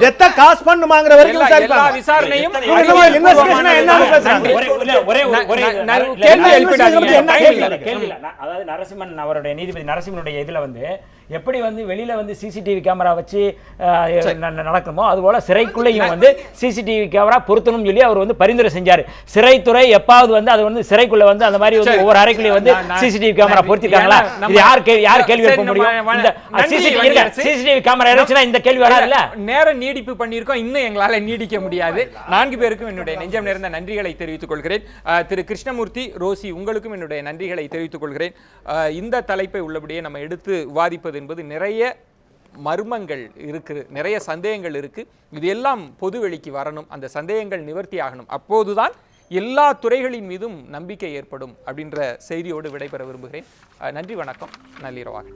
டெத்த காஸ் பண்ணுமாங்கற வரைக்கும் விசாரிப்பாங்க. விசாரணையும் இன்வெஸ்டிகேஷன் என்னன்னு பேசுறாங்க. ஒரே கேள்வி எழுப்பிடாதீங்க. கேள்வி இல்ல. அதாவது நரசிம்மன் அவருடைய நீதிபதி நரசிம்மனுடைய இதுல வந்து எப்படி வந்து வெளியில வந்து சிசிடிவி கேமரா வச்சு நடக்குமோ அதுபோல சிறைக்குள்ளேயும் வந்து சிசிடிவி கேமரா பொருத்தணும்னு சொல்லி அவர் வந்து பரிந்துரை செஞ்சாரு. சிறைத்துறை எப்பாவது வந்து அது வந்து சிறைக்குள்ள வந்து அந்த மாதிரி வந்து ஒவ்வொரு அறைக்குள்ளேயும் வந்து சிசிடிவி கேமரா பொருத்திருக்காங்களா? இது யார் கேள்வி எழுப்ப முடியும்? இந்த சிசிடிவி கேமரா இருந்துச்சுன்னா இந்த கேள்வி வராதுல்ல. நேரம் நீடிப்பு பண்ணியிருக்கோம், இன்னும் எங்களால நீடிக்க முடியாது. 4 பேருக்கும் என்னுடைய நெஞ்சம் நிறைந்த நன்றிகளை தெரிவித்துக் கொள்கிறேன். திரு கிருஷ்ணமூர்த்தி, ரோசி, உங்களுக்கும் என்னுடைய நன்றிகளை தெரிவித்துக் கொள்கிறேன். இந்த தலைப்பை உள்ளபடியே நம்ம எடுத்து விவாதிப்பது என்பது நிறைய மர்மங்கள் இருக்கு, நிறைய சந்தேகங்கள் இருக்கு. இது எல்லாம் பொதுவெளிக்கு வரணும், அந்த சந்தேகங்கள் நிவர்த்தி ஆகணும். அப்போதுதான் எல்லா துறைகளின் மீதும் நம்பிக்கை ஏற்படும் அப்படின்ற செய்தியோடு விடைபெற விரும்புகிறேன். நன்றி, வணக்கம், நள்ளிரவாக.